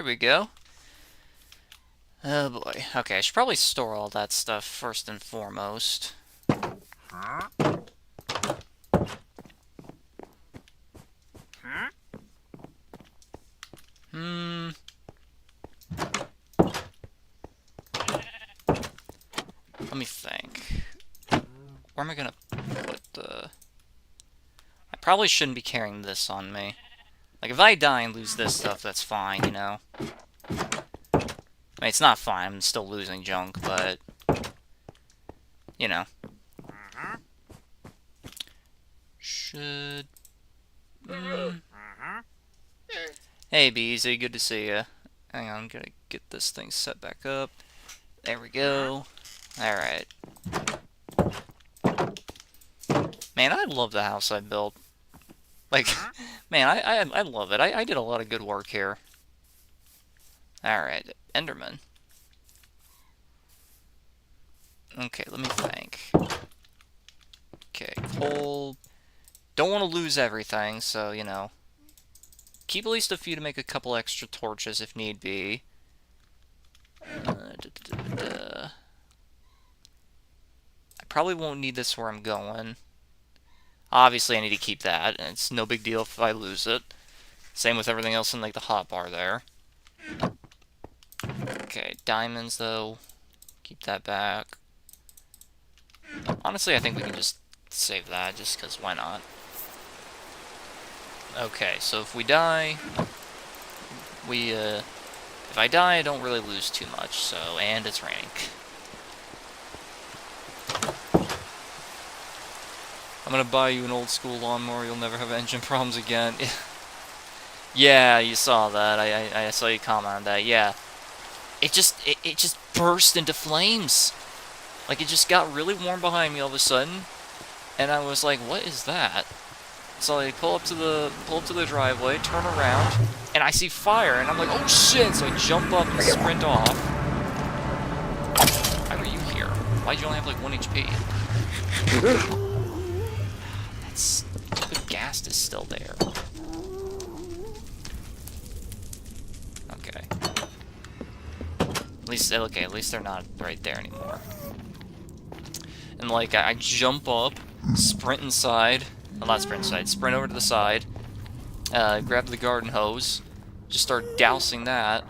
we go. Oh boy. Okay, I should probably store all that stuff first and foremost. Hmm. Let me think. Where am I gonna put the... I probably shouldn't be carrying this on me. Like, if I die and lose this stuff, that's fine, you know? I mean, it's not fine, I'm still losing junk, but... You know. Should... Hey, Beezy, good to see ya. Hang on, I'm gonna get this thing set back up. There we go. Alright. Man, I love the house I built. Like, man, I love it. I did a lot of good work here. Alright, Enderman. Okay, let me think. Okay, coal. Don't want to lose everything, so, you know. Keep at least a few to make a couple extra torches if need be. I probably won't need this where I'm going. Obviously, I need to keep that, and it's no big deal if I lose it. Same with everything else in, like, the hotbar there. Okay, diamonds, though. Keep that back. Honestly, I think we can just save that, just because why not? Okay, so if we die, if I die, I don't really lose too much, so, and it's raining. I'm gonna buy you an old school lawnmower, you'll never have engine problems again. Yeah, you saw that, I saw you comment on that, yeah. It just burst into flames. Like, it just got really warm behind me all of a sudden, and I was like, what is that? So I pull up to the driveway, turn around, and I see fire, and I'm like, oh shit! So I jump up and sprint off. Why were you here? Why'd you only have like 1 HP? That stupid gas is still there. Okay. At least they're not right there anymore. And like, I jump up, sprint inside. Well, not sprint inside, sprint over to the side, grab the garden hose, just start dousing that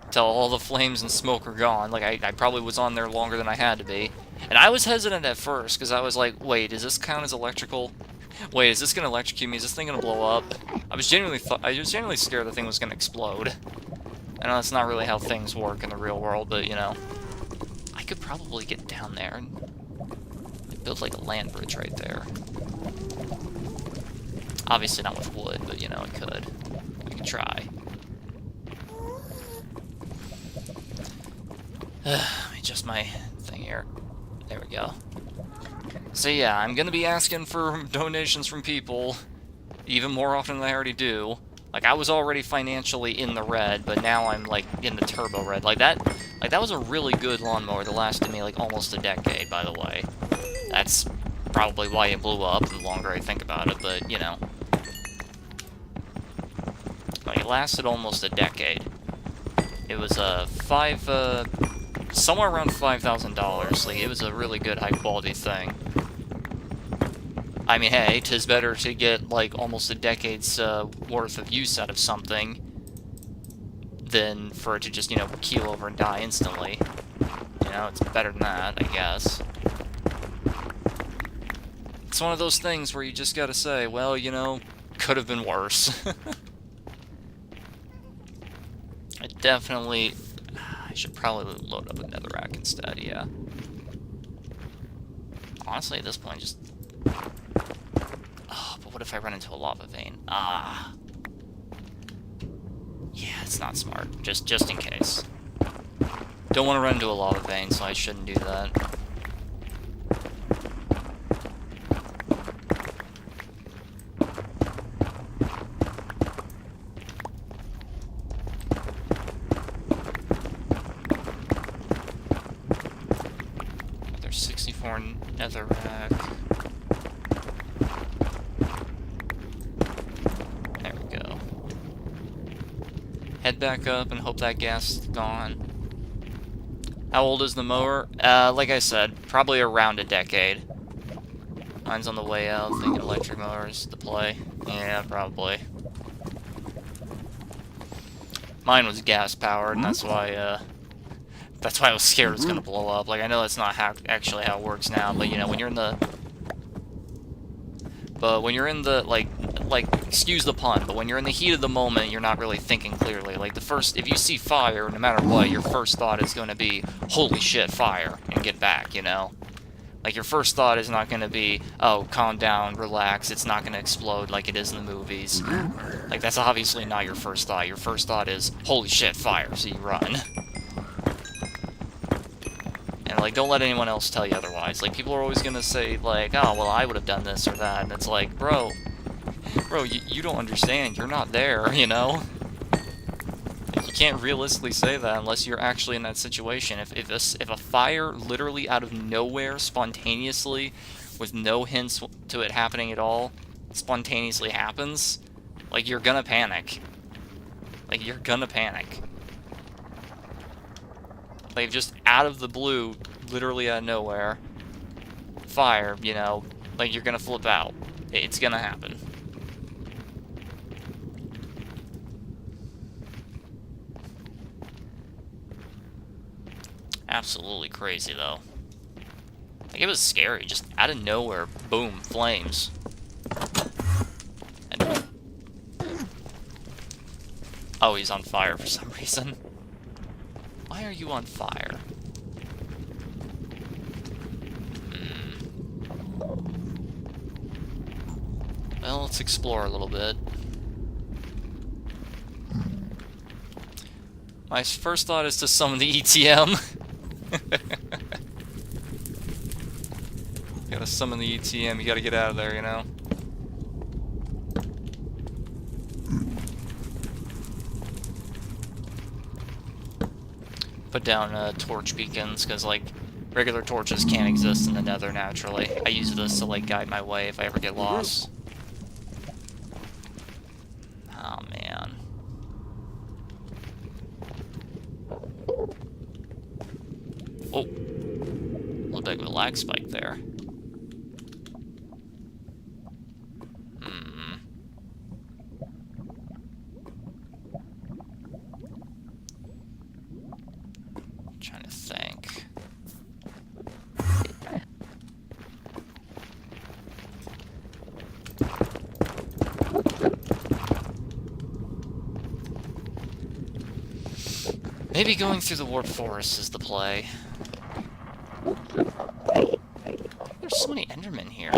until all the flames and smoke are gone. Like, I probably was on there longer than I had to be. And I was hesitant at first, because I was like, wait, does this count as electrical? Wait, is this going to electrocute me? Is this thing going to blow up? I was genuinely scared the thing was going to explode. I know that's not really how things work in the real world, but, you know. I could probably get down there and build, like, a land bridge right there. Obviously not with wood, but, you know, it could. We could try. Let me adjust my thing here. There we go. So yeah, I'm gonna be asking for donations from people even more often than I already do. Like, I was already financially in the red, but now I'm, like, in the turbo red. Like, that was a really good lawnmower that lasted me, like, almost a decade, by the way. That's probably why it blew up, the longer I think about it, but, you know. Like, it lasted almost a decade. It was, somewhere around $5,000. Like, it was a really good, high-quality thing. I mean, hey, 'tis better to get, like, almost a decade's, worth of use out of something than for it to just, you know, keel over and die instantly. You know, it's better than that, I guess. It's one of those things where you just gotta say, well, you know, could have been worse. I should probably load up a netherrack instead, yeah. Honestly, at this point, just... Oh, but what if I run into a lava vein? Ah. Yeah, it's not smart. Just in case. Don't want to run into a lava vein, so I shouldn't do that. There's 64 netherrack. There we go. Head back up and hope that gas is gone. How old is the mower? Like I said, probably around a decade. Mine's on the way out, thinking electric mowers to play. Yeah, probably. Mine was gas-powered, and that's why I was scared it was gonna blow up. Like, I know that's not actually how it works now, but, you know, when you're in the... But when you're in the, like, excuse the pun, but when you're in the heat of the moment, you're not really thinking clearly. Like, if you see fire, no matter what, your first thought is gonna be, holy shit, fire, and get back, you know? Like, your first thought is not gonna be, oh, calm down, relax, it's not gonna explode like it is in the movies. Like, that's obviously not your first thought. Your first thought is, holy shit, fire, so you run. And, like, don't let anyone else tell you otherwise. Like, people are always gonna say, like, oh, well, I would have done this or that, and it's like, bro, you don't understand, you're not there, you know? You can't realistically say that unless you're actually in that situation. If a fire literally out of nowhere, spontaneously, with no hints to it happening at all, spontaneously happens, like, you're gonna panic. Like, you're gonna panic. Like, just out of the blue, literally out of nowhere, fire, you know, like, you're gonna flip out. It's gonna happen. Absolutely crazy, though. Like, it was scary. Just out of nowhere, boom, flames. And... Oh, he's on fire for some reason. Why are you on fire? Well, let's explore a little bit. My first thought is to summon the ETM. Gotta summon the ETM, you gotta get out of there, you know? Put down torch beacons, because, like, regular torches can't exist in the Nether naturally. I use this to, like, guide my way if I ever get lost. Oh, man. Oh. A little bit of a lag spike there. Trying to think. Maybe going through the warped forest is the play. There's so many Endermen here.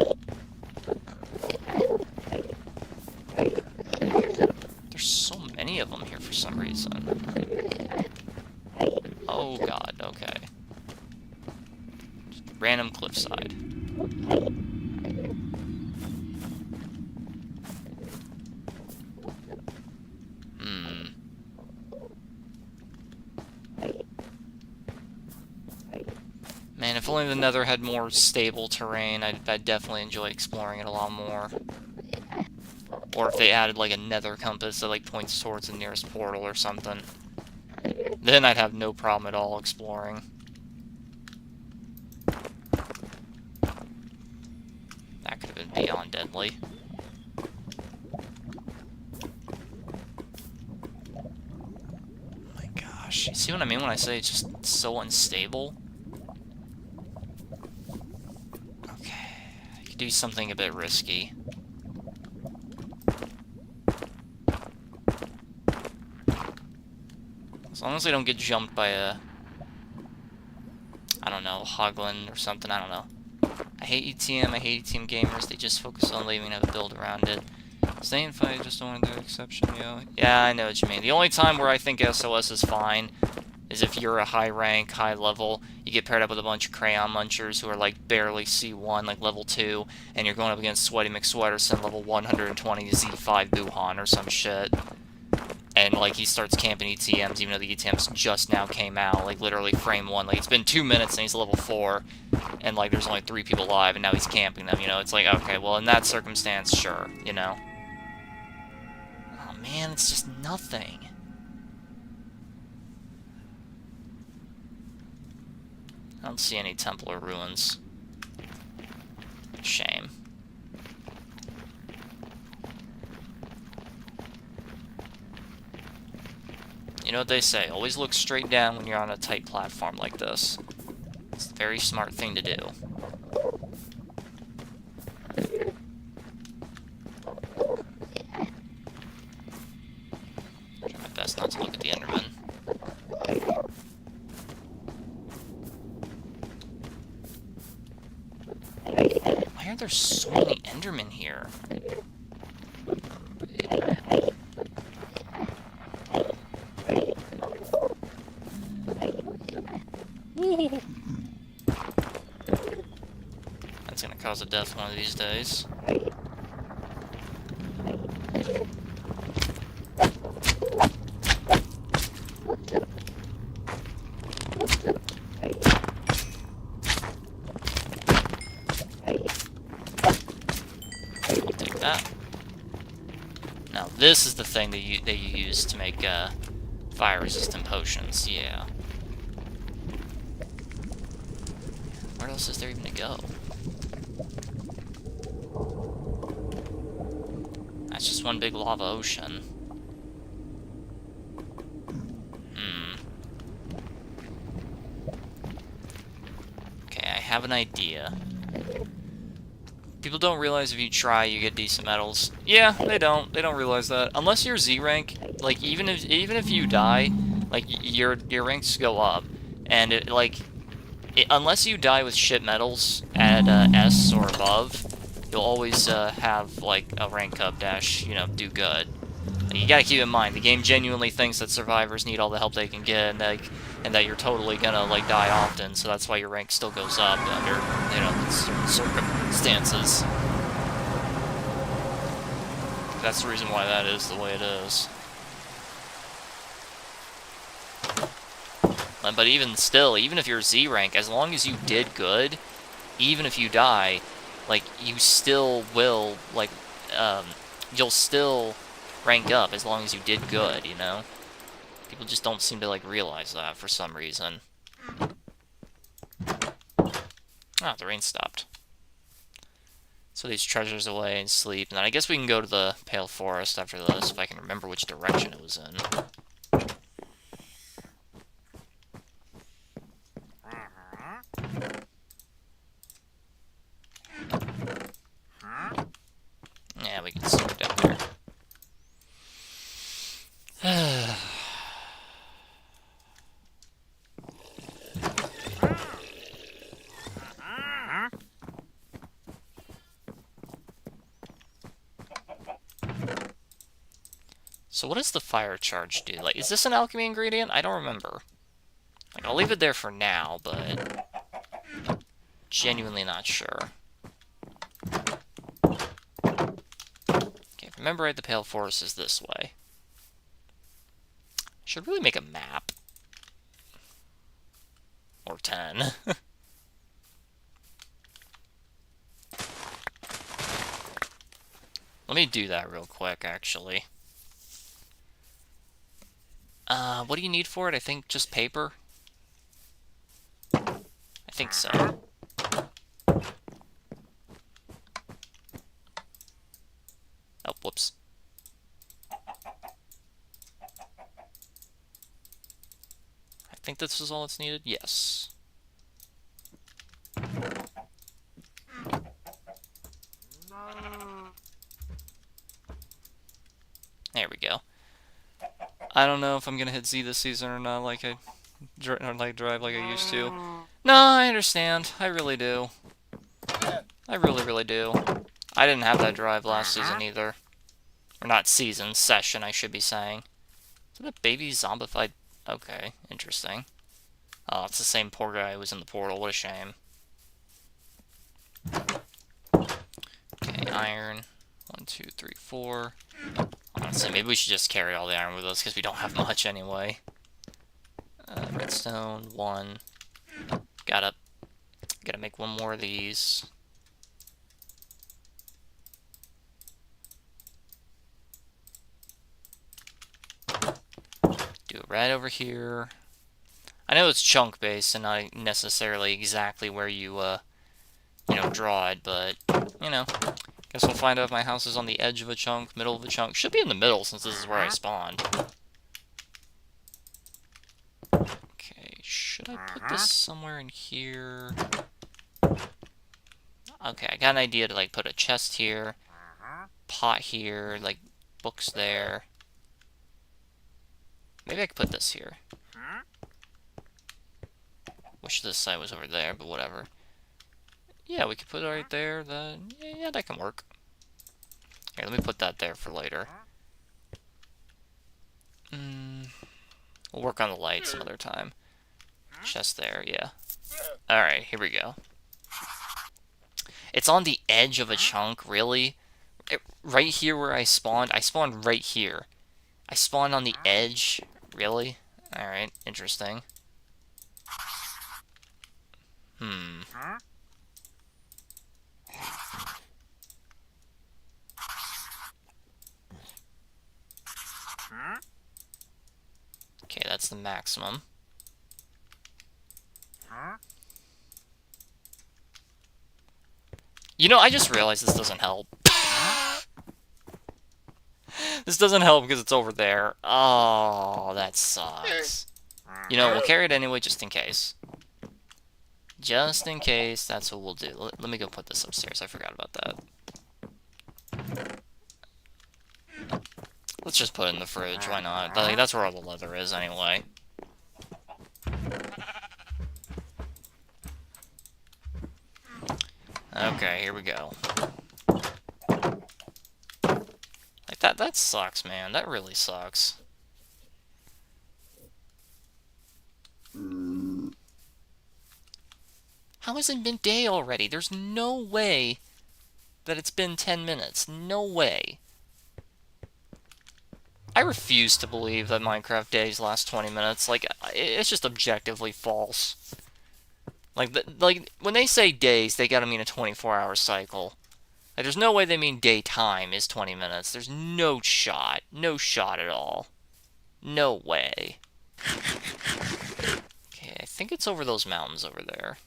There's so many of them here for some reason. Oh god, okay. Just random cliffside. Man, if only the Nether had more stable terrain, I'd definitely enjoy exploring it a lot more. Or if they added, like, a Nether compass that, like, points towards the nearest portal or something. Then I'd have no problem at all exploring. That could have been beyond deadly. Oh my gosh. You see what I mean when I say it's just so unstable? Do something a bit risky. As long as I don't get jumped by a... I don't know, Hoglin or something, I don't know. I hate ETM, I hate ETM gamers, they just focus on leaving and have a build around it. Stay and fight, just don't want to do an exception, yo. Yeah, I know what you mean. The only time where I think SOS is fine is if you're a high rank, high level, you get paired up with a bunch of Crayon Munchers who are like barely C1, like level 2, and you're going up against Sweaty McSweaterson, level 120 Z5 Buhan or some shit. And like he starts camping ETMs even though the ETMs just now came out, like literally frame 1. Like it's been 2 minutes and he's level 4, and like there's only 3 people alive and now he's camping them, you know? It's like, okay, well in that circumstance, sure, you know? Oh man, it's just nothing. I don't see any Templar ruins. Shame. You know what they say, always look straight down when you're on a tight platform like this. It's a very smart thing to do. Try my best not to look at the Enderman. Why are there so many Endermen here? That's gonna cause a death one of these days. Take that. Now this is the thing that you use to make fire-resistant potions. Yeah. Where else is there even to go? That's just one big lava ocean. Okay, I have an idea. People don't realize if you try, you get decent medals. Yeah, they don't. They don't realize that. Unless you're Z rank, like even if you die, like your ranks go up, and unless you die with shit medals at S or above, you'll always have like a rank up dash. You know, do good. Like, you gotta keep in mind, the game genuinely thinks that survivors need all the help they can get, and that you're totally gonna like die often. So that's why your rank still goes up under certain circumstances. That's the reason why that is the way it is. But even still, even if you're Z rank, as long as you did good, even if you die, like, you still will, like, you'll still rank up as long as you did good, you know? People just don't seem to, like, realize that for some reason. Ah, the rain stopped. So these treasures away and sleep, and then I guess we can go to the Pale Forest after this, if I can remember which direction it was in. Yeah, we can see it down there. So what does the fire charge do? Like, is this an alchemy ingredient? I don't remember. Like, I'll leave it there for now, but genuinely not sure. Okay, remember right, the Pale Forest is this way. I should really make a map. Or 10. Let me do that real quick, actually. What do you need for it? I think just paper? I think so. Oh, whoops. I think this is all that's needed? Yes. There we go. I don't know if I'm gonna hit Z this season or not, like I drive like I used to. No, I understand. I really do. I really, really do. I didn't have that drive last season either. Or not season, session, I should be saying. Is that a baby zombified? Okay, interesting. Oh, it's the same poor guy who was in the portal. What a shame. Okay, iron. 1, 2, 3, 4. Honestly, maybe we should just carry all the iron with us, because we don't have much anyway. Redstone, 1. Gotta make one more of these. Do it right over here. I know it's chunk based and not necessarily exactly where you, you know, draw it, but, you know. Guess we'll find out if my house is on the edge of a chunk, middle of a chunk. Should be in the middle since this is where I spawned. Okay, should I put this somewhere in here? Okay, I got an idea to, like, put a chest here, pot here, like, books there. Maybe I could put this here. Wish this side was over there, but whatever. Yeah, we could put it right there. Yeah, that can work. Here, let me put that there for later. We'll work on the light some other time. Chest there, yeah. Alright, here we go. It's on the edge of a chunk, really? Right here where I spawned right here. I spawned on the edge? Really? Alright, interesting. Okay, that's the maximum. You know, I just realized this doesn't help. This doesn't help because it's over there. Oh, that sucks. You know, we'll carry it anyway just in case. Just in case, that's what we'll do. Let me go put this upstairs. I forgot about that. Let's just put it in the fridge. Why not? Like, that's where all the leather is anyway. Okay, here we go. Like, that sucks, man. That really sucks. How has it been day already? There's no way that it's been 10 minutes. No way. I refuse to believe that Minecraft days last 20 minutes. Like, it's just objectively false. Like, when they say days, they gotta mean a 24-hour cycle. Like, there's no way they mean daytime is 20 minutes. There's no shot. No shot at all. No way. Okay, I think it's over those mountains over there.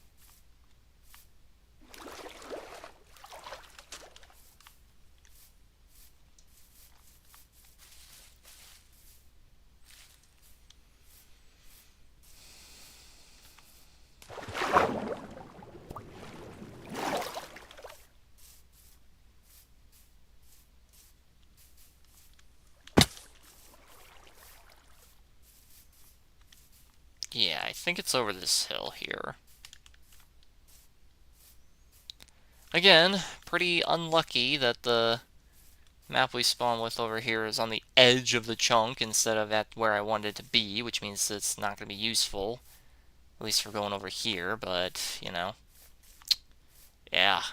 Yeah, I think it's over this hill here. Again, pretty unlucky that the map we spawn with over here is on the edge of the chunk instead of at where I wanted it to be, which means it's not going to be useful. At least for going over here, but, you know. Yeah.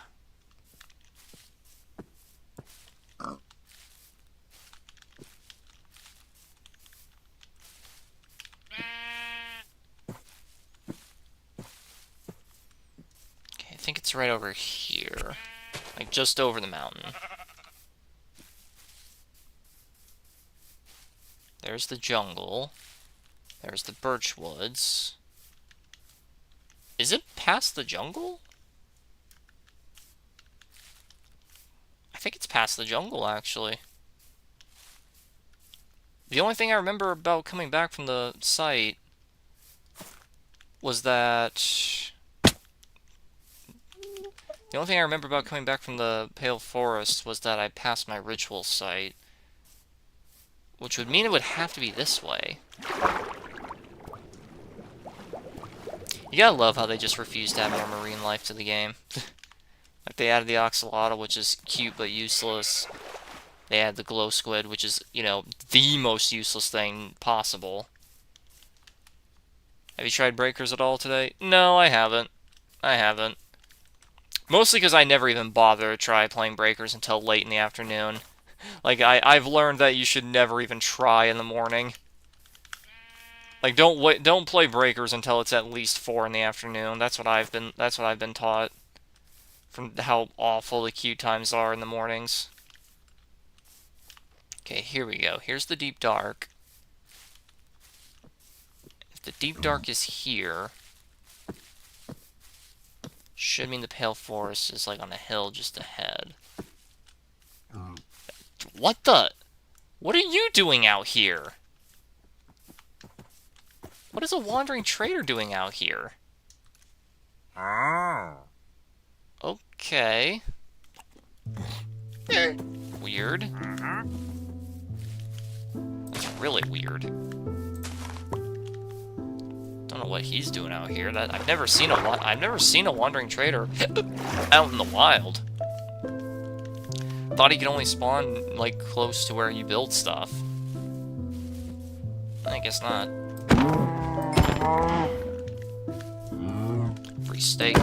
Okay, I think it's right over here. Like, just over the mountain. There's the jungle. There's the birch woods. Is it past the jungle? I think it's past the jungle, actually. The only thing I remember about coming back from the site was that... The only thing I remember about coming back from the Pale Forest was that I passed my ritual site. Which would mean it would have to be this way. You gotta love how they just refuse to add more marine life to the game. Like, they added the oxalotl, which is cute but useless. They add the glow squid, which is, you know, the most useless thing possible. Have you tried breakers at all today? No, I haven't. I haven't. Mostly because I never even bother to try playing breakers until late in the afternoon. Like, I've learned that you should never even try in the morning. Like, don't play breakers until it's at least 4 in the afternoon. That's what I've been taught. From how awful the queue times are in the mornings. Okay, here we go. Here's the deep dark. the deep dark is here, should mean the pale forest is like on a hill just ahead. What the? What are you doing out here? What is a wandering trader doing out here? Okay. Weird. That's really weird. Don't know what he's doing out here. I've never seen a wandering trader out in the wild. Thought he could only spawn like close to where you build stuff. I guess not. Free steak.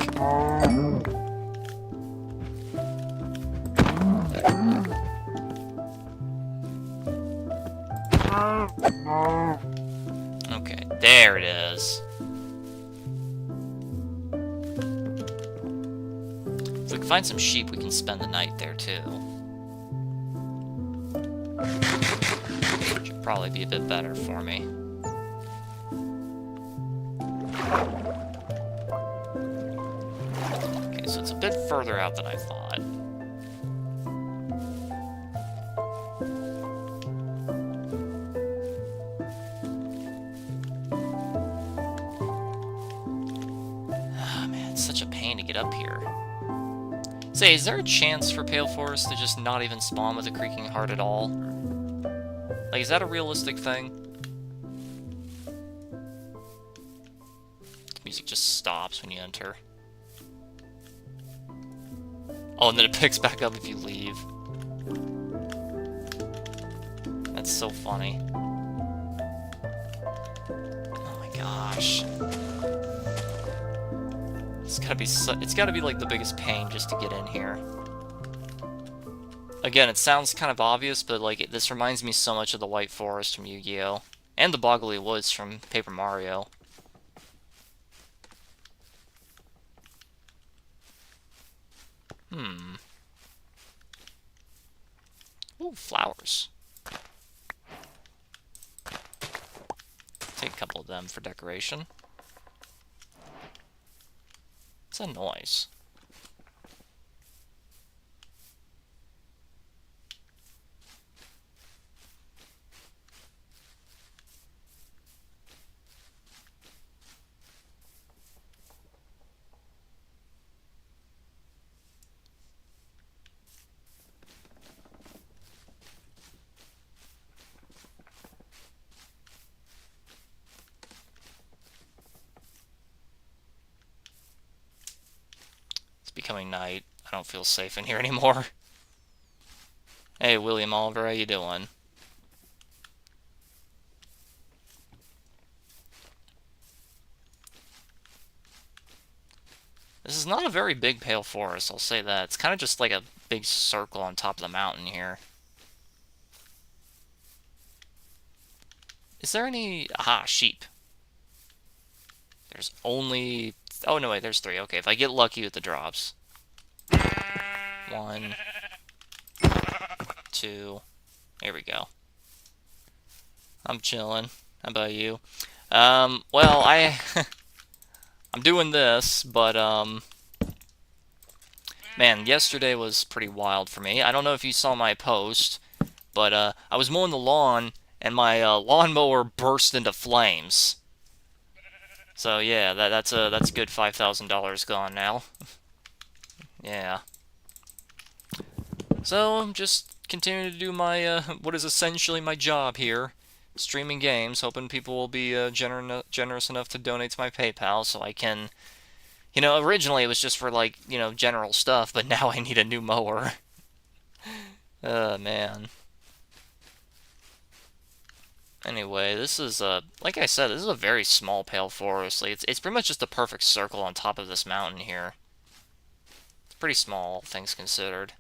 Okay, there it is. If we can find some sheep, we can spend the night there too. Should probably be a bit better for me. Okay, so it's a bit further out than I thought. Ah, man, it's such a pain to get up here. Say, is there a chance for Pale Forest to just not even spawn with a Creaking Heart at all? Like, is that a realistic thing? The music just stops when you enter. Oh, and then it picks back up if you leave. That's so funny. Oh my gosh. It's gotta be like the biggest pain just to get in here. Again, it sounds kind of obvious, but like this reminds me so much of the White Forest from Yu-Gi-Oh! And the Boggly Woods from Paper Mario. Ooh, flowers. Take a couple of them for decoration. What's that noise? It's becoming night. I don't feel safe in here anymore. Hey, William Oliver, how you doing? This is not a very big pale forest, I'll say that. It's kind of just like a big circle on top of the mountain here. Is there any... Aha, sheep. There's only... Oh, no, wait, there's 3. Okay, if I get lucky with the drops. 1, 2... Here we go. I'm chilling. How about you? Well, I'm doing this, but, man, yesterday was pretty wild for me. I don't know if you saw my post, but, I was mowing the lawn, and my, lawnmower burst into flames. So, yeah, that's a good $5,000 gone now. Yeah. So, I'm just continuing to do my, what is essentially my job here. Streaming games, hoping people will be generous enough to donate to my PayPal so I can... You know, originally it was just for, like, you know, general stuff, but now I need a new mower. Man. Anyway, this is, like I said, this is a very small pale forest. Like, it's pretty much just a perfect circle on top of this mountain here. It's pretty small, all things considered.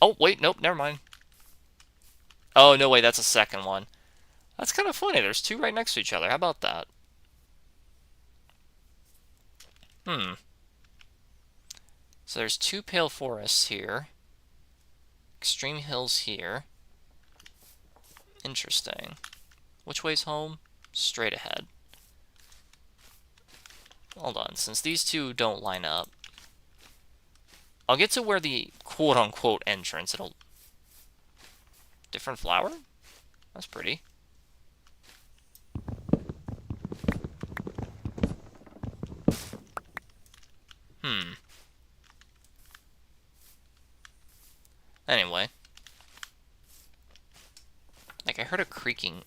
Oh, wait, nope, never mind. Oh, no, wait, that's a second one. That's kind of funny. There's 2 right next to each other. How about that? So there's 2 pale forests here. Extreme hills here. Interesting. Which way's home? straight ahead. Hold on, since these two don't line up, I'll get to where the quote-unquote entrance, it'll... Different flower? That's pretty. Anyway. Like, I heard a creaking.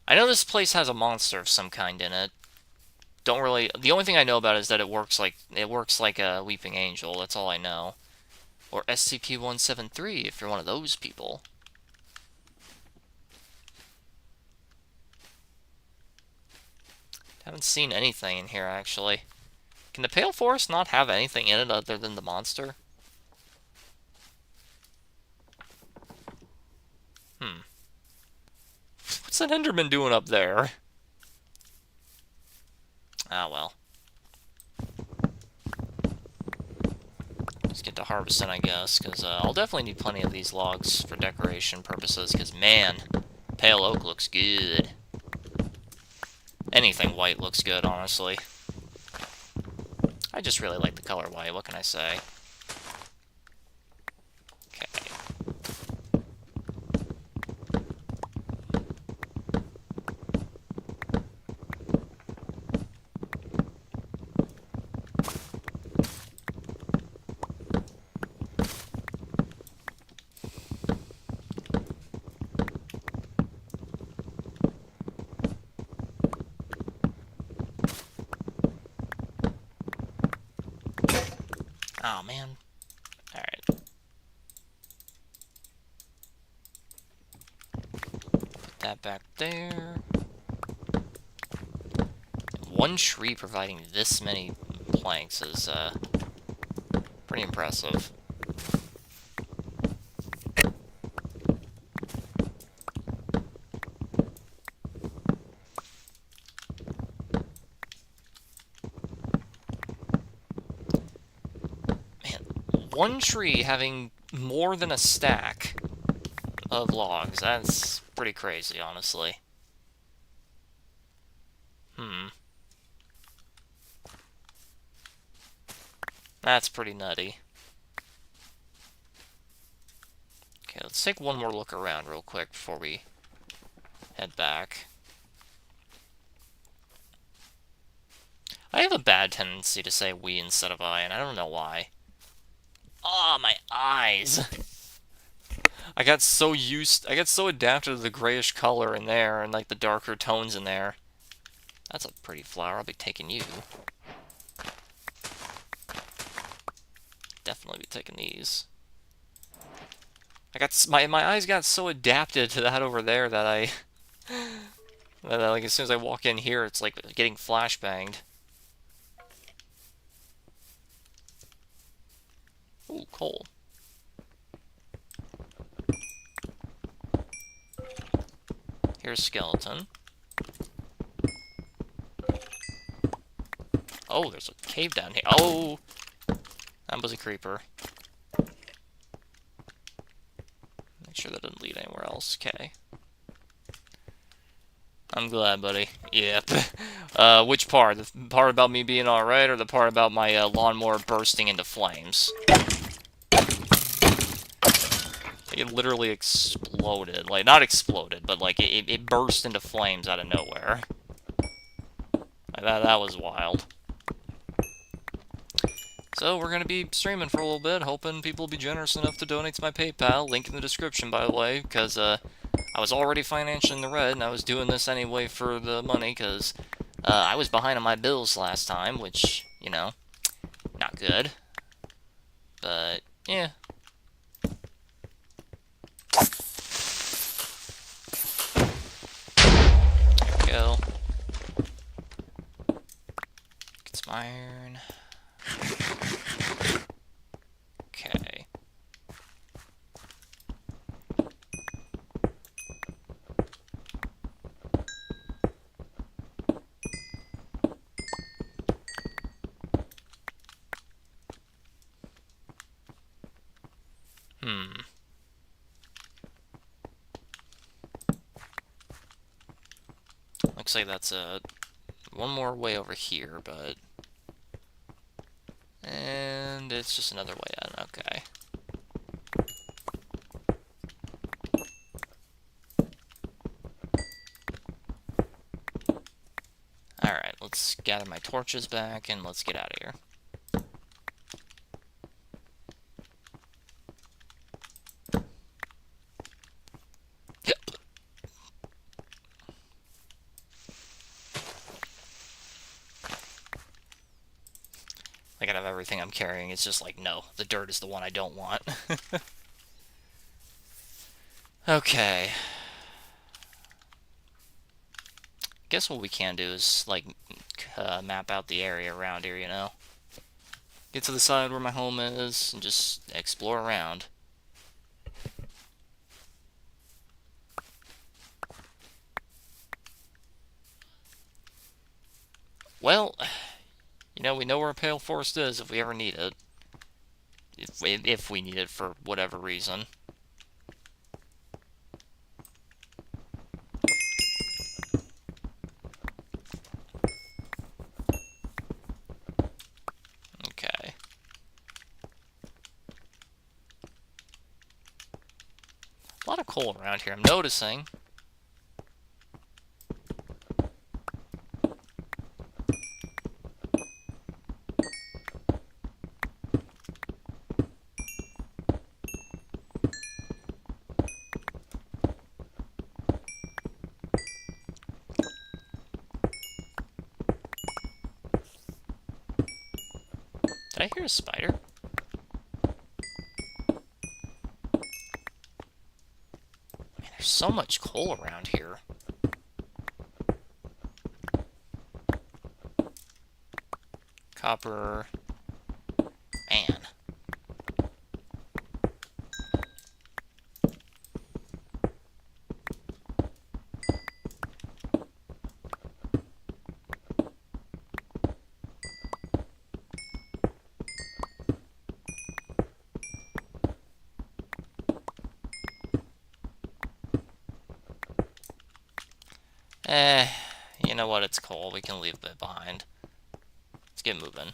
I know this place has a monster of some kind in it. Don't really... The only thing I know about it is that it works like a Weeping Angel. That's all I know. Or SCP-173, if you're one of those people. Haven't seen anything in here, actually. Can the Pale Forest not have anything in it other than the monster? What's that Enderman doing up there? Ah, well. Let's get to harvesting, I guess, because I'll definitely need plenty of these logs for decoration purposes, because, man, pale oak looks good. Anything white looks good, honestly. I just really like the color white, what can I say? Okay. Oh, man. Alright. Put that back there. One tree providing this many planks is, pretty impressive. One tree having more than a stack of logs. That's pretty crazy, honestly. That's pretty nutty. Okay, let's take one more look around real quick before we head back. I have a bad tendency to say we instead of I, and I don't know why. Ah, oh, my eyes! I got so adapted to the grayish color in there, and like the darker tones in there. That's a pretty flower, I'll be taking you. Definitely be taking these. I got my eyes got so adapted to that over there that like as soon as I walk in here, it's like getting flashbanged. Ooh, coal. Here's skeleton. Oh, there's a cave down here. Oh, that was a creeper. Make sure that didn't lead anywhere else. Okay. I'm glad, buddy. Yep. Which part? The part about me being alright, or the part about my lawnmower bursting into flames? It literally exploded. Like, not exploded, but like, it burst into flames out of nowhere. Like, that was wild. So, we're gonna be streaming for a little bit, hoping people will be generous enough to donate to my PayPal. Link in the description, by the way, because, I was already financially in the red, and I was doing this anyway for the money, because, I was behind on my bills last time, which, you know, not good. But, yeah. There we go. Get some iron. Okay. looks like that's one more way over here, but... And it's just another way in, okay. Alright, let's gather my torches back and let's get out of here. Like, out of everything I'm carrying, it's just like, no, the dirt is the one I don't want. Okay. Guess what we can do is, like, map out the area around here, you know? Get to the side where my home is, and just explore around. Well, you know, we know where a Pale Forest is if we ever need it. If we need it for whatever reason. Okay. A lot of coal around here, I'm noticing. Did I hear a spider? Man, there's so much coal around here. Copper. Man. You know what? It's coal. We can leave it behind. Let's get moving.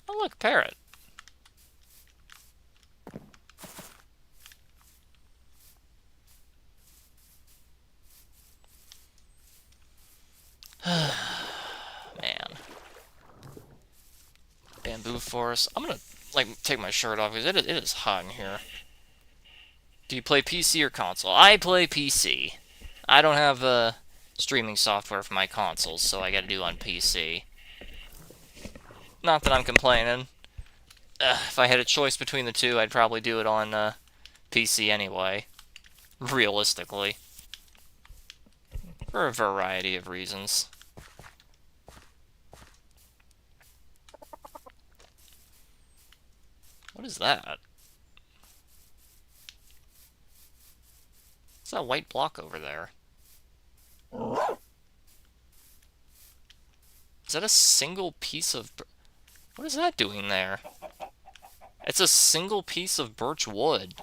Oh, look, parrot. Man. Bamboo forest. I'm gonna, like, take my shirt off because it is hot in here. Do you play PC or console? I play PC. I don't have streaming software for my consoles, so I gotta do on PC. Not that I'm complaining. If I had a choice between the two, I'd probably do it on PC anyway. Realistically. For a variety of reasons. What is that? What's that white block over there? Is that a single piece of... What is that doing there? It's a single piece of birch wood.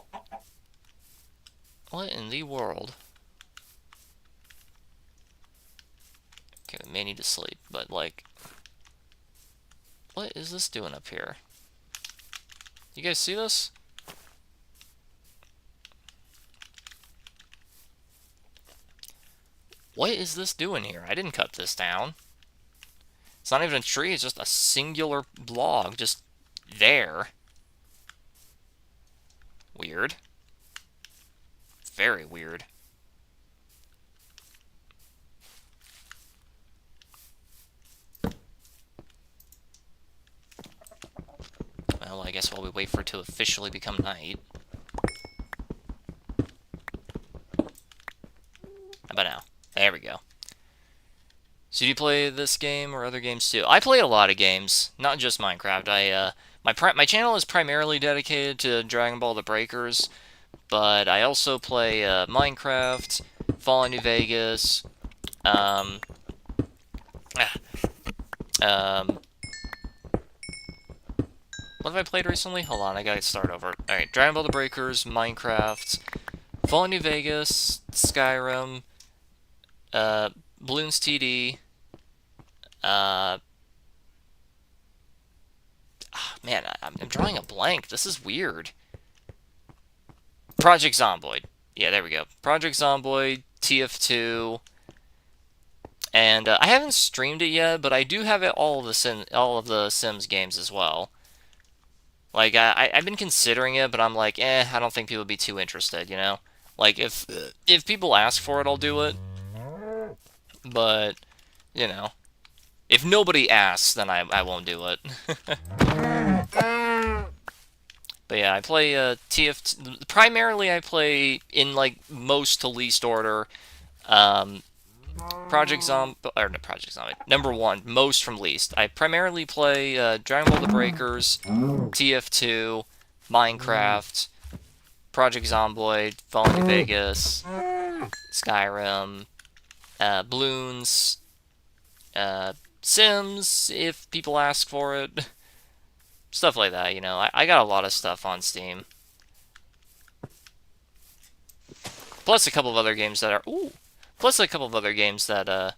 What in the world? Okay, we may need to sleep, but, like... What is this doing up here? You guys see this? What is this doing here? I didn't cut this down. It's not even a tree, it's just a singular log, just there. Weird. Very weird. Well, I guess while we wait for it to officially become night. How about now? There we go. So do you play this game or other games too? I play a lot of games, not just Minecraft. My channel is primarily dedicated to Dragon Ball: The Breakers, but I also play Minecraft, Fallout New Vegas, What have I played recently? Hold on, I gotta start over. Alright, Dragon Ball The Breakers, Minecraft, Fallout New Vegas, Skyrim, Bloons TD, man, I'm drawing a blank. This is weird. Project Zomboid. Yeah, there we go. Project Zomboid, TF2, and I haven't streamed it yet, but I do have it all of the Sims games as well. Like I've been considering it, but I'm like, I don't think people would be too interested, you know? Like if people ask for it, I'll do it. But, you know, if nobody asks, then I won't do it. But yeah, I play TF. Primarily, I play in like most to least order. Project Zombie, or no, Project Zombie. Number one, most from least. I primarily play Dragon Ball: The Breakers, TF2, Minecraft, Project Zomboid, Fallout New Vegas, Skyrim, Bloons, Sims, if people ask for it. Stuff like that, you know. I got a lot of stuff on Steam. Plus a couple of other games that are... Ooh! Plus a couple of other games that I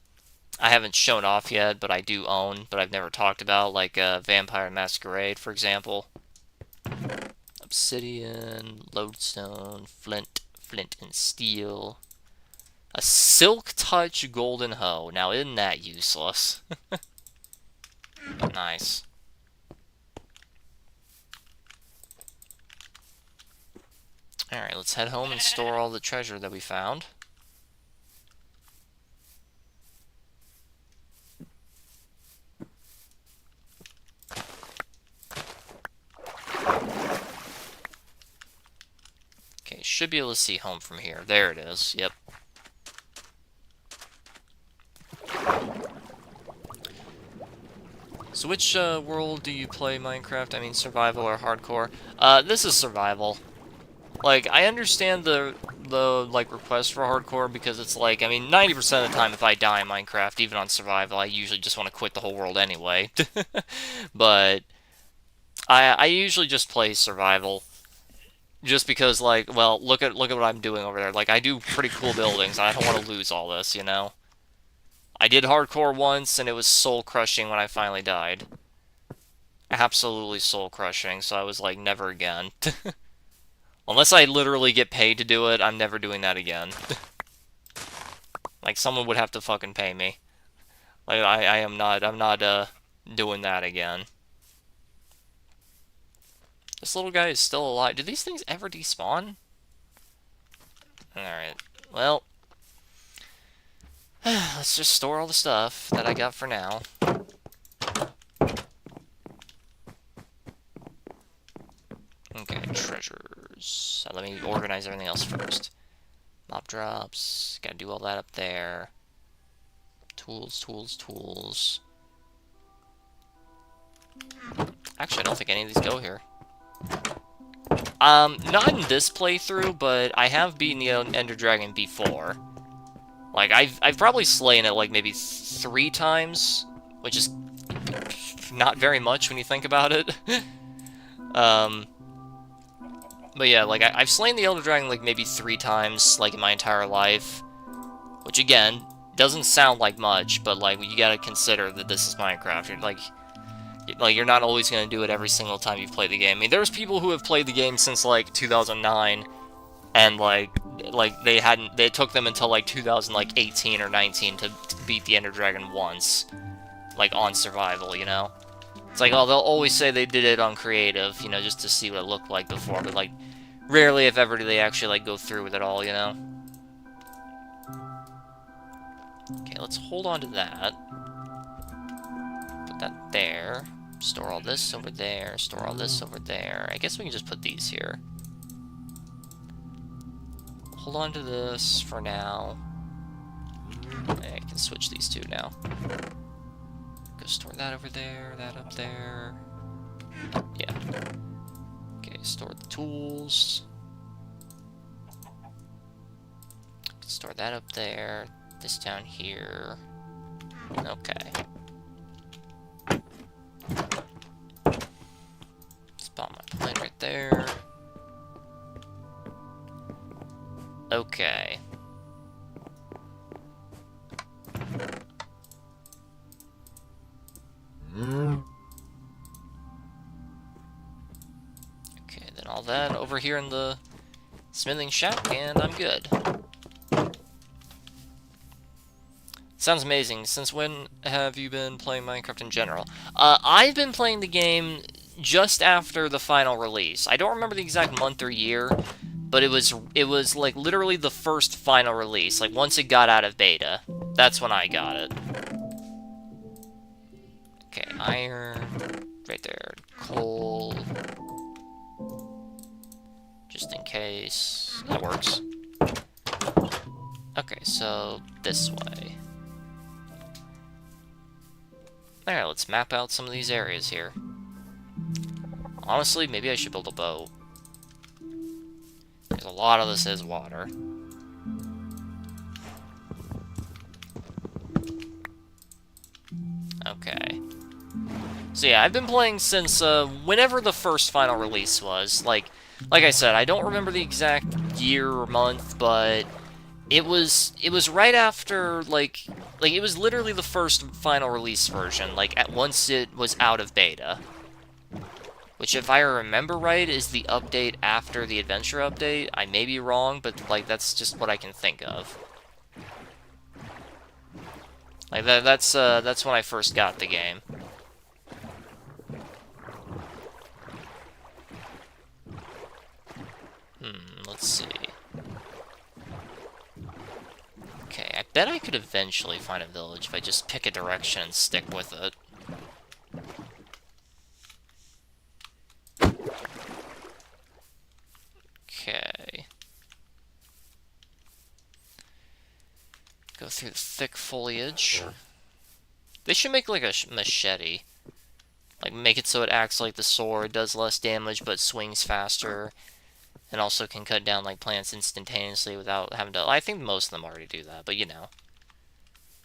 haven't shown off yet, but I do own, but I've never talked about, like Vampire Masquerade, for example. Obsidian, Lodestone, Flint and Steel. A Silk Touch Golden Hoe. Now, isn't that useless? Nice. Alright, let's head home and store all the treasure that we found. Okay, should be able to see home from here. There it is, yep. So which world do you play Minecraft? I mean, survival or hardcore? This is survival. Like, I understand the like, request for hardcore, because it's like, I mean, 90% of the time if I die in Minecraft, even on survival, I usually just want to quit the whole world anyway. But I usually just play survival. Just because, like, well, look at what I'm doing over there. Like, I do pretty cool buildings, and I don't want to lose all this, you know? I did hardcore once, and it was soul-crushing when I finally died. Absolutely soul-crushing, so I was like, never again. Unless I literally get paid to do it, I'm never doing that again. Like, someone would have to fucking pay me. Like, I'm not doing that again. This little guy is still alive. Do these things ever despawn? Alright, well... let's just store all the stuff that I got for now. Okay, treasures. So let me organize everything else first. Mob drops. Gotta do all that up there. Tools. Actually, I don't think any of these go here. Not in this playthrough, but I have beaten the Ender Dragon before. Like, I've probably slain it, like, maybe 3 times, which is not very much when you think about it. But yeah, like, I've slain the Elder Dragon, like, maybe 3 times, like, in my entire life. Which, again, doesn't sound like much, but, like, you gotta consider that this is Minecraft. You're not always gonna do it every single time you play the game. I mean, there's people who have played the game since, like, 2009, and, like they took them until, like, 2018 or 19 to beat the Ender Dragon once. Like, on survival, you know? It's like, oh, they'll always say they did it on creative, you know, just to see what it looked like before, but, like, rarely, if ever, do they actually, like, go through with it all, you know? Okay, let's hold on to that. Put that there. Store all this over there. Store all this over there. I guess we can just put these here. Hold on to this for now. I can switch these two now. Go store that over there, that up there. Yeah. Okay, store the tools. Store that up there. This down here. Okay. Let's there. Okay. Okay, then all that over here in the smithing shack, and I'm good. Sounds amazing. Since when have you been playing Minecraft in general? I've been playing the game just after the final release. I don't remember the exact month or year, but it was like literally the first final release. Like once it got out of beta, that's when I got it. Okay, iron right there. Coal. Just in case. That works. Okay, so this way. Alright, let's map out some of these areas here. Honestly, maybe I should build a boat. Because a lot of this is water. Okay. So yeah, I've been playing since whenever the first final release was. Like I said, I don't remember the exact year or month, but it was right after like it was literally the first final release version. Like at once it was out of beta, which if I remember right is the update after the adventure update. I may be wrong, but like that's just what I can think of. Like that's when I first got the game. Let's see. Okay, I bet I could eventually find a village if I just pick a direction and stick with it. Okay. Go through the thick foliage. They should make like a machete. Like make it so it acts like the sword, does less damage but swings faster. And also can cut down like plants instantaneously without having to... I think most of them already do that, but you know.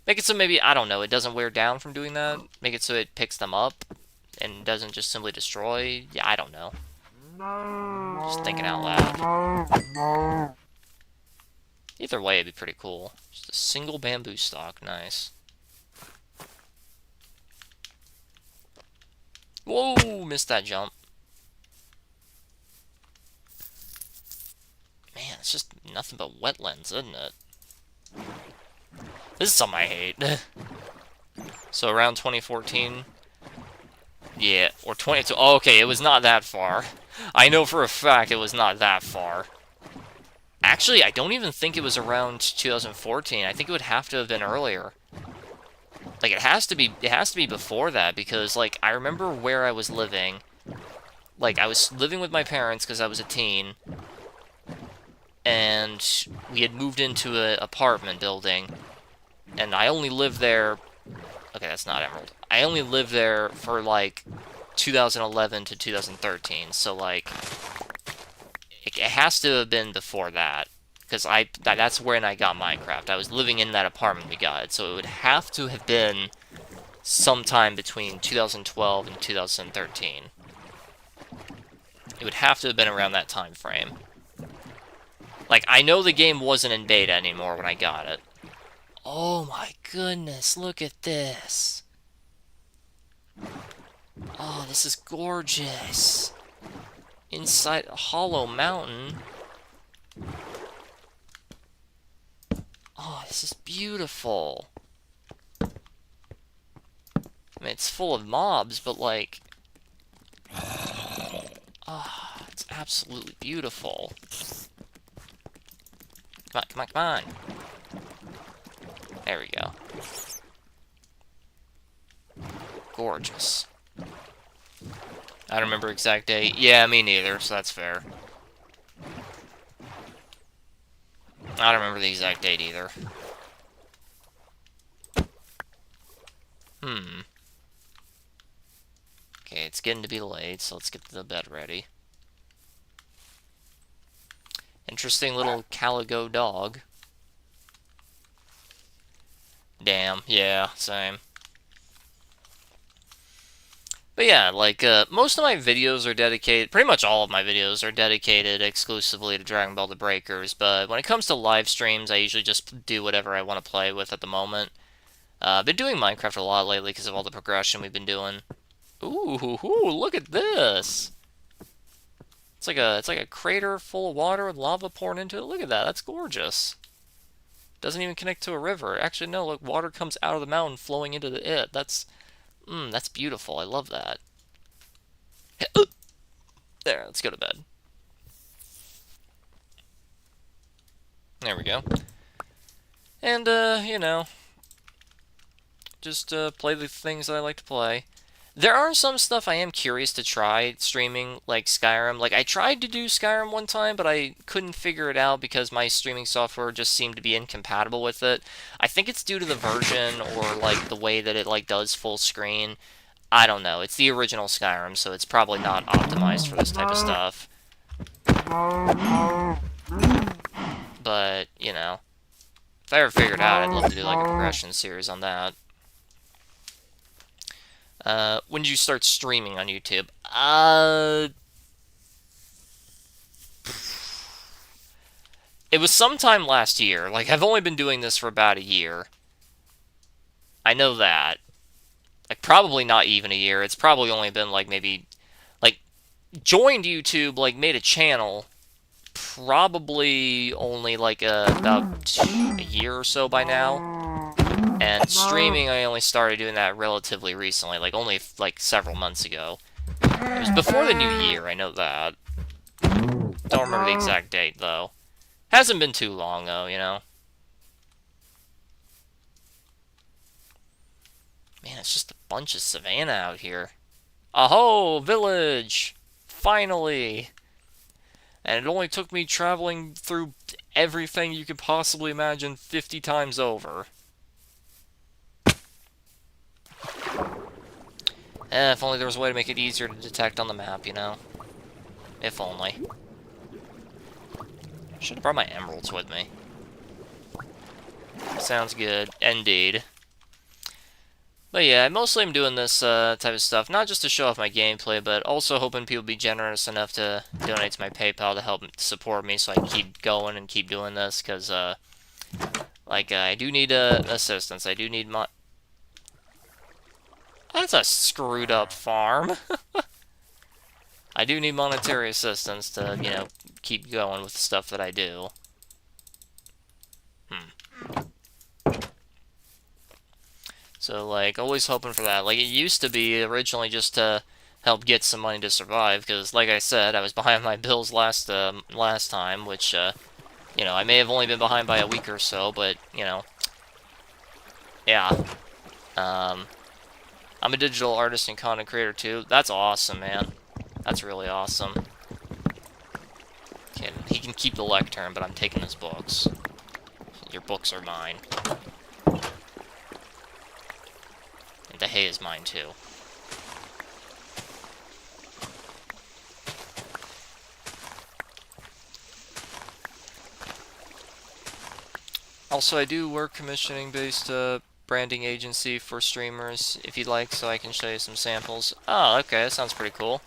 Make it so maybe, I don't know, it doesn't wear down from doing that. Make it so it picks them up and doesn't just simply destroy. Yeah, I don't know. Just thinking out loud. Either way, it'd be pretty cool. Just a single bamboo stalk, nice. Whoa, missed that jump. Man, it's just nothing but wetlands, isn't it? This is something I hate. So around 2014? Yeah, or 22. Oh, okay, it was not that far. I know for a fact it was not that far. Actually, I don't even think it was around 2014. I think it would have to have been earlier. Like, it has to be before that, because, like, I remember where I was living. Like, I was living with my parents because I was a teen. And we had moved into an apartment building, and I only lived there... Okay, that's not Emerald. I only lived there for, like, 2011 to 2013, so, like, it has to have been before that, because that's when I got Minecraft. I was living in that apartment we got, so it would have to have been sometime between 2012 and 2013. It would have to have been around that time frame. Like, I know the game wasn't in beta anymore when I got it. Oh my goodness, look at this. Oh, this is gorgeous. Inside a hollow mountain. Oh, this is beautiful. I mean, it's full of mobs, but like... Ah, oh, it's absolutely beautiful. Come on, come on, come on. There we go. Gorgeous. I don't remember exact date. Yeah, me neither, so that's fair. I don't remember the exact date either. Okay, it's getting to be late, so let's get the bed ready. Interesting little calico dog. Damn, yeah, same. But yeah, like, most of my videos are dedicated, pretty much all of my videos are dedicated exclusively to Dragon Ball The Breakers, but when it comes to live streams, I usually just do whatever I want to play with at the moment. I've been doing Minecraft a lot lately because of all the progression we've been doing. Ooh, look at this! It's like a crater full of water with lava pouring into it. Look at that, that's gorgeous. Doesn't even connect to a river. Actually, no, look, water comes out of the mountain flowing into it. That's beautiful. I love that. There, let's go to bed. There we go. And, just play the things that I like to play. There are some stuff I am curious to try streaming, like Skyrim. Like, I tried to do Skyrim one time, but I couldn't figure it out because my streaming software just seemed to be incompatible with it. I think it's due to the version or, like, the way that it, like, does full screen. I don't know. It's the original Skyrim, so it's probably not optimized for this type of stuff. But, if I ever figured it out, I'd love to do, like, a progression series on that. When did you start streaming on YouTube? It was sometime last year. Like, I've only been doing this for about a year. I know that. Like, probably not even a year. It's probably only been, like, maybe... Like, joined YouTube, like, made a channel. Probably only, like, about a year or so by now. And streaming, I only started doing that relatively recently. Like, only, like, several months ago. It was before the new year, I know that. Don't remember the exact date, though. Hasn't been too long, though, Man, it's just a bunch of savannah out here. Aho, village! Finally! And it only took me traveling through everything you could possibly imagine 50 times over. If only there was a way to make it easier to detect on the map, If only. Should have brought my emeralds with me. Sounds good. Indeed. But yeah, I mostly am doing this type of stuff, not just to show off my gameplay, but also hoping people be generous enough to donate to my PayPal to help support me so I can keep going and keep doing this, because, I do need assistance. I do need my... That's a screwed up farm. I do need monetary assistance to, keep going with the stuff that I do. So, like, always hoping for that. Like, it used to be originally just to help get some money to survive, because, like I said, I was behind my bills last time, which, I may have only been behind by a week or so, but, yeah. I'm a digital artist and content creator, too. That's awesome, man. That's really awesome. He can keep the lectern, but I'm taking his books. Your books are mine. And the hay is mine, too. Also, I do work commissioning-based branding agency for streamers, if you'd like, so I can show you some samples. Oh, okay, that sounds pretty cool.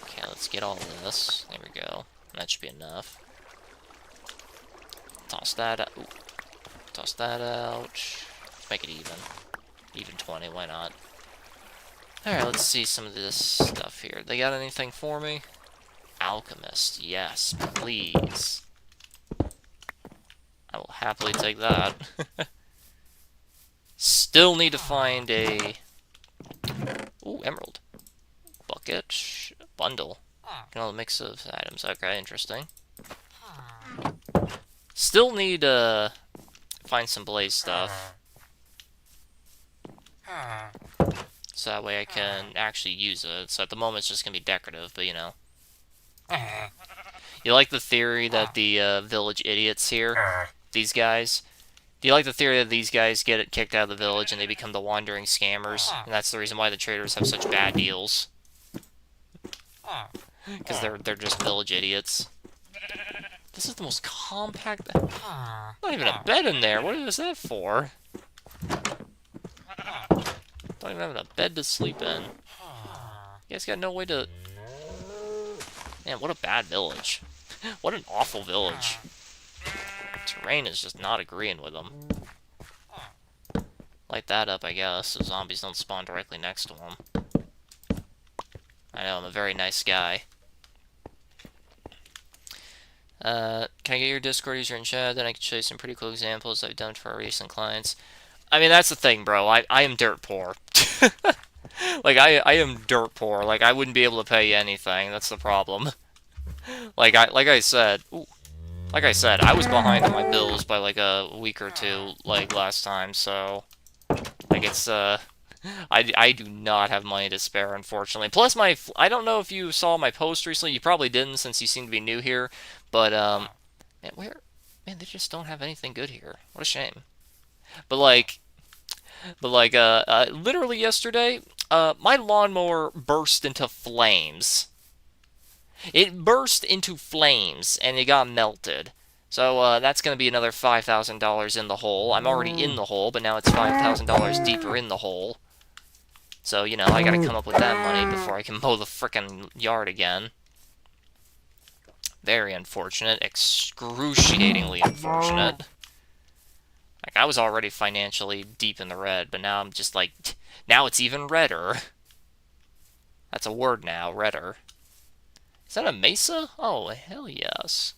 Okay, let's get all this. There we go. That should be enough. Toss that out. Ooh. Toss that out. Make it even. Even 20, why not? Alright, let's see some of this stuff here. They got anything for me? Alchemist, yes, please. I will happily take that. Still need to find a... Ooh, emerald. Bucket. Bundle. A mix of items. Okay, interesting. Still need to find some blaze stuff. So that way I can actually use it. So at the moment it's just going to be decorative, but You like the theory that the village idiots here, these guys, do you like the theory that these guys get it kicked out of the village and they become the wandering scammers? And that's the reason why the traders have such bad deals. Because they're just village idiots. This is the most compact... Not even a bed in there. What is that for? Don't even have a bed to sleep in. You guys got no way to... Man, what a bad village. What an awful village. Terrain is just not agreeing with them. Light that up, I guess, so zombies don't spawn directly next to them. I know, I'm a very nice guy. Can I get your Discord user in chat? Then I can show you some pretty cool examples I've done for our recent clients. I mean, that's the thing, bro. I am dirt poor. Like, I am dirt poor. Like, I wouldn't be able to pay you anything. That's the problem. Like I said, I was behind on my bills by, like, a week or two, like, last time, so... Like, it's, I do not have money to spare, unfortunately. Plus, I don't know if you saw my post recently. You probably didn't, since you seem to be new here. But, man, they just don't have anything good here. What a shame. But, literally yesterday, my lawnmower burst into flames. It burst into flames, and it got melted. So, that's going to be another $5,000 in the hole. I'm already in the hole, but now it's $5,000 deeper in the hole. So, you know, I gotta come up with that money before I can mow the frickin' yard again. Very unfortunate. Excruciatingly unfortunate. Like, I was already financially deep in the red, but now I'm just like... Now it's even redder. That's a word now, redder. Is that a mesa? Oh, hell yes.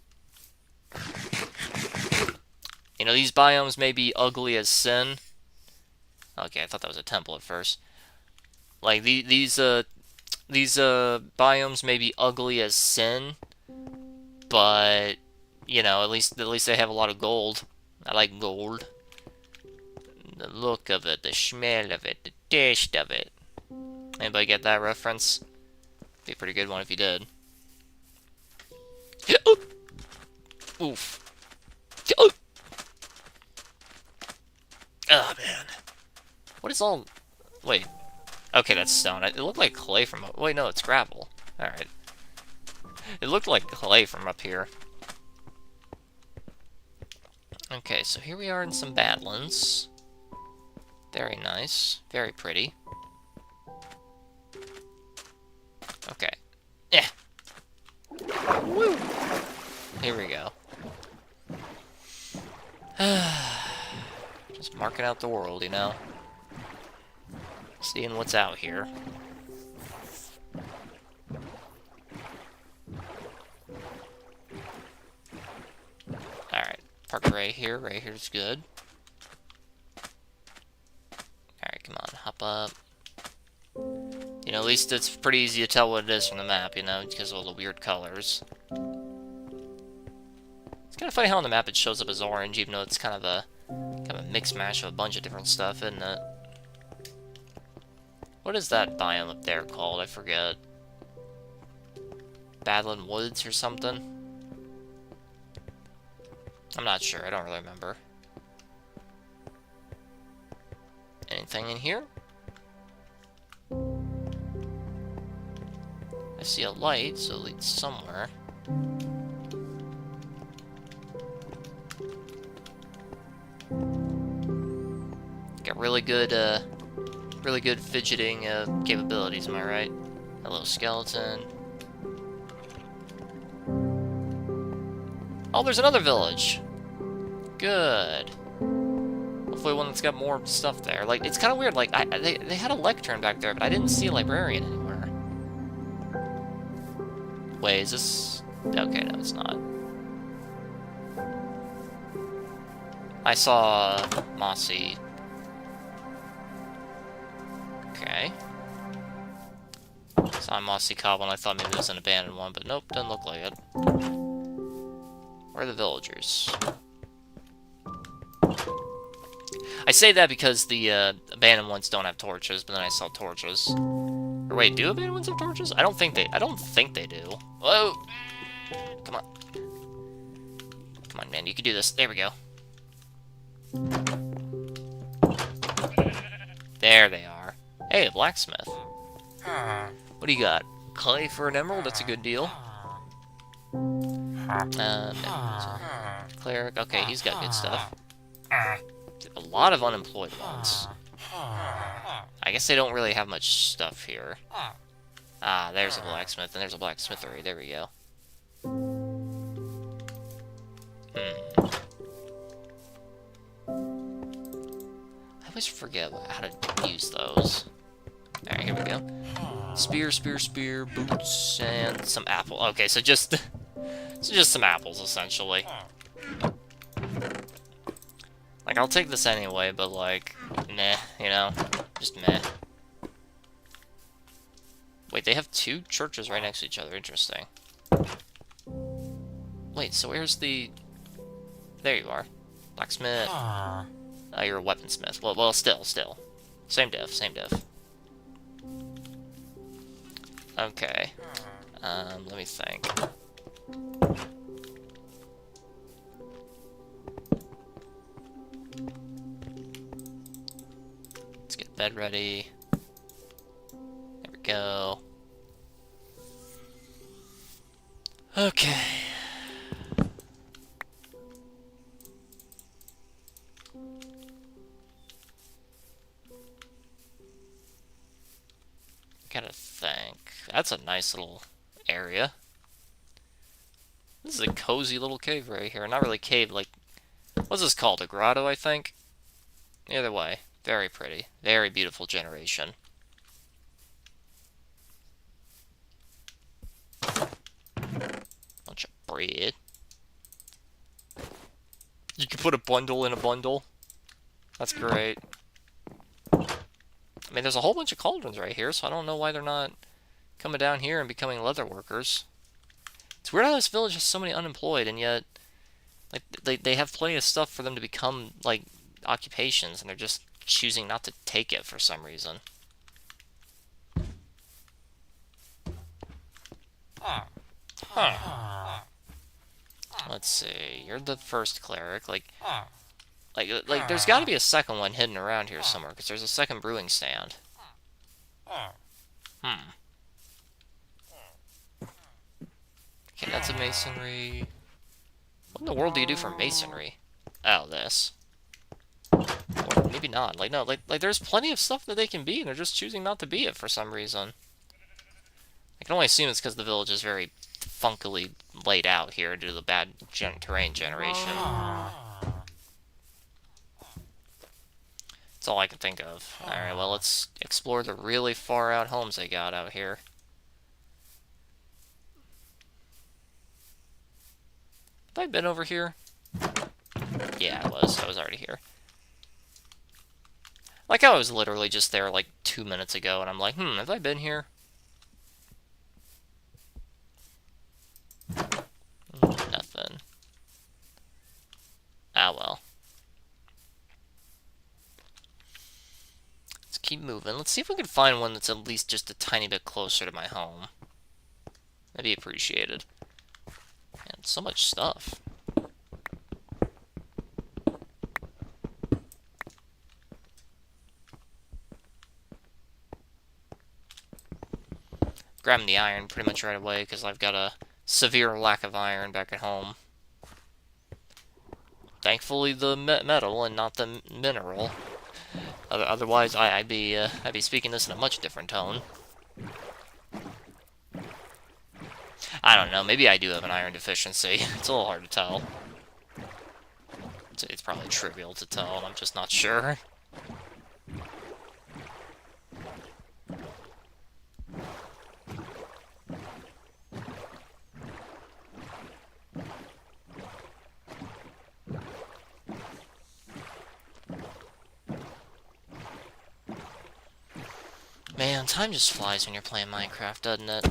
You know, these biomes may be ugly as sin. Okay, I thought that was a temple at first. Like, these biomes may be ugly as sin, but, you know, at least they have a lot of gold. I like gold. The look of it, the smell of it, the taste of it. Anybody get that reference? Be a pretty good one if you did. Oof. Oh, man. What is all... Wait. Okay, that's stone. It looked like clay from... Wait, no, it's gravel. Alright. It looked like clay from up here. Okay, so here we are in some Badlands. Very nice. Very pretty. Okay. Yeah. Woo! Here we go. Just marking out the world, you know? Seeing what's out here. Alright, park right here. Right here's good. Alright, come on, hop up. You know, at least it's pretty easy to tell what it is from the map, you know, because of all the weird colors. It's kind of funny how on the map it shows up as orange, even though it's kind of a mix mash of a bunch of different stuff, isn't it? What is that biome up there called? I forget. Badland Woods or something? I'm not sure. I don't really remember. Anything in here? I see a light, so it leads somewhere. Got really good fidgeting capabilities, am I right? Hello, skeleton. Oh, there's another village. Good. Hopefully one that's got more stuff there. Like, it's kind of weird. Like, they had a lectern back there, but I didn't see a librarian anywhere. Wait, is this... Okay, no, it's not. I saw mossy. Okay. Saw a mossy goblin. I thought maybe it was an abandoned one, but nope, doesn't look like it. Where are the villagers? I say that because the abandoned ones don't have torches, but then I saw torches. Or wait, do abandoned ones have torches? I don't think they do. Whoa! Come on. Come on, man, you can do this. There we go. There they are. Hey, a blacksmith. What do you got? Clay for an emerald? That's a good deal. Cleric. Okay, he's got good stuff. A lot of unemployed ones. I I guess they don't really have much stuff here. Ah, there's a blacksmith, and there's a blacksmithery. There we go. Hmm. I always forget how to use those. Alright, here we go. Spear, spear, spear, boots, and some apple. Okay, so just some apples, essentially. Like, I'll take this anyway, but, like, meh, you know? Just meh. Wait, they have two churches right next to each other. Interesting. Wait, so where's the... There you are. Blacksmith. Oh, you're a weaponsmith. Well, still. Same diff. Okay. Let me think. Let's get bed ready. There we go. Okay. Gotta think. That's a nice little area. This is a cozy little cave right here. Not really cave, like... What's this called? A grotto, I think? Either way. Very pretty. Very beautiful generation. Bunch of bread. You can put a bundle in a bundle. That's great. I mean, there's a whole bunch of cauldrons right here, so I don't know why they're not coming down here and becoming leather workers. It's weird how this village has so many unemployed, and yet, like, they have plenty of stuff for them to become, like, occupations, and they're just choosing not to take it for some reason. Huh. Let's see. You're the first cleric. Like, there's got to be a second one hidden around here somewhere, because there's a second brewing stand. Okay, that's a masonry. What in the world do you do for masonry? Oh, this. Or maybe not. Like, no, like there's plenty of stuff that they can be, and they're just choosing not to be it for some reason. I can only assume it's because the village is very funkily laid out here due to the bad terrain generation. That's all I can think of. Alright, well, let's explore the really far out homes they got out here. Have I been over here? Yeah, I was already here. Like, I was literally just there, like, 2 minutes ago, and I'm like, have I been here? Nothing. Ah, well. Let's keep moving. Let's see if we can find one that's at least just a tiny bit closer to my home. That'd be appreciated. Man, so much stuff. Grabbing the iron pretty much right away, because I've got a severe lack of iron back at home. Thankfully, the metal and not the mineral. Otherwise, I'd be speaking this in a much different tone. I don't know. Maybe I do have an iron deficiency. It's a little hard to tell. It's probably trivial to tell, and I'm just not sure. Man, time just flies when you're playing Minecraft, doesn't it?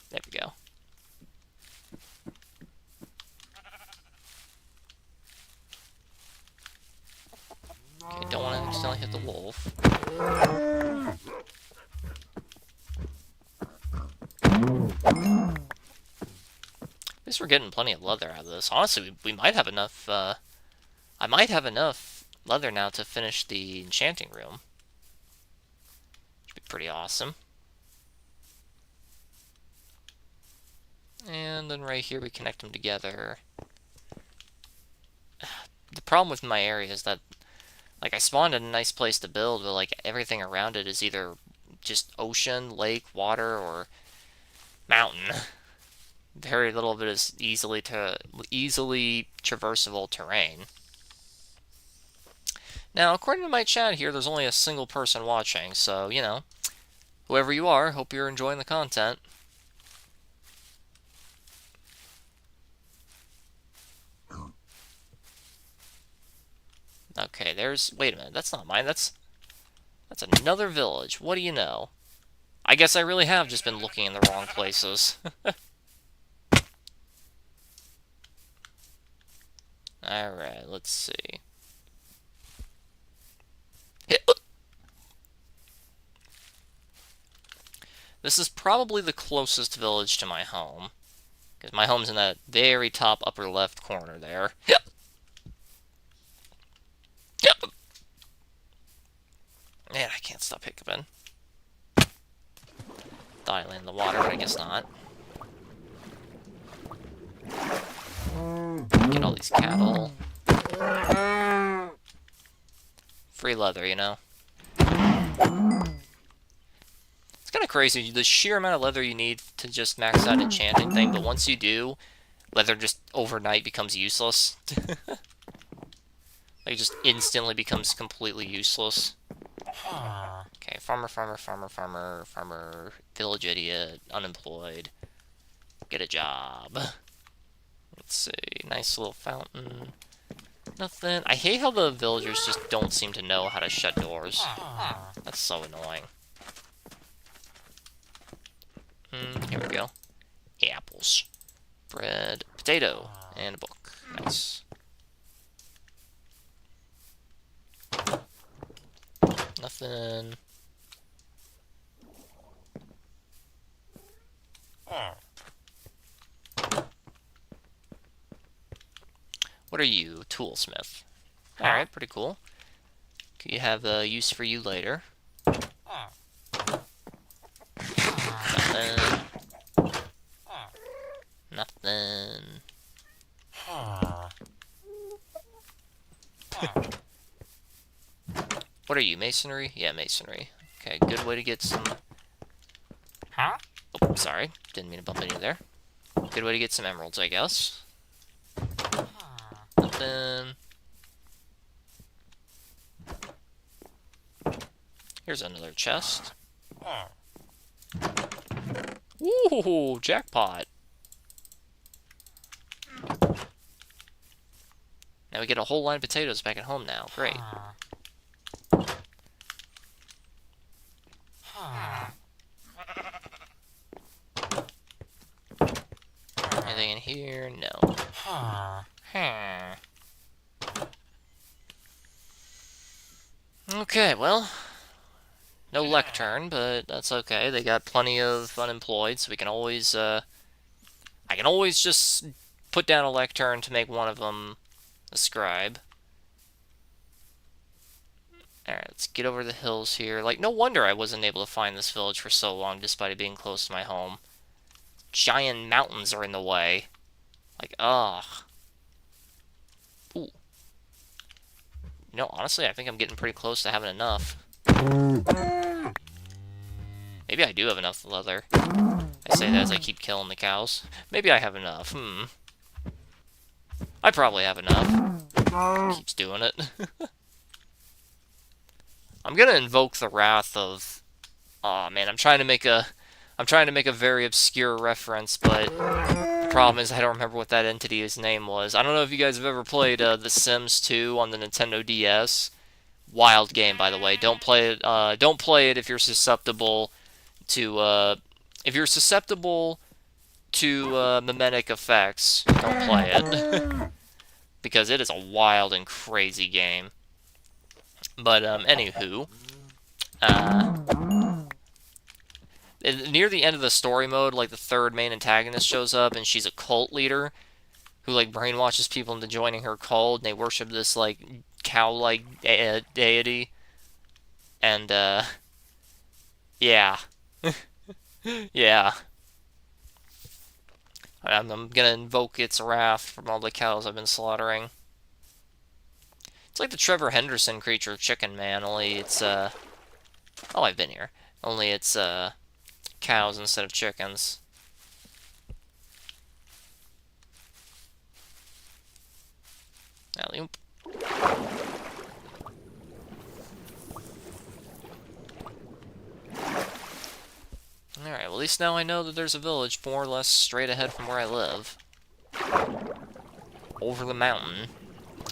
There we go. Okay, don't want to accidentally hit the wolf. At least we're getting plenty of leather out of this. Honestly, we might have enough, I might have enough leather now to finish the enchanting room. Should be pretty awesome. And then right here we connect them together. The problem with my area is that, like, I spawned in a nice place to build, but, like, everything around it is either just ocean, lake, water, or mountain. Very little of it is easily traversable terrain. Now, according to my chat here, there's only a single person watching, so, you know, whoever you are, hope you're enjoying the content. Okay, wait a minute, that's not mine, that's another village. What do you know? I guess I really have just been looking in the wrong places. Alright, let's see. This is probably the closest village to my home, because my home's in that very top upper left corner there. Man, I can't stop hiccuping. Thought I landed in the water, but I guess not. Get all these cattle. Free leather, you know? It's kind of crazy, the sheer amount of leather you need to just max out enchanting thing, but once you do, leather just overnight becomes useless. Like, it just instantly becomes completely useless. Okay, farmer, village idiot, unemployed. Get a job. Let's see, nice little fountain. Nothing. I hate how the villagers just don't seem to know how to shut doors. That's so annoying. Here we go. Apples. Bread. Potato. And a book. Nice. Nothing. What are you? Toolsmith. Alright, pretty cool. Could you have a use for you later? Nothing. Nothing. What are you, masonry? Yeah, masonry. Okay, good way to get some... Oh, sorry. Didn't mean to bump into you there. Good way to get some emeralds, I guess. Nothing. Here's another chest. Ooh, jackpot. Now we get a whole line of potatoes back at home now. Great. Anything in here? No. Okay, well, no lectern, but that's okay. They got plenty of unemployed, so we can always, I can always just put down a lectern to make one of them a scribe. Alright, let's get over the hills here. Like, no wonder I wasn't able to find this village for so long, despite it being close to my home. Giant mountains are in the way. Like, ugh. Ooh. You know, honestly, I think I'm getting pretty close to having enough. Maybe I do have enough leather. I say that as I keep killing the cows. Maybe I have enough. I probably have enough. Keeps doing it. I'm gonna invoke the wrath of... Aw, man, I'm trying to make a very obscure reference, but the problem is I don't remember what that entity's name was. I don't know if you guys have ever played The Sims 2 on the Nintendo DS. Wild game, by the way. Don't play it. Don't play it if you're susceptible to mimetic effects. Don't play it because it is a wild and crazy game. But anywho, near the end of the story mode, like the third main antagonist shows up, and she's a cult leader who like brainwashes people into joining her cult, and they worship this like cow-like deity, and yeah, yeah. I'm gonna invoke its wrath from all the cows I've been slaughtering. It's like the Trevor Henderson creature chicken, man, only it's, oh, I've been here. Only it's, cows instead of chickens. Alley-oop. Alright, well, at least now I know that there's a village more or less straight ahead from where I live. Over the mountain.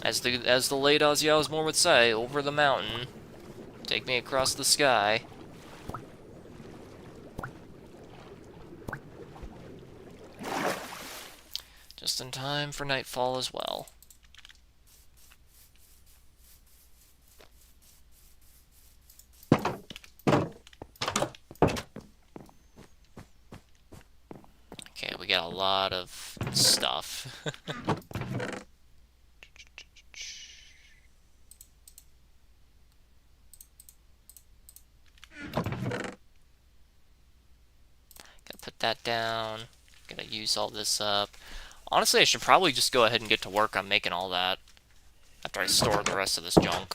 As the late Ozzy Osbourne would say, over the mountain. Take me across the sky. Just in time for nightfall as well. Okay, we got a lot of stuff. Gotta put that down. Gotta use all this up. Honestly, I should probably just go ahead and get to work on making all that after I store the rest of this junk.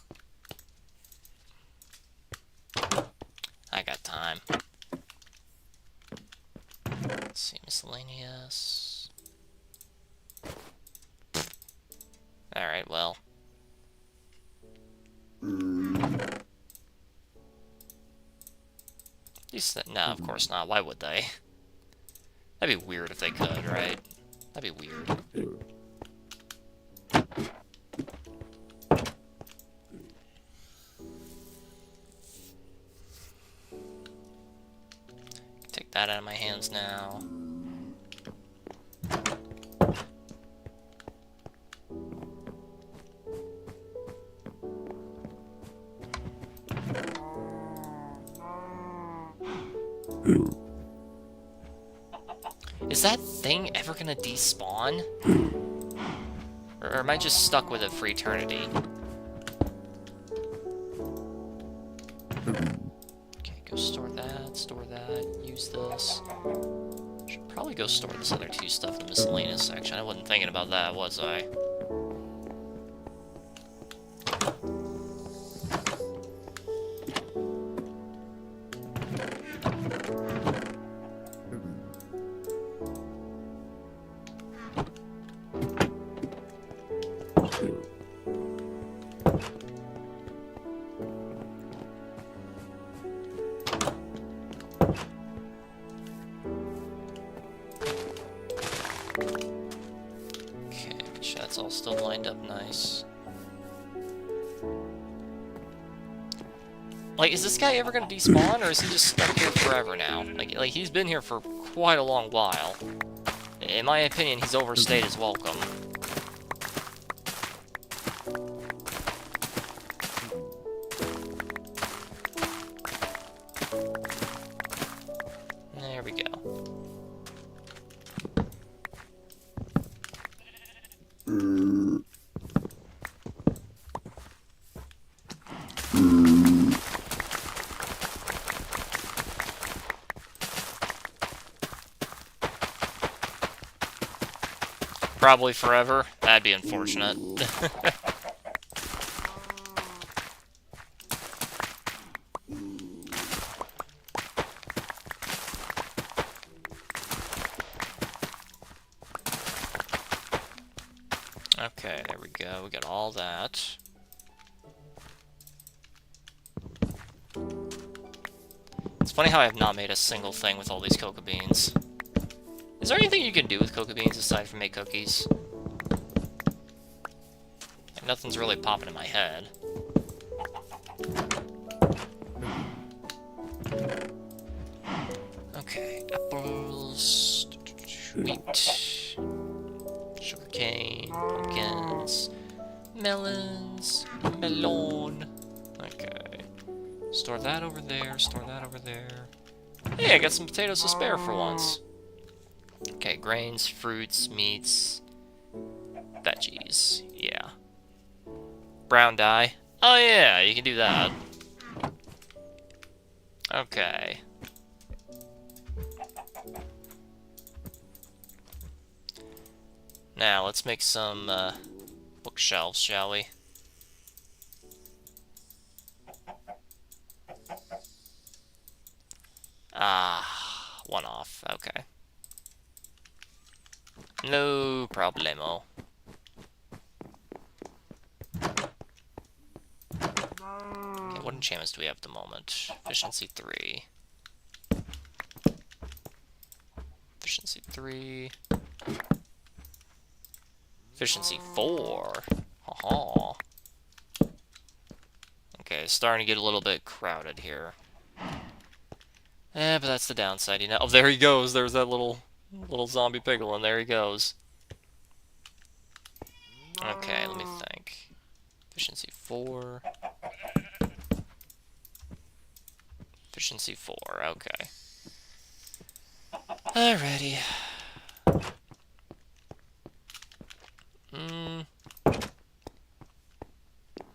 I got time. Let's see, miscellaneous. Alright, well. No, of course not. Why would they? That'd be weird if they could, right? That'd be weird. Take that out of my hands now. Is that thing ever gonna despawn? Or am I just stuck with it for eternity? Okay, go store that, use this. Should probably go store this other two stuff in the miscellaneous section. I wasn't thinking about that, was I? That's all still lined up nice. Like, is this guy ever gonna despawn, or is he just stuck here forever now? Like he's been here for quite a long while. In my opinion, he's overstayed his welcome. There we go. Probably forever. That'd be unfortunate. Okay, there we go. We got all that. It's funny how I have not made a single thing with all these cocoa beans. Is there anything you can do with cocoa beans aside from make cookies? And nothing's really popping in my head. Okay, apples, wheat, sugarcane, pumpkins, melons, melon. Okay. Store that over there, store that over there. Hey, I got some potatoes to spare for once. Okay, grains, fruits, meats, veggies, yeah. Brown dye. Oh yeah, you can do that. Okay. Now, let's make some bookshelves, shall we? Ah, one off. Okay. No problemo. Okay, what enchantments do we have at the moment? Efficiency 3. Efficiency 3. Efficiency 4. Haha. Okay, starting to get a little bit crowded here. But that's the downside, you know. Oh, there he goes. There's that little zombie piglin. There he goes. Okay, let me think. Efficiency 4. Efficiency 4. Okay. Alrighty.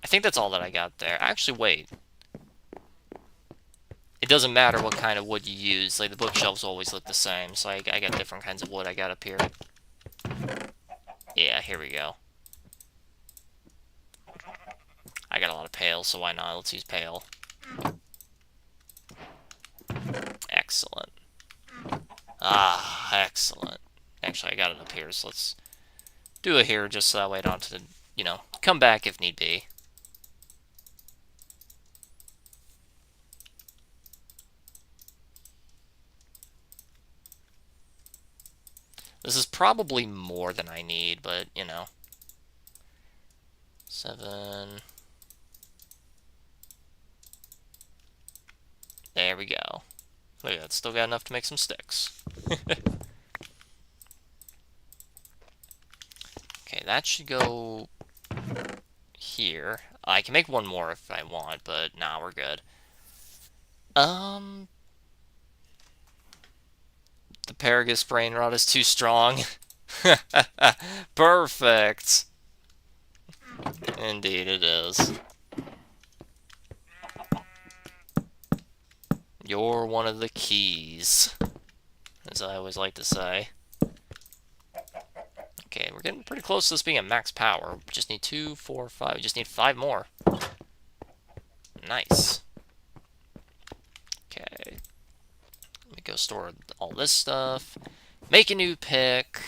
I think that's all that I got there. Actually, wait. It doesn't matter what kind of wood you use. Like, the bookshelves always look the same, so I got different kinds of wood I got up here. Yeah, here we go. I got a lot of pale, so why not? Let's use pale. Excellent. Ah, excellent. Actually, I got it up here, so let's do it here just so that way I don't have to, you know, come back if need be. This is probably more than I need, but, you know. 7. There we go. Look at that, still got enough to make some sticks. Okay, that should go here. I can make one more if I want, but nah, we're good. The Paragus brain rot is too strong. Perfect. Indeed it is. You're one of the keys, as I always like to say. Okay, we're getting pretty close to this being at max power. We just need 2, 4, 5. We just need 5 more. Nice. Okay. Let me go store all this stuff. Make a new pick.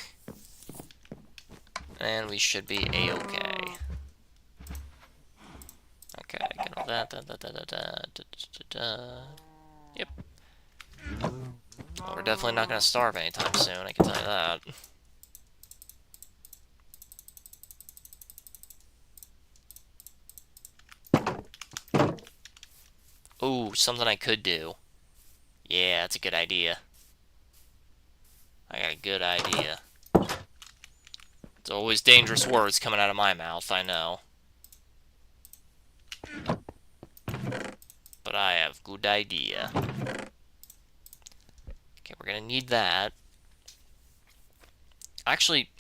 And we should be a-okay. Okay, get all that. Yep. Well, we're definitely not going to starve anytime soon, I can tell you that. Ooh, something I could do. Yeah, that's a good idea. I got a good idea. It's always dangerous words coming out of my mouth, I know. But I have good idea. Okay, we're gonna need that. Actually,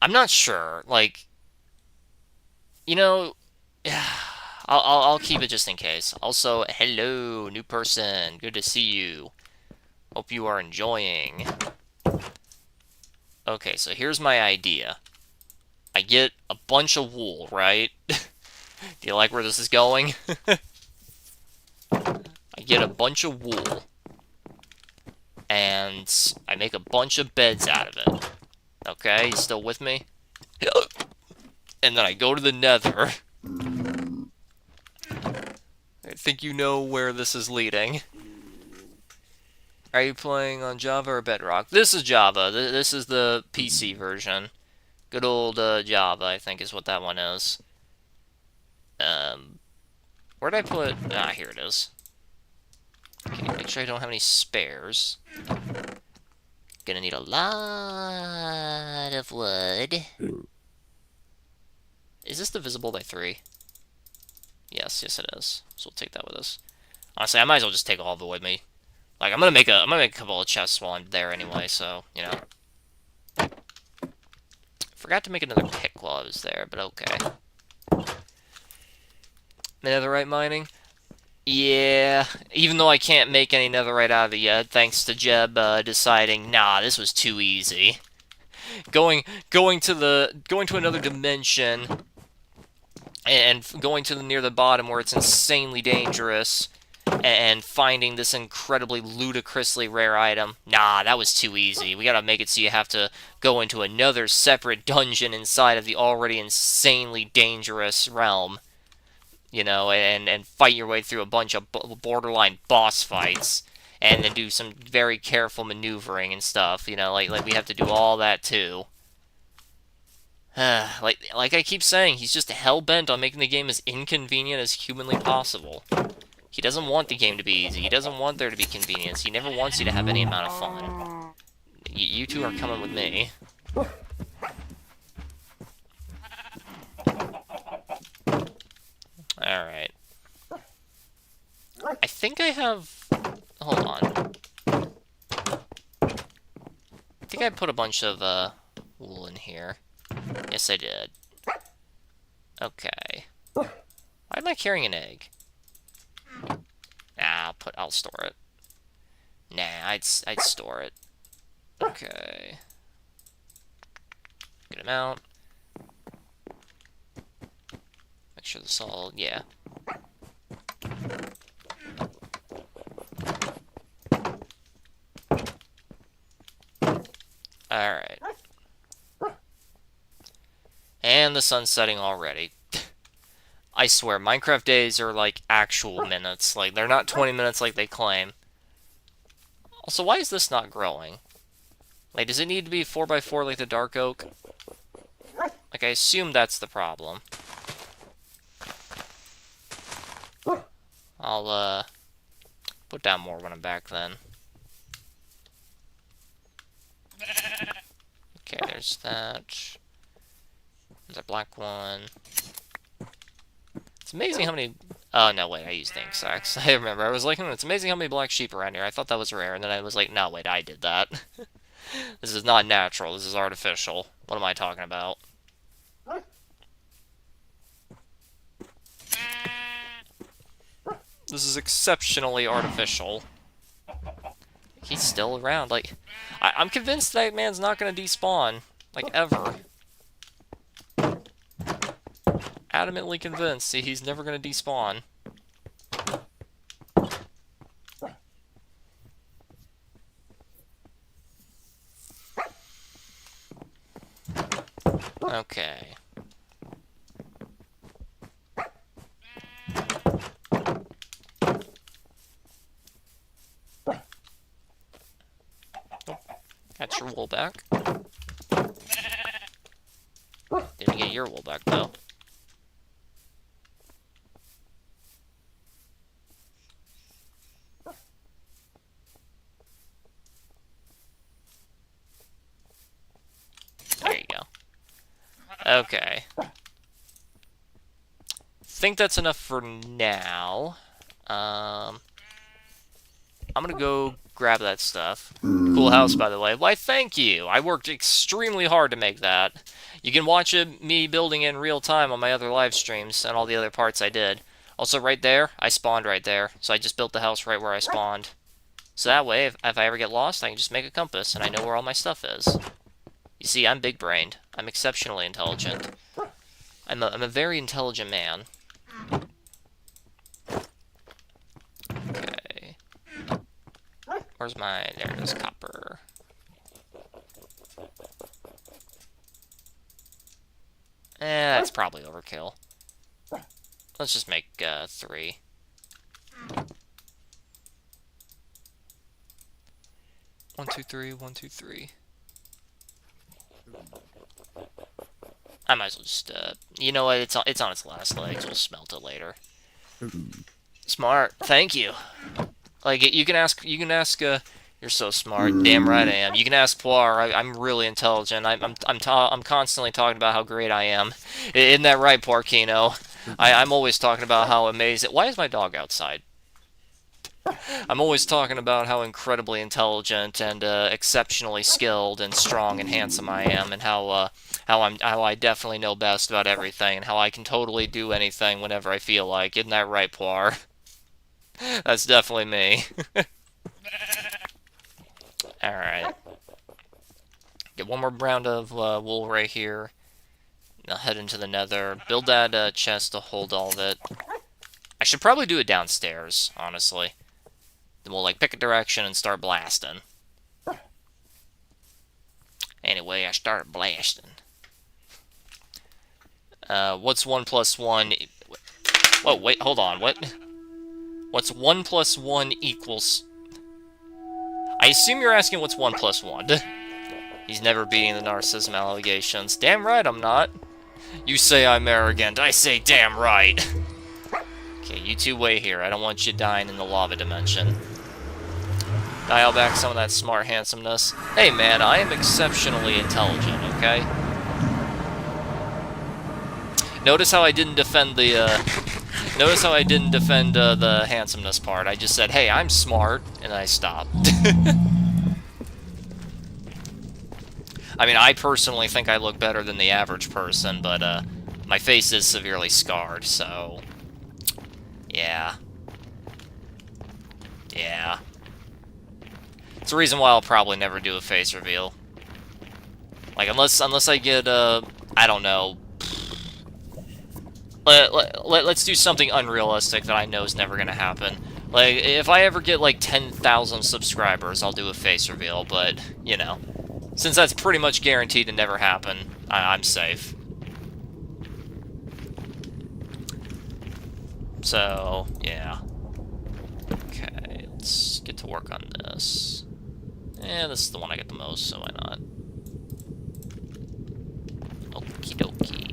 I'm not sure. Like, you know, I'll keep it just in case. Also, hello, new person. Good to see you. Hope you are enjoying. Okay, so here's my idea. I get a bunch of wool, right? Do you like where this is going? I get a bunch of wool. And I make a bunch of beds out of it. Okay, you still with me? And then I go to the Nether. I think you know where this is leading. Are you playing on Java or Bedrock? This is Java. This is the PC version. Good old Java, I think is what that one is. Where'd I put... Ah, here it is. Okay, make sure I don't have any spares. Gonna need a lot of wood. Is this divisible by 3? Yes, it is. So we'll take that with us. Honestly, I might as well just take all of it with me. Like, I'm gonna make a couple of chests while I'm there anyway, so, you know. Forgot to make another pick while I was there, but okay. Netherite mining? Yeah, even though I can't make any netherite out of it yet, thanks to Jeb deciding, nah, this was too easy. Going to another dimension and going to near the bottom where it's insanely dangerous and finding this incredibly ludicrously rare item. Nah, that was too easy. We gotta make it so you have to go into another separate dungeon inside of the already insanely dangerous realm, you know, and fight your way through a bunch of borderline boss fights, and then do some very careful maneuvering and stuff, you know, like we have to do all that too. like I keep saying, he's just hell-bent on making the game as inconvenient as humanly possible. He doesn't want the game to be easy. He doesn't want there to be convenience. He never wants you to have any amount of fun. You two are coming with me. Alright. I think I have... Hold on. I think I put a bunch of, wool in here. Yes, I did. Okay. Why am I carrying an egg? Nah, I'll store it. Nah, I'd store it. Okay. Good amount. Make sure this all, yeah. Alright. And the sun's setting already. I swear, Minecraft days are like actual minutes. Like, they're not 20 minutes like they claim. Also, why is this not growing? Like, does it need to be 4x4 like the dark oak? Like, I assume that's the problem. I'll, put down more when I'm back then. Okay, there's that. There's a black one. It's amazing how many... Oh, no, wait, I used ink sacks. I remember. I was like, it's amazing how many black sheep are around here. I thought that was rare, and then I was like, no, wait, I did that. This is not natural. This is artificial. What am I talking about? This is exceptionally artificial. He's still around. Like, I'm convinced that man's not going to despawn. Like, ever. Adamantly convinced he's never going to despawn. Okay. Got your wool back. Didn't get your wool back, though. There you go. Okay. Think that's enough for now. I'm gonna go grab that stuff. Cool house, by the way. Why, thank you! I worked extremely hard to make that. You can watch me building in real time on my other live streams and all the other parts I did. Also, right there, I spawned right there. So I just built the house right where I spawned. So that way, if I ever get lost, I can just make a compass and I know where all my stuff is. You see, I'm big-brained. I'm exceptionally intelligent. I'm a very intelligent man. Okay. Where's my... There it is, copper. That's probably overkill. Let's just make 3. 1, 2, 3, 1, 2, 3. I might as well just, you know what, it's on its last legs, we'll smelt it later. Smart, thank you. Like, you can ask, you're so smart, damn right I am. You can ask Poir, I'm really intelligent, I'm constantly talking about how great I am. Isn't that right, Porcino? I'm always talking about how amazing... Why is my dog outside? I'm always talking about how incredibly intelligent and exceptionally skilled and strong and handsome I am, and how I definitely know best about everything, and how I can totally do anything whenever I feel like. Isn't that right, Poir? That's definitely me. Alright. Get one more round of wool right here. I'll head into the nether. Build that chest to hold all of it. I should probably do it downstairs, honestly. Then we'll, like, pick a direction and start blasting. Anyway, I start blasting. What's 1 plus 1... Whoa, wait, hold on, what? What's 1 plus 1 equals... I assume you're asking what's 1 plus 1. He's never beating the narcissism allegations. Damn right I'm not. You say I'm arrogant, I say damn right. Okay, you two wait here. I don't want you dying in the lava dimension. Dial back some of that smart handsomeness. Hey man, I am exceptionally intelligent, okay? Notice how I didn't defend the, the handsomeness part. I just said, hey, I'm smart, and I stopped. I mean, I personally think I look better than the average person, but, my face is severely scarred, so... Yeah. Yeah. It's a reason why I'll probably never do a face reveal. Like, unless I get, I don't know... Let's do something unrealistic that I know is never gonna happen. Like, if I ever get, like, 10,000 subscribers, I'll do a face reveal, but, you know. Since that's pretty much guaranteed to never happen, I'm safe. So, yeah. Okay, let's get to work on this. Yeah, this is the one I get the most, so why not? Okie dokie.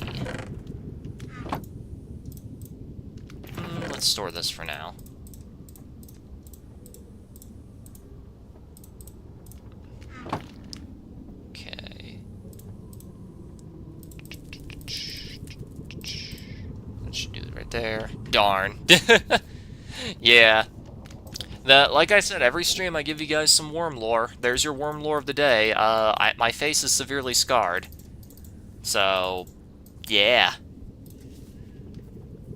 Let's store this for now. Okay. That should do it right there. Darn. Yeah. Like I said, every stream I give you guys some worm lore. There's your worm lore of the day. My face is severely scarred. So, yeah.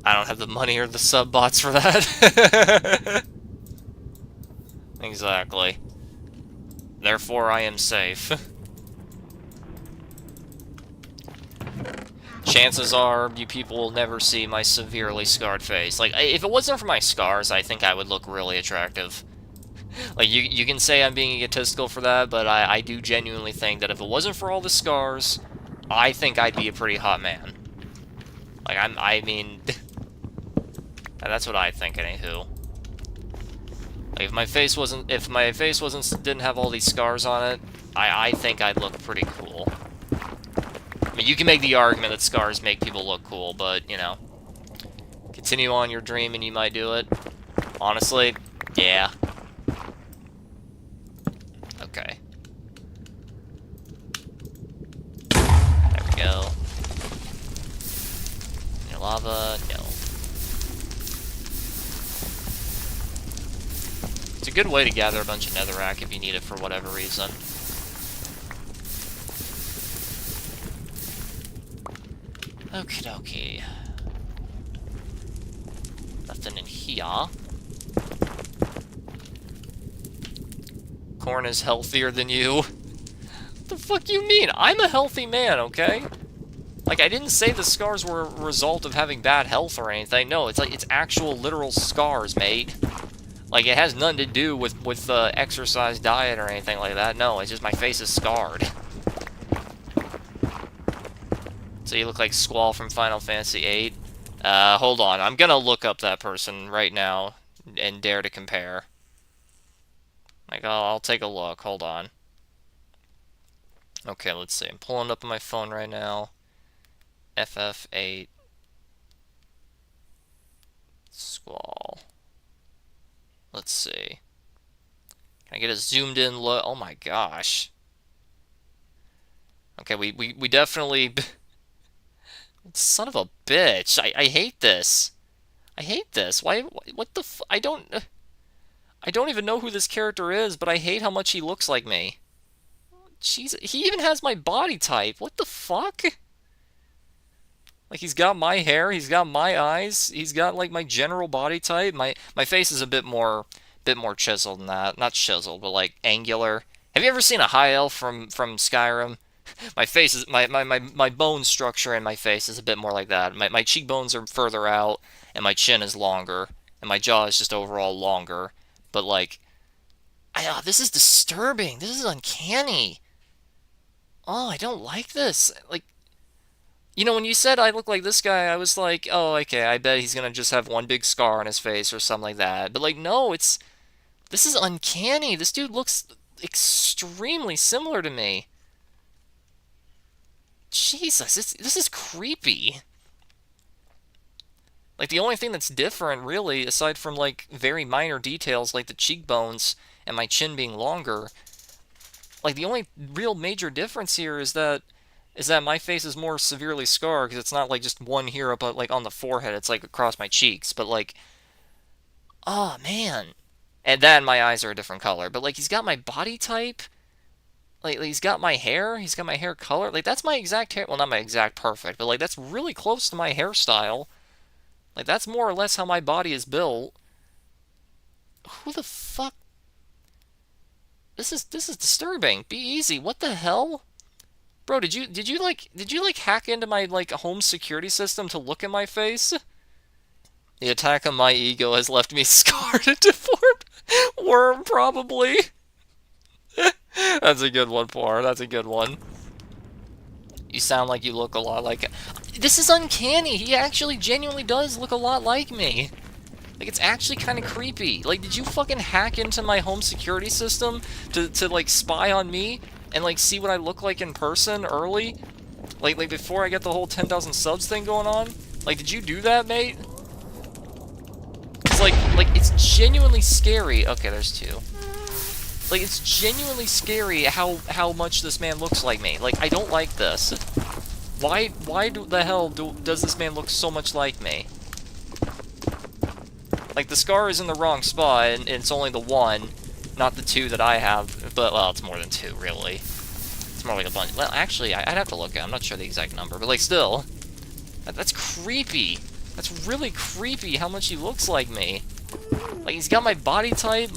I don't have the money or the sub bots for that. Exactly. Therefore, I am safe. Chances are, you people will never see my severely scarred face. Like, if it wasn't for my scars, I think I would look really attractive. Like, you can say I'm being egotistical for that, but I do genuinely think that if it wasn't for all the scars, I think I'd be a pretty hot man. Like, I mean... That's what I think, anywho. Like, if my face didn't have all these scars on it, I think I'd look pretty cool. I mean, you can make the argument that scars make people look cool, but, you know. Continue on your dream and you might do it. Honestly, yeah. Okay. There we go. Any lava? No. It's a good way to gather a bunch of netherrack if you need it for whatever reason. Okie dokie. Nothing in here. Corn is healthier than you. What the fuck you mean? I'm a healthy man, okay? Like, I didn't say the scars were a result of having bad health or anything. No, it's like, it's actual literal scars, mate. Like, it has nothing to do with exercise, diet, or anything like that. No, it's just my face is scarred. So you look like Squall from Final Fantasy VIII. Hold on. I'm gonna look up that person right now and dare to compare. Like, I'll take a look. Hold on. Okay, let's see. I'm pulling it up on my phone right now. FF8. Squall. Let's see. Can I get a zoomed in look? Oh my gosh. Okay, we definitely... Son of a bitch. I hate this. I hate this. Why, what the I don't even know who this character is, but I hate how much he looks like me. Jeez, he even has my body type. What the fuck? Like, he's got my hair, he's got my eyes, he's got, like, my general body type. My face is a bit more chiseled than that. Not chiseled, but, like, angular. Have you ever seen a high elf from Skyrim? My face is my bone structure and my face is a bit more like that. My cheekbones are further out and my chin is longer and my jaw is just overall longer. But like, this is disturbing. This is uncanny. Oh, I don't like this. Like, you know, when you said I look like this guy, I was like, oh, okay, I bet he's gonna just have one big scar on his face or something like that. But like, no, this is uncanny. This dude looks extremely similar to me. Jesus, this is creepy. Like, the only thing that's different, really, aside from, like, very minor details, like the cheekbones and my chin being longer, like, the only real major difference here is that my face is more severely scarred, because it's not, like, just one here up, like, on the forehead, it's, like, across my cheeks, but, like, oh, man. And then my eyes are a different color, but, like, he's got my body type, like, he's got my hair color, like, that's my exact hair, well, not my exact perfect, but, like, that's really close to my hairstyle. Like, that's more or less how my body is built. Who the fuck? This is disturbing. Be easy. What the hell? Bro, did you like hack into my like home security system to look at my face? The attack on my ego has left me scarred and deformed. Worm, probably. That's a good one, Par. That's a good one. You sound like you look a lot like... This is uncanny! He actually genuinely does look a lot like me. Like, it's actually kind of creepy. Like, did you fucking hack into my home security system to like, spy on me and, like, see what I look like in person early? Like before I get the whole 10,000 subs thing going on? Like, did you do that, mate? Because, like, it's genuinely scary. Okay, there's two. Like, it's genuinely scary how much this man looks like me. Like, I don't like this. Why the hell does this man look so much like me? Like, the scar is in the wrong spot, and it's only the one, not the two that I have. But, well, it's more than two, really. It's more like a bunch. Well, actually, I'd have to look at it. I'm not sure the exact number, but, like, still. That's creepy. That's really creepy how much he looks like me. Like, he's got my body type,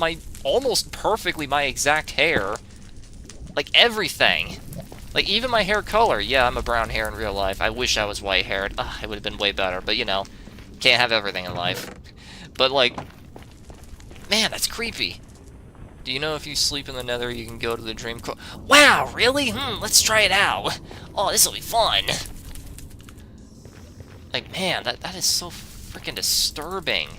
almost perfectly my exact hair. Like, everything. Like, even my hair color. Yeah, I'm a brown hair in real life. I wish I was white-haired. It would have been way better. But, you know, can't have everything in life. But, like, man, that's creepy. Do you know if you sleep in the Nether, you can go to the dream core? Wow, really? Let's try it out. Oh, this'll be fun. Like, man, that is so freaking disturbing.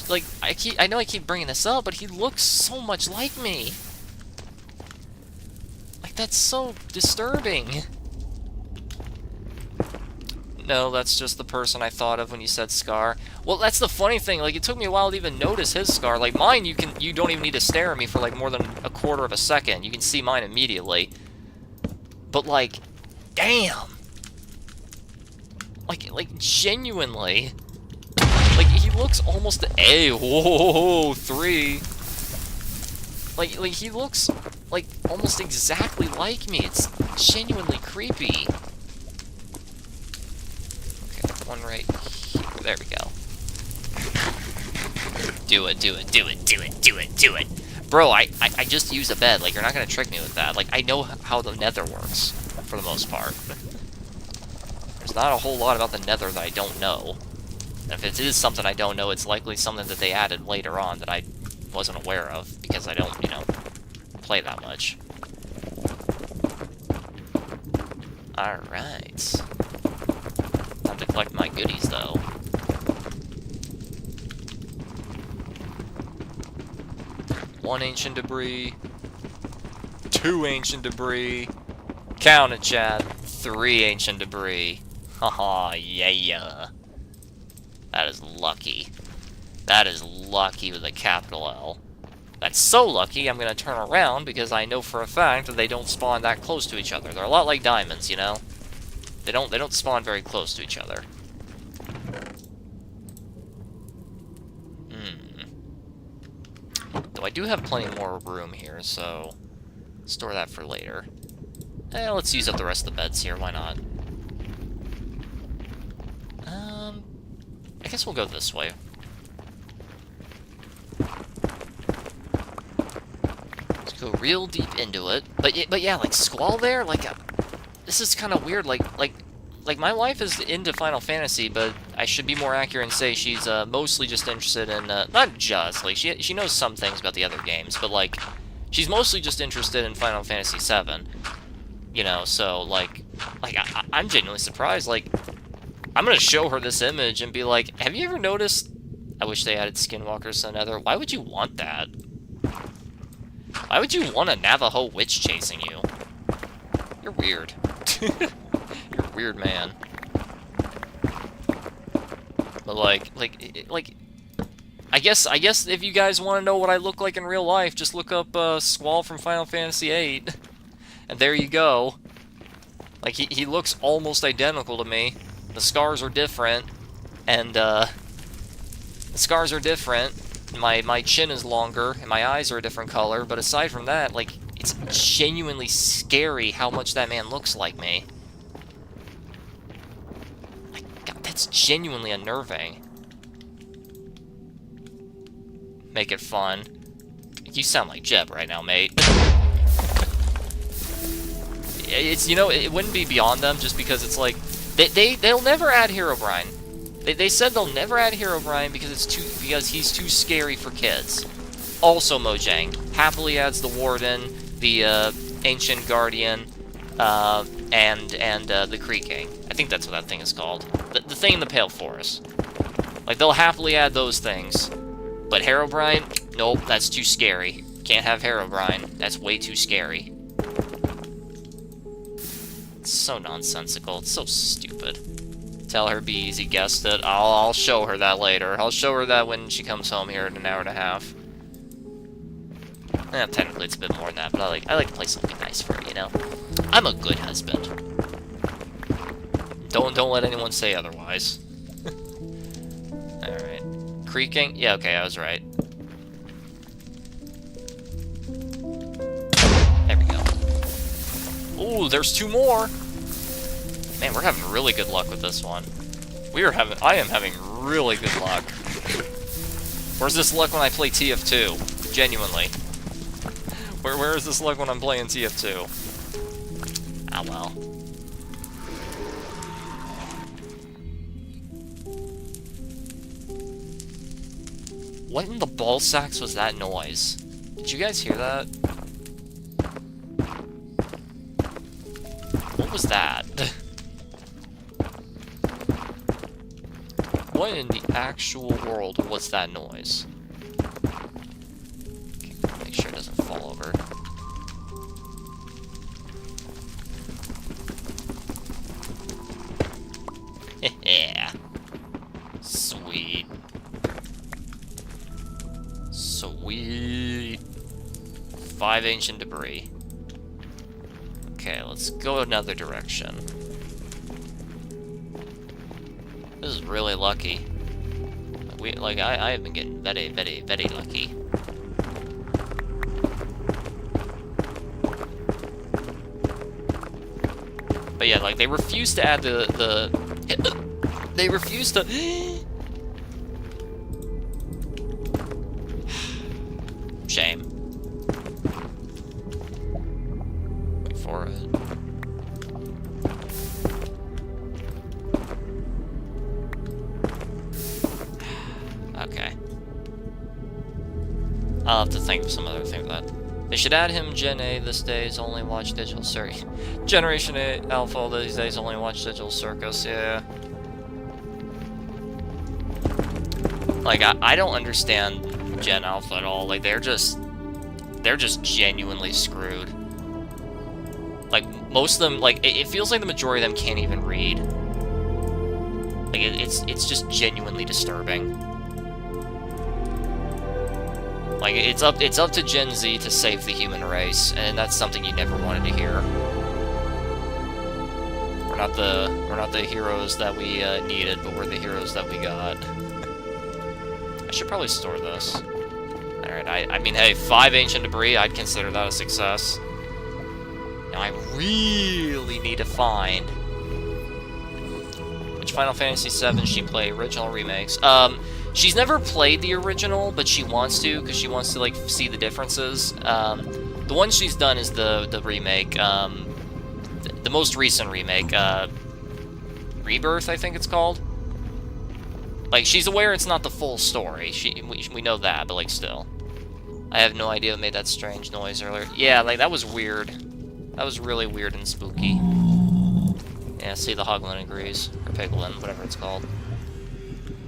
Like, I know I keep bringing this up, but he looks so much like me. Like, that's so disturbing. No, that's just the person I thought of when you said scar. Well, that's the funny thing. Like, it took me a while to even notice his scar. Like, mine, you don't even need to stare at me for, like, more than a quarter of a second. You can see mine immediately. But, like, damn. Like, genuinely. Like, he looks almost... Hey, whoa, 3. Like, he looks, like, almost exactly like me. It's genuinely creepy. Okay, one right here. There we go. Do it, do it, do it, do it, do it, do it. Bro, I just used a bed. Like, you're not gonna trick me with that. Like, I know how the Nether works, for the most part. There's not a whole lot about the Nether that I don't know. And if it is something I don't know, it's likely something that they added later on that I wasn't aware of, because I don't, you know, play that much. Alright. Time to collect my goodies, though. One ancient debris. 2 ancient debris. Count it, Chad. 3 ancient debris. Haha, yeah. That is lucky. That is lucky with a capital L. That's so lucky, I'm gonna turn around because I know for a fact that they don't spawn that close to each other. They're a lot like diamonds, you know? They don't spawn very close to each other. Though I do have plenty more room here, so store that for later. Let's use up the rest of the beds here, why not? I guess we'll go this way. Let's go real deep into it. But yeah, like Squall there, like this is kind of weird. Like my wife is into Final Fantasy, but I should be more accurate and say she's mostly just interested in not just like she knows some things about the other games, but like she's mostly just interested in Final Fantasy VII. You know, so like I'm genuinely surprised. Like I'm gonna show her this image and be like, have you ever noticed? I wish they added skinwalkers to Nether. Why would you want that? Why would you want a Navajo witch chasing you? You're weird. You're a weird man. But like, I guess if you guys want to know what I look like in real life, just look up Squall from Final Fantasy VIII, and there you go. Like he looks almost identical to me. The scars are different, and the scars are different. My chin is longer, and my eyes are a different color. But aside from that, like it's genuinely scary how much that man looks like me. It's genuinely unnerving. Make it fun. You sound like Jeb right now, mate. It's, you know, it wouldn't be beyond them just because it's like they'll never add Herobrine. They said they'll never add Herobrine because he's too scary for kids. Also, Mojang happily adds the Warden, the Ancient Guardian, and the Creaking. I think that's what that thing is called. The thing in the Pale Forest. Like, they'll happily add those things. But Herobrine? Nope, that's too scary. Can't have Herobrine. That's way too scary. It's so nonsensical. It's so stupid. Tell her be easy, guessed it. I'll show her that later. I'll show her that when she comes home here in an hour and a half. Technically it's a bit more than that, but I like to play something nice for her, you know? I'm a good husband. Don't let anyone say otherwise. Alright. Creaking? Yeah, okay, I was right. There we go. Ooh, there's 2 more! Man, we're having really good luck with this one. I am having really good luck. Where's this luck when I play TF2? Genuinely. Where is this luck when I'm playing TF2? Ah, well. What in the ball sacks was that noise? Did you guys hear that? What was that? What in the actual world was that noise? Okay, make sure it doesn't fall over. Yeah. Sweet. Sweet. 5 ancient debris. Okay, let's go another direction. This is really lucky. I have been getting very, very, very lucky. But yeah, like, they refuse to add they refuse to... Shame. Wait for it. Okay. I'll have to think of some other thing for that. They should add him Gen A this days, only watch Digital Circus. Generation A Alpha these days, only watch Digital Circus, yeah. Like, I don't understand Gen Alpha at all. Like, they're just genuinely screwed. Like, most of them, like, it feels like the majority of them can't even read. Like, it's just genuinely disturbing. Like, it's up to Gen Z to save the human race, and that's something you never wanted to hear. We're not the heroes that we needed, but we're the heroes that we got. I should probably store this. Alright, I mean, hey, 5 ancient debris, I'd consider that a success. Now, I really need to find which Final Fantasy VII she play, original or remakes. She's never played the original, but she wants to, because she wants to, like, see the differences. The one she's done is the remake, the most recent remake, Rebirth, I think it's called. Like, she's aware it's not the full story. We know that, but, like, still. I have no idea what made that strange noise earlier. Yeah, like, that was weird. That was really weird and spooky. Yeah, see, the Hoglin agrees. Or Piglin, whatever it's called.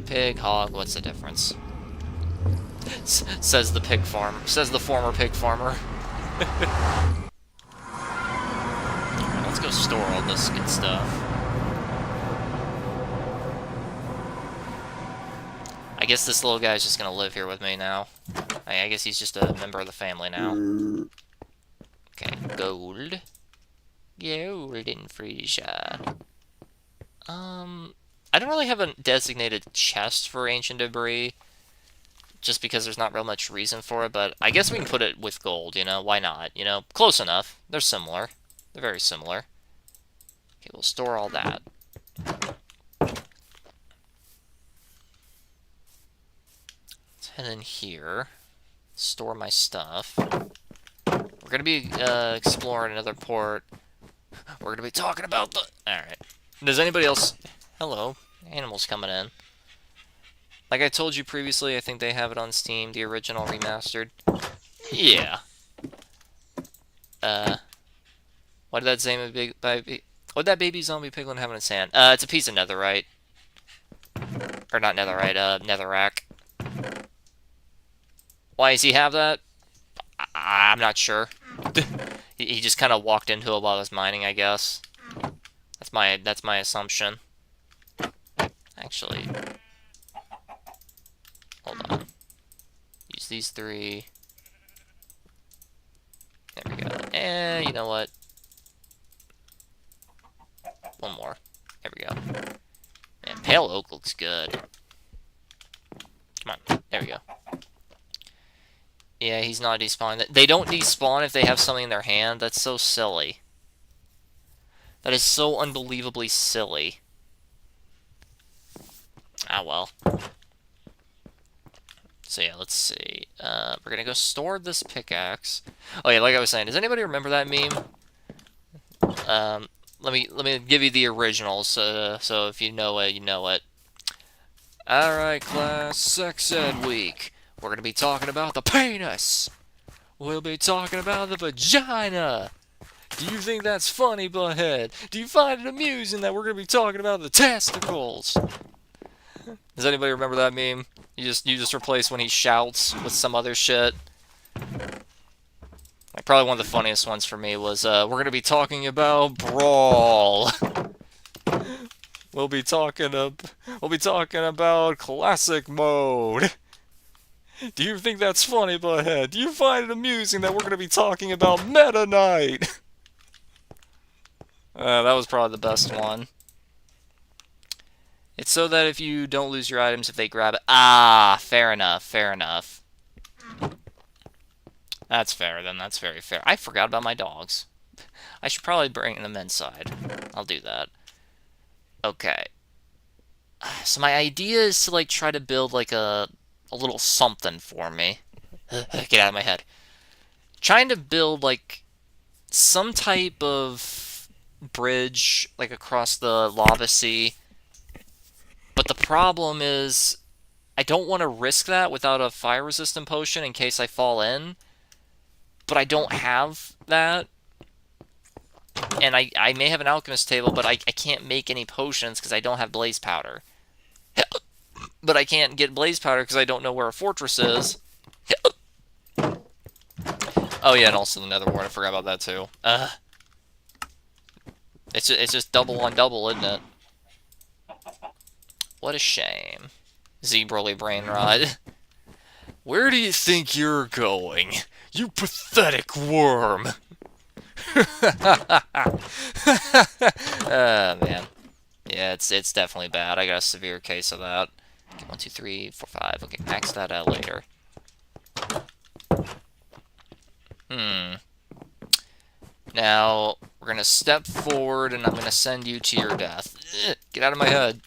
Pig, hog, what's the difference? Says the pig farmer. Says the former pig farmer. Alright, let's go store all this good stuff. I guess this little guy's just gonna live here with me now. I guess he's just a member of the family now. Okay, gold. Golden Frisia. I don't really have a designated chest for ancient debris, just because there's not real much reason for it, but I guess we can put it with gold, you know? Why not? You know, close enough. They're similar. They're very similar. Okay, we'll store all that. Let's head in here. Store my stuff. We're gonna be exploring another port. We're gonna be talking about the... Alright. Does anybody else... Hello. Animals coming in. Like I told you previously, I think they have it on Steam, the original remastered. Yeah. What did that what did that baby zombie piglin have in its hand? It's a piece of netherite. Or not netherite, netherrack. Why does he have that? I'm not sure. He just kind of walked into it while I was mining, I guess. That's my assumption. Actually, hold on. Use these 3. There we go. And you know what? One more. There we go. Man, pale oak looks good. Come on. There we go. Yeah, he's not despawned. They don't despawn if they have something in their hand. That's so silly. That is so unbelievably silly. Ah, well. So yeah, let's see. We're gonna go store this pickaxe. Oh yeah, like I was saying, does anybody remember that meme? Let me give you the originals, so if you know it, you know it. Alright, class, sex ed week. We're gonna be talking about the penis. We'll be talking about the vagina. Do you think that's funny, butthead? Do you find it amusing that we're gonna be talking about the testicles? Does anybody remember that meme? You just replace when he shouts with some other shit. Like, probably one of the funniest ones for me was, we're gonna be talking about brawl. We'll be talking about classic mode. Do you think that's funny, butthead? Do you find it amusing that we're gonna be talking about Meta Knight? That was probably the best one. It's so that if you don't lose your items if they grab it. Ah, fair enough, fair enough. That's fair, then. That's very fair. I forgot about my dogs. I should probably bring them inside. I'll do that. Okay. So my idea is to, like, try to build, like, a little something for me. Get out of my head. Trying to build, like, some type of bridge, like, across the lava sea. But the problem is, I don't want to risk that without a fire-resistant potion in case I fall in. But I don't have that. And I may have an alchemist table, but I can't make any potions because I don't have blaze powder. But I can't get blaze powder because I don't know where a fortress is. Oh yeah, and also the nether wart, I forgot about that too. It's just double on double, isn't it? What a shame. Zebrally brain rot. Where do you think you're going? You pathetic worm! Man. Yeah, it's definitely bad. I got a severe case of that. Okay, 1, 2, 3, 4, 5. Okay, max that out later. Now, we're gonna step forward, and I'm gonna send you to your death. Get out of my head.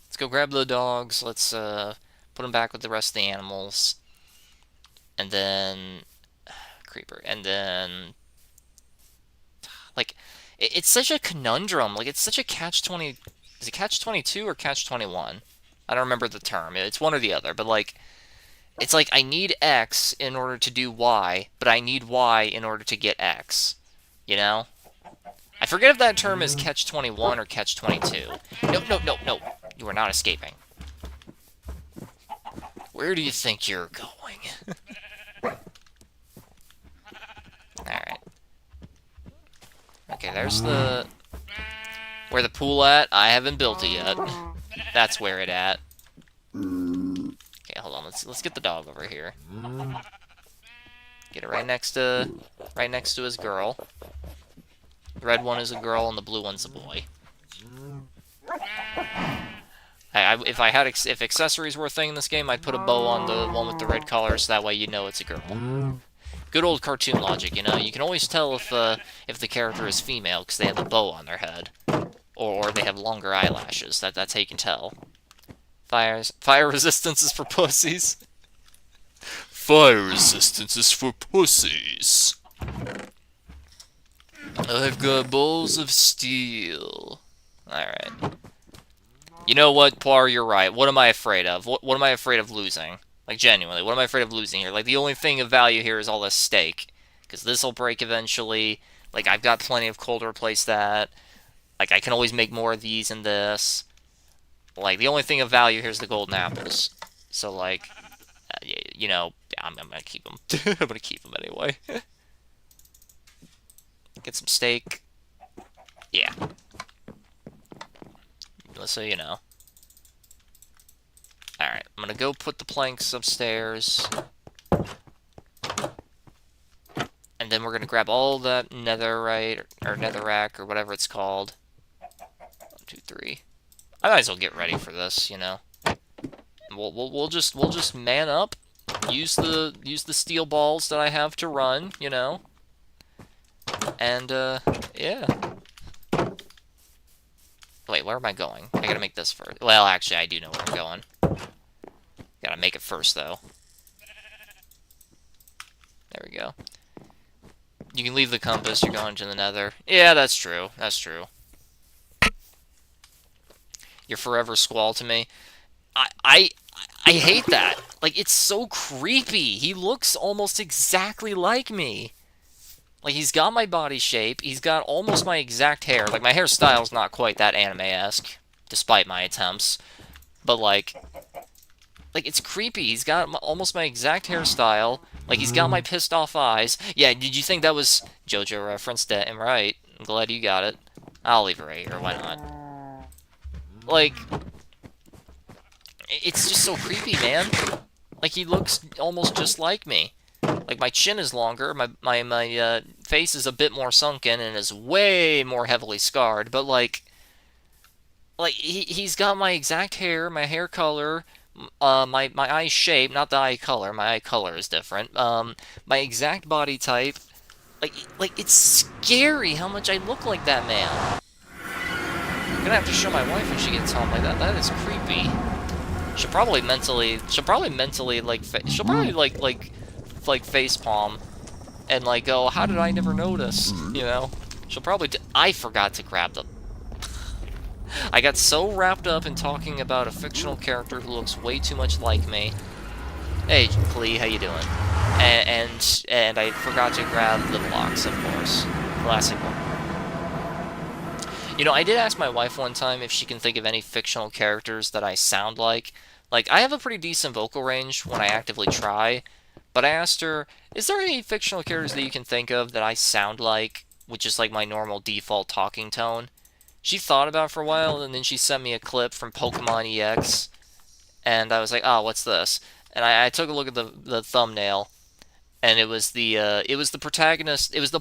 Let's go grab the dogs. Let's put them back with the rest of the animals. And then... creeper. And then, like, it's such a conundrum. Like, it's such a catch-20... Is it catch-22 or catch-21? I don't remember the term. It's one or the other. But, like, it's like I need X in order to do Y, but I need Y in order to get X. You know? I forget if that term is catch-21 or catch-22. No, no, no, no. You are not escaping. Where do you think you're going? Alright. Okay, there's the... Where the pool at? I haven't built it yet. That's where it at. Okay, hold on. Let's get the dog over here. Get it right next to his girl. The red one is a girl and the blue one's a boy. If accessories were a thing in this game, I'd put a bow on the one with the red collar, so that way you know it's a girl. Good old cartoon logic, you know. You can always tell if the character is female because they have a bow on their head, or they have longer eyelashes. That's how you can tell. Fire resistance is for pussies. Fire resistance is for pussies. I've got balls of steel. Alright. You know what, Poir, you're right. What am I afraid of? What am I afraid of losing? Like, genuinely, what am I afraid of losing here? Like, the only thing of value here is all this steak. Because this will break eventually. Like, I've got plenty of coal to replace that. Like, I can always make more of these in this. Like, the only thing of value here is the golden apples. So, like, you know, I'm gonna keep them. I'm gonna keep them anyway. Get some steak. Yeah. So you know. Alright, I'm gonna go put the planks upstairs. And then we're gonna grab all that netherite, or netherrack, or whatever it's called. 1, 2, 3. I might as well get ready for this, you know. We'll just man up. Use the steel balls that I have to run, you know. And yeah. Wait, where am I going? I gotta make this first. Well, actually, I do know where I'm going. Gotta make it first, though. There we go. You can leave the compass, you're going to the nether. Yeah, that's true. That's true. You're forever squall to me. I hate that. Like, it's so creepy. He looks almost exactly like me. Like, he's got my body shape, he's got almost my exact hair. Like, my hairstyle's not quite that anime-esque, despite my attempts. But, like, it's creepy. He's got almost my exact hairstyle. Like, he's got my pissed-off eyes. Yeah, did you think that was JoJo referenced it? I'm right. I'm glad you got it. I'll leave it right here, why not? Like, it's just so creepy, man. Like, he looks almost just like me. Like, my chin is longer, my face is a bit more sunken, and is way more heavily scarred, but, like he's got my exact hair, my hair color, my eye shape, not the eye color, my eye color is different, my exact body type. Like, it's scary how much I look like that man. I'm gonna have to show my wife when she gets home. Like, that is creepy. She'll probably mentally, like, facepalm and like go, how did I never notice? You know, she'll probably I forgot to grab them. I got so wrapped up in talking about a fictional character who looks way too much like me. Hey, Klee, how you doing? And I forgot to grab the blocks, of course. Classic one. You know, I did ask my wife one time if she can think of any fictional characters that I sound like. Like, I have a pretty decent vocal range when I actively try. But I asked her, is there any fictional characters that you can think of that I sound like, with just like my normal default talking tone? She thought about it for a while, and then she sent me a clip from Pokemon EX, and I was like, oh, what's this? And I took a look at the thumbnail, and it was the protagonist, it was the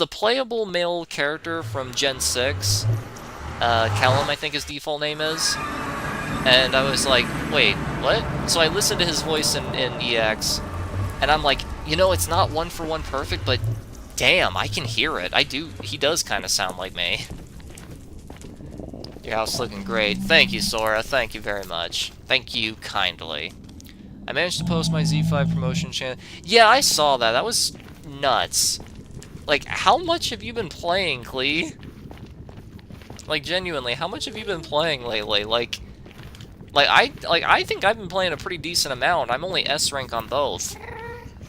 playable male character from Gen 6, Callum, I think his default name is. And I was like, wait, what? So I listened to his voice in EX, and I'm like, you know, it's not one-for-one perfect, but damn, I can hear it. He does kind of sound like me. Your house looking great. Thank you, Sora. Thank you very much. Thank you kindly. I managed to post my Z5 promotion channel. Yeah, I saw that. That was nuts. Like, how much have you been playing, Klee? Like, genuinely, how much have you been playing lately? Like I think I've been playing a pretty decent amount. I'm only S rank on both.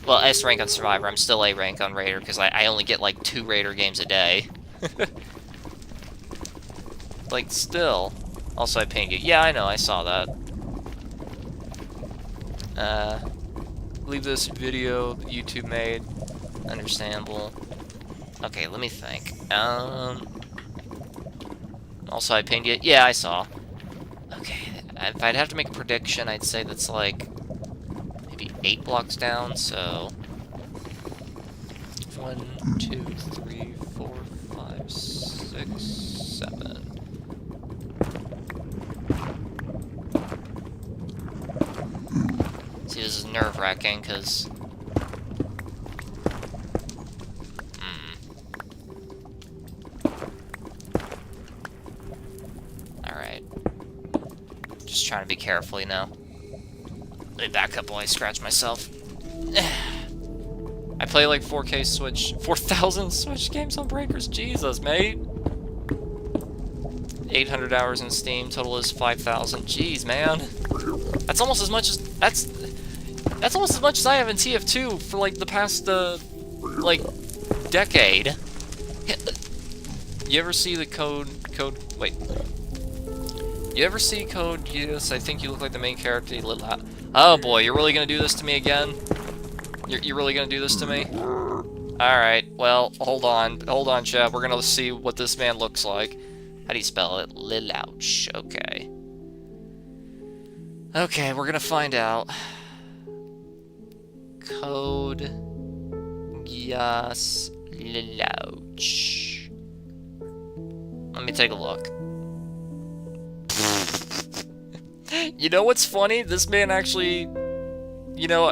Well, S rank on Survivor. I'm still A rank on Raider because I only get like 2 Raider games a day. Like, still. Also, I pinged you. Yeah, I know. I saw that. Leave this video YouTube made. Understandable. Okay, let me think. Also, I pinged you. Yeah, I saw. Okay, if I'd have to make a prediction, I'd say that's like maybe 8 blocks down, so 1, 2, 3, 4, 5, 6, 7. See, this is nerve-wracking, because... Alright. Just trying to be careful, you know? Let me back up while I scratch myself. I play like 4K Switch... 4,000 Switch games on Breakers? Jesus, mate! 800 hours in Steam, total is 5,000. Jeez, man. That's almost as much as... That's almost as much as I have in TF2 for, like, the past, like, decade. You ever see the code... Wait. You ever see Code Yes, I think you look like the main character, you little... Oh, boy, you're really gonna do this to me again? You're really gonna do this to me? Alright, well, hold on, chat. We're gonna see what this man looks like. How do you spell it? Lilouch. Okay. Okay, we're gonna find out. Code Yes Lilouch. Let me take a look. You know what's funny? This man actually, you know,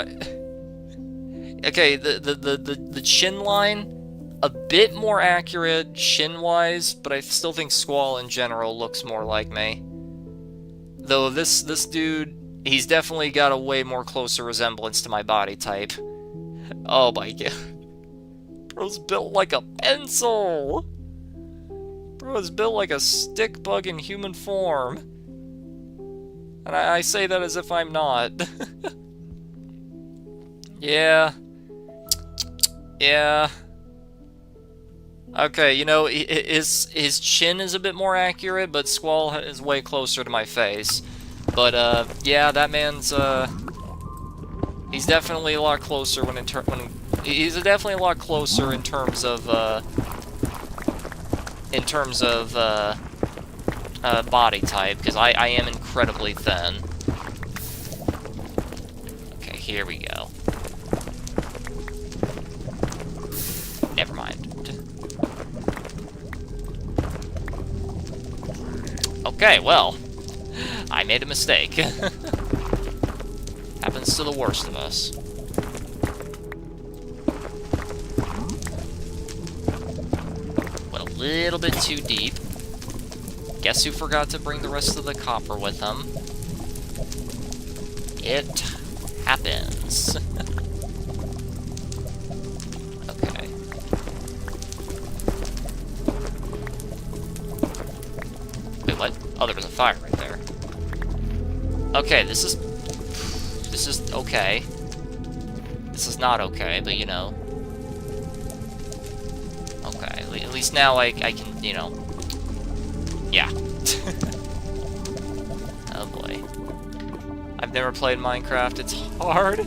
okay, the chin line, a bit more accurate chin-wise, but I still think Squall in general looks more like me. Though this dude, he's definitely got a way more closer resemblance to my body type. Oh my god. Bro's built like a pencil! Bro is built like a stick bug in human form. And I say that as if I'm not. Yeah. Yeah. Okay, you know, his chin is a bit more accurate, but Squall is way closer to my face. But, yeah, that man's, he's definitely a lot closer he's definitely a lot closer in terms of, body type, because I am incredibly thin. Okay, here we go. Never mind. Okay, well, I made a mistake. Happens to the worst of us. Went a little bit too deep. Guess who forgot to bring the rest of the copper with him? It happens. Okay. Wait, what? Oh, there was a fire right there. Okay, this is okay. This is not okay, but you know. Okay, at least now I can, you know. Yeah. Oh boy. I've never played Minecraft. It's hard.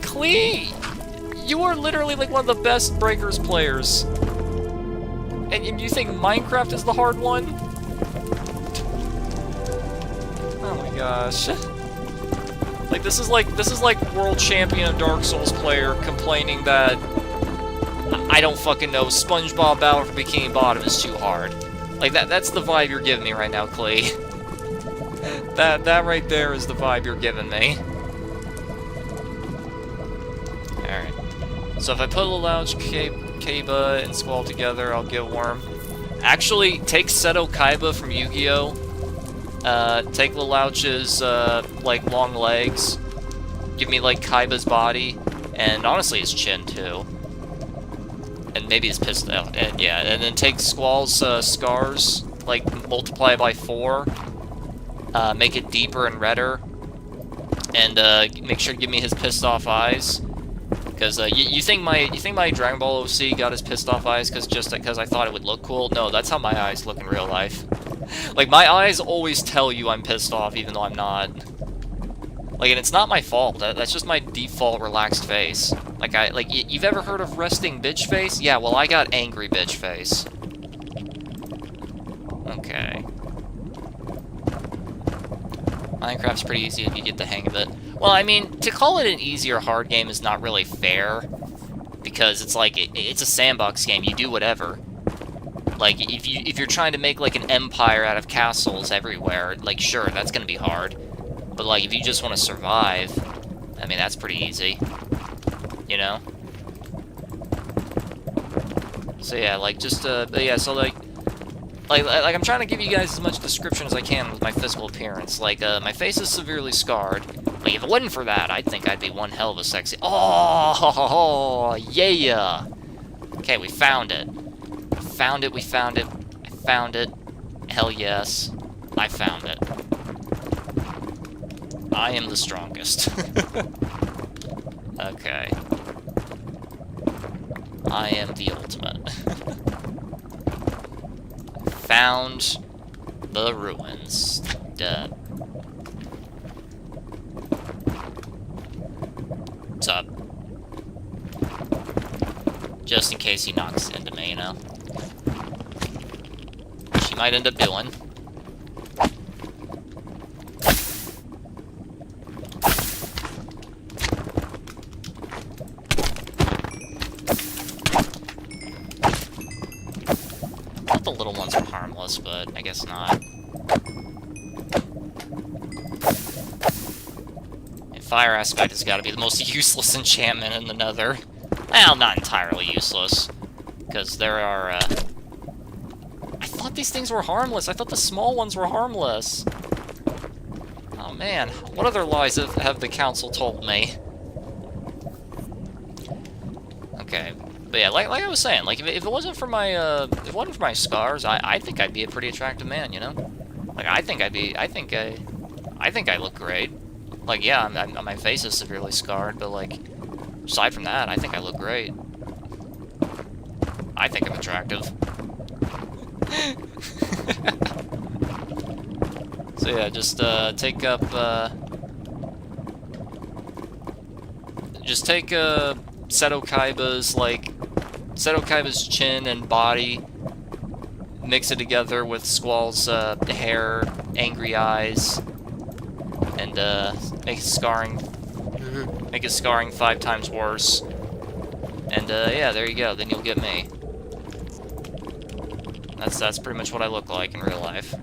Klee! You are literally like one of the best Breakers players. And you think Minecraft is the hard one? Oh my gosh. Like this is like world champion of Dark Souls player complaining that I don't fucking know, SpongeBob Battle for Bikini Bottom is too hard. Like, that's the vibe you're giving me right now, Klee. That right there is the vibe you're giving me. Alright. So if I put Lelouch, Kaiba, and Squall together, I'll get Worm. Actually, take Seto Kaiba from Yu-Gi-Oh! Take Lelouch's, like, long legs. give me, like, Kaiba's body, and honestly his chin, too. And maybe his pistol, and yeah, and then take Squall's scars, like, multiply by 4, make it deeper and redder, and make sure to give me his pissed off eyes. Because you think my Dragon Ball OC got his pissed off eyes because I thought it would look cool? No, that's how my eyes look in real life. Like, my eyes always tell you I'm pissed off, even though I'm not. Like, and it's not my fault. That's just my default relaxed face. Like, you've ever heard of resting bitch face? Yeah, well, I got angry bitch face. Okay. Minecraft's pretty easy if you get the hang of it. Well, I mean, to call it an easy or hard game is not really fair, because it's like, it's a sandbox game, you do whatever. Like, if you're trying to make, like, an empire out of castles everywhere, like, sure, that's gonna be hard. But, like, if you just want to survive, I mean, that's pretty easy. You know? So, yeah, like, just, but yeah, so, like, I'm trying to give you guys as much description as I can with my physical appearance. Like, my face is severely scarred. Like, if it wasn't for that, I think I'd be one hell of a sexy... Oh, yeah! Okay, we found it. We found it. I found it. Hell yes. I found it. I am the strongest. Okay. I am the ultimate. Found the ruins. Duh. What's up? Just in case he knocks into me, you know? Which he might end up doing. The little ones are harmless, but I guess not. And fire aspect has got to be the most useless enchantment in the Nether. Well, not entirely useless, because there are, I thought these things were harmless. I thought the small ones were harmless. Oh man, what other lies have the council told me? Okay. But yeah, like I was saying, like if it wasn't for my scars, I think I'd be a pretty attractive man, you know? Like I think I look great. Like yeah, my face is severely scarred, but like aside from that, I think I look great. I think I'm attractive. So yeah, just take up Seto Kaiba's chin and body, mix it together with Squall's hair, angry eyes, and make his scarring 5 times worse. And yeah, there you go. Then you'll get me. That's pretty much what I look like in real life.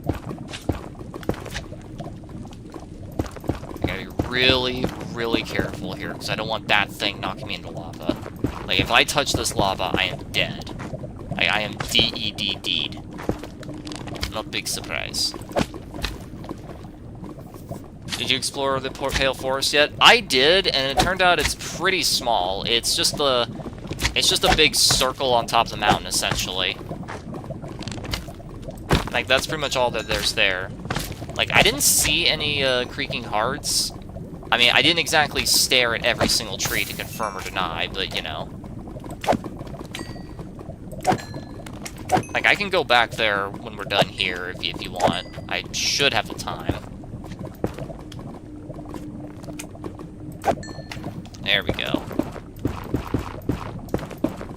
I gotta be really, really careful here, because I don't want that thing knocking me into lava. Like, if I touch this lava, I am dead. I am D-E-D-D'd. Not big surprise. Did you explore the Pale Forest yet? I did, and it turned out it's pretty small. It's just a big circle on top of the mountain, essentially. Like, that's pretty much all that there's there. Like, I didn't see any creaking hearts. I mean, I didn't exactly stare at every single tree to confirm or deny, but, you know. Like, I can go back there when we're done here, if you want. I should have the time. There we go.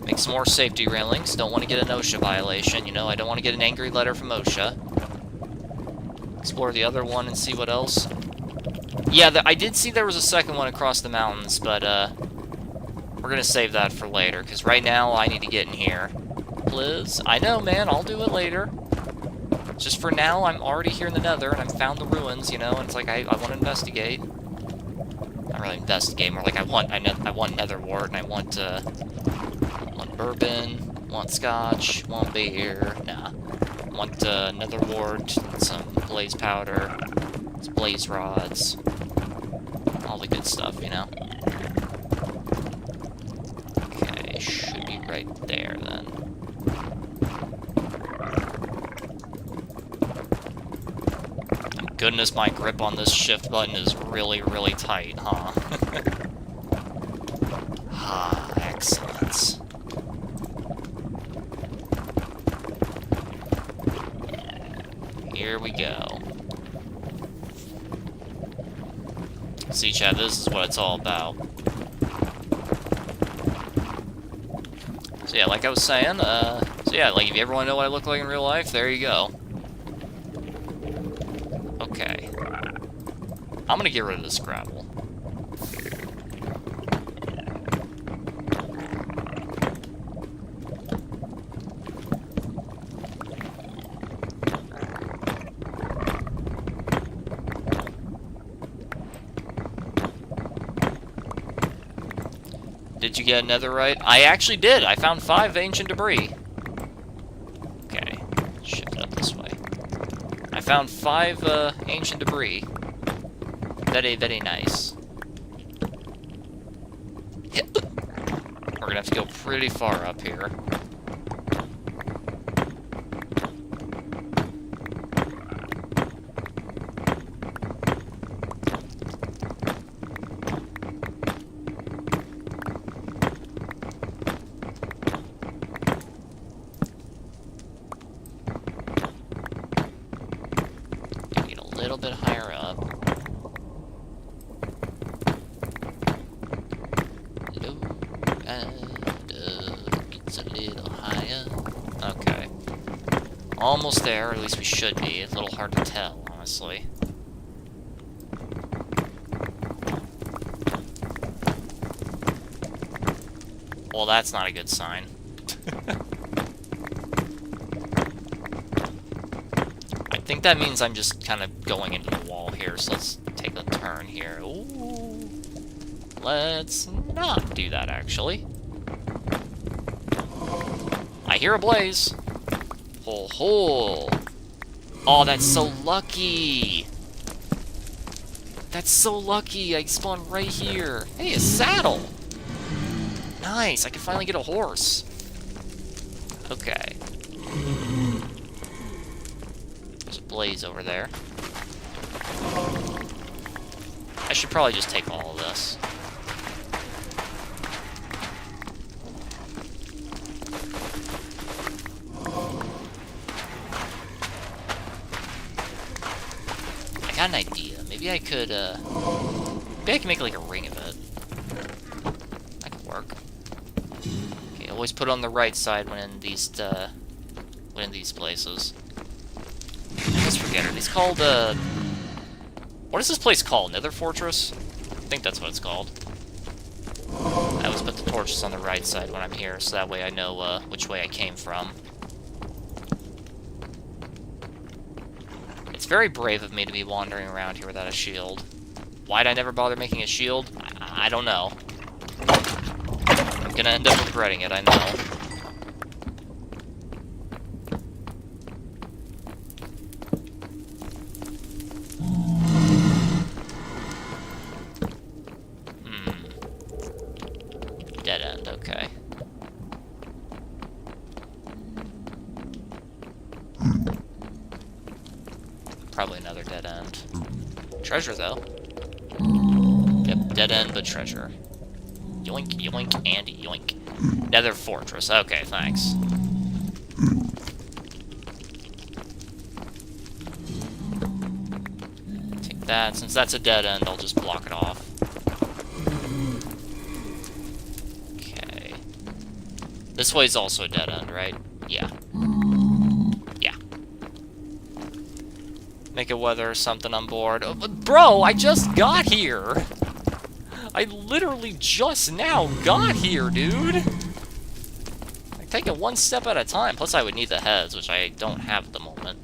Make some more safety railings. Don't want to get an OSHA violation, you know. I don't want to get an angry letter from OSHA. Explore the other one and see what else. Yeah, I did see there was a second one across the mountains, but, we're gonna save that for later, because right now I need to get in here. Please? I know, man, I'll do it later. Just for now, I'm already here in the Nether, and I've found the ruins, you know, and it's like, I want to investigate. Not really investigate, more like I want Nether wart, and I want bourbon, want scotch, want beer, nah. Want Nether wart, some blaze powder, some blaze rods, all the good stuff, you know. right there, then. Goodness, my grip on this shift button is really, really tight, huh? Ah, excellent. Here we go. See, Chad, this is what it's all about. So yeah, like I was saying, so yeah, like if you ever want to know what I look like in real life, there you go. Okay. I'm gonna get rid of this gravel. Did you get netherite? I actually did! I found 5 ancient debris. Okay. Shift up this way. I found 5 ancient debris. Very, very nice. We're gonna have to go pretty far up here. Get a little bit higher up. Gets a little higher. Okay. Almost there, or at least we should be. It's a little hard to tell, honestly. Well, that's not a good sign. I think that means I'm just kind of going into the wall here, so let's take a turn here. Ooh. Let's not do that, actually. I hear a blaze. Ho ho. Oh, that's so lucky. That's so lucky. I spawned right here. Hey, a saddle. Nice. I can finally get a horse. Okay. There's a blaze over there. I should probably just take all of this. I got an idea. Maybe I could, maybe I can make, like, a ring of it. That could work. Okay, always put it on the right side when in these places. I just forget. Are these called, what is this place called? Nether Fortress? I think that's what it's called. I always put the torches on the right side when I'm here, so that way I know, which way I came from. It's very brave of me to be wandering around here without a shield. Why'd I never bother making a shield? I don't know. I'm gonna end up regretting it, I know. Dead end, okay. Probably another dead end. Treasure, though. Yep, dead end, but treasure. Yoink, yoink, and yoink. Nether Fortress. Okay, thanks. Take that. Since that's a dead end, I'll just block it off. Okay. This way's also a dead end, right? Yeah. Make a weather or something on board. Oh, bro, I just got here! I literally just now got here, dude! I'm taking one step at a time. Plus, I would need the heads, which I don't have at the moment.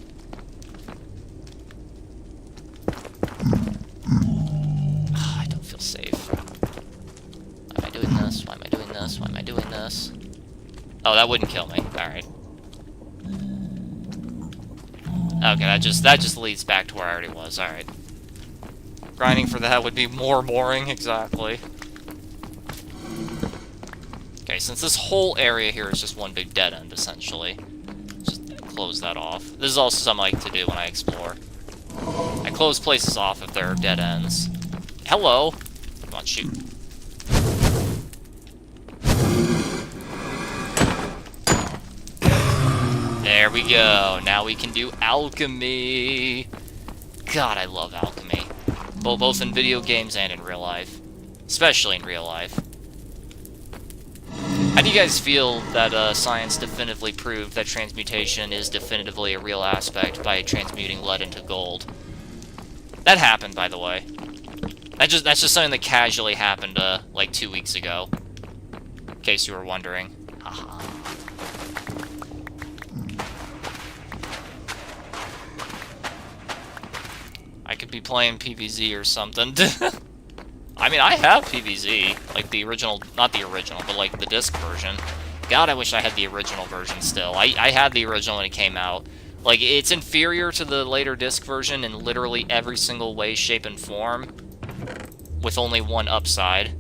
I don't feel safe. Why am I doing this? Why am I doing this? Why am I doing this? Oh, that wouldn't kill me. Alright. Okay, that just leads back to where I already was. Alright. Grinding for that would be more boring, exactly. Okay, since this whole area here is just one big dead end, essentially, just close that off. This is also something I like to do when I explore. I close places off if there are dead ends. Hello! Come on, shoot. There we go. Now we can do alchemy. God, I love alchemy. Both in video games and in real life. Especially in real life. How do you guys feel that science definitively proved that transmutation is definitively a real aspect by transmuting lead into gold? That happened, by the way. That's just something that casually happened, like 2 weeks ago. In case you were wondering. Haha. I could be playing PvZ or something. I mean, I have PvZ. Like, the original... Not the original, but, like, the disc version. God, I wish I had the original version still. I had the original when it came out. Like, it's inferior to the later disc version in literally every single way, shape, and form. With only one upside.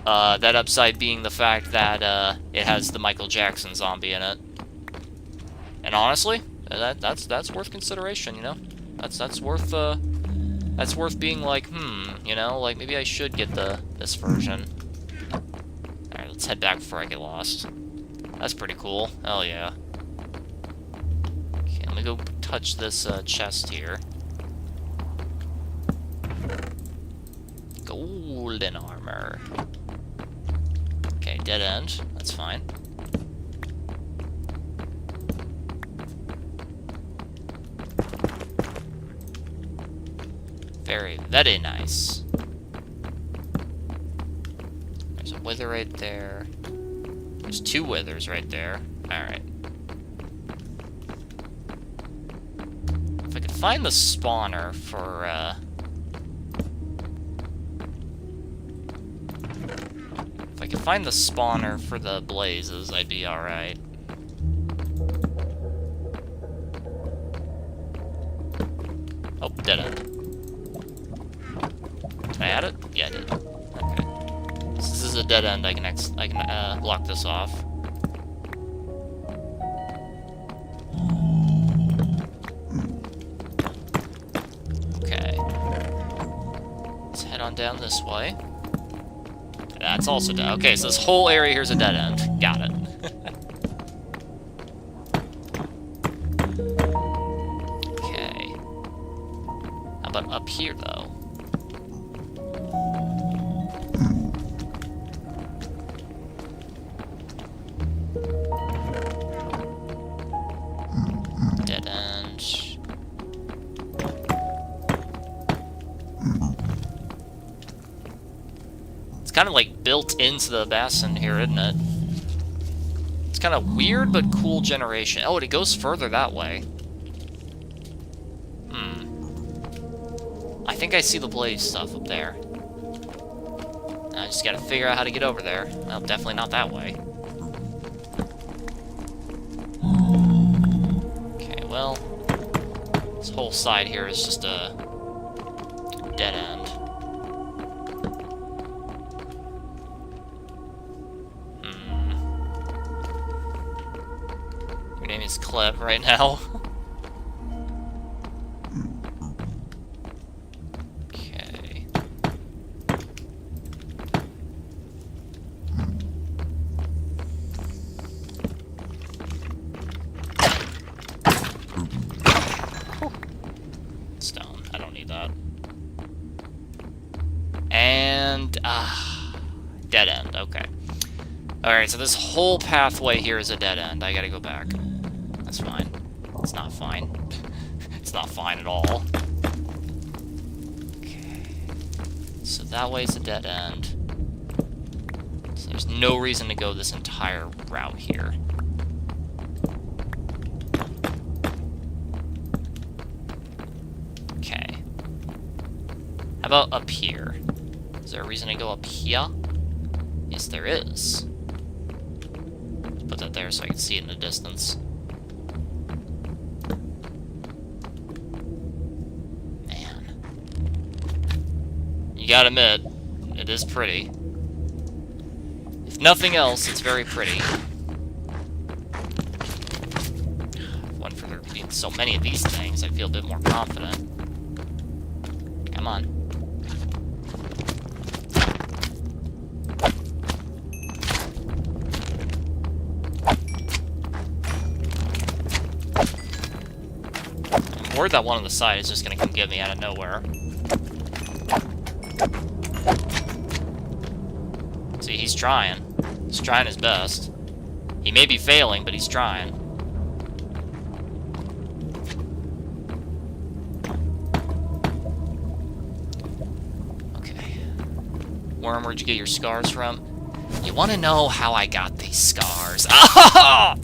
That upside being the fact that, it has the Michael Jackson zombie in it. And honestly, that's worth consideration, you know? That's worth being like, you know, like, maybe I should get this version. Alright, let's head back before I get lost. That's pretty cool. Hell yeah. Okay, let me go touch this, chest here. Golden armor. Okay, dead end. That's fine. Very nice. There's a wither right there. There's 2 withers right there. Alright. If I could find the spawner for, If I could find the spawner for the blazes, I'd be alright. Oh, dead end. Did I add it? Yeah, I did. Okay. Since this is a dead end, I can block this off. Okay. Let's head on down this way. That's also dead. Okay, so this whole area here is a dead end. Got it. Okay. How about up here, though? Dead end. It's kind of like built into the basin here, isn't it? It's kind of weird but cool generation. Oh, and it goes further that way. I think I see the blaze stuff up there. I just gotta figure out how to get over there. Well, definitely not that way. Okay, well, this whole side here is just a dead end. Your name is Cleb right now. Okay. Stone. I don't need that. And, dead end. Okay. Alright, so this whole pathway here is a dead end. I gotta go back. That's fine. It's not fine. It's not fine at all. Okay. So that way's a dead end. So there's no reason to go this entire route here. Okay. How about up here? Is there a reason to go up here? Yes, there is. Put that there so I can see it in the distance. Man. You gotta admit, it is pretty. If Nothing else, it's very pretty. One for there being so many of these things, I feel a bit more confident. Come on. I'm worried that one on the side is just gonna come get me out of nowhere. See, he's trying. He's trying his best. He may be failing, but he's trying. Okay. Worm, where'd you get your scars from? You want to know how I got these scars? Ah!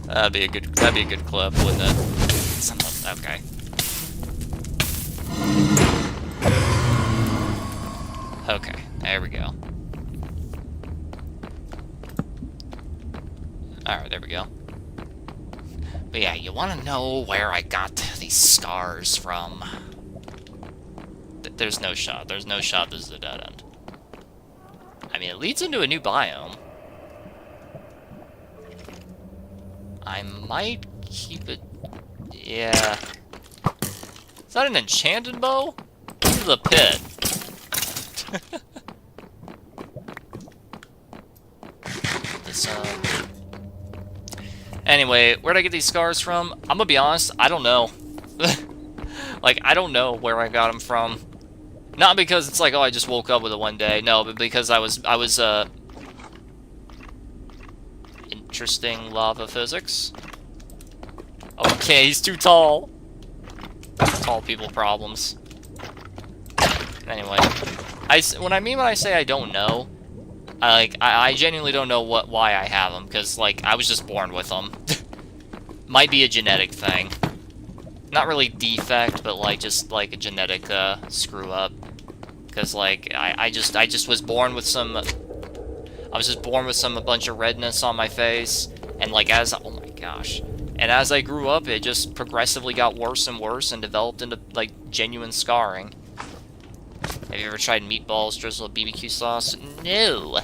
That'd be a good clip, wouldn't it? Okay. Okay, there we go. Alright, there we go. But yeah, you want to know where I got these scars from. There's no shot. There's no shot this is a dead end. I mean, it leads into a new biome. I might keep it... Yeah. Is that an enchanted bow? This is a pit. This, Anyway, where'd I get these scars from? I'm gonna be honest, I don't know. Like, I don't know where I got them from. Not because it's like, oh, I just woke up with it one day. No, but because I was, interesting lava physics. Okay, he's too tall. Tall people problems. Anyway, when I say I don't know, I genuinely don't know why I have them, because, like, I was just born with them. Might be a genetic thing. Not really defect, but, like, just, like, a genetic, screw-up. Because, like, I just was born with some... I was just born with a bunch of redness on my face, and, like, oh my gosh. And as I grew up, it just progressively got worse and worse and developed into, like, genuine scarring. Have you ever tried meatballs drizzled with BBQ sauce? No.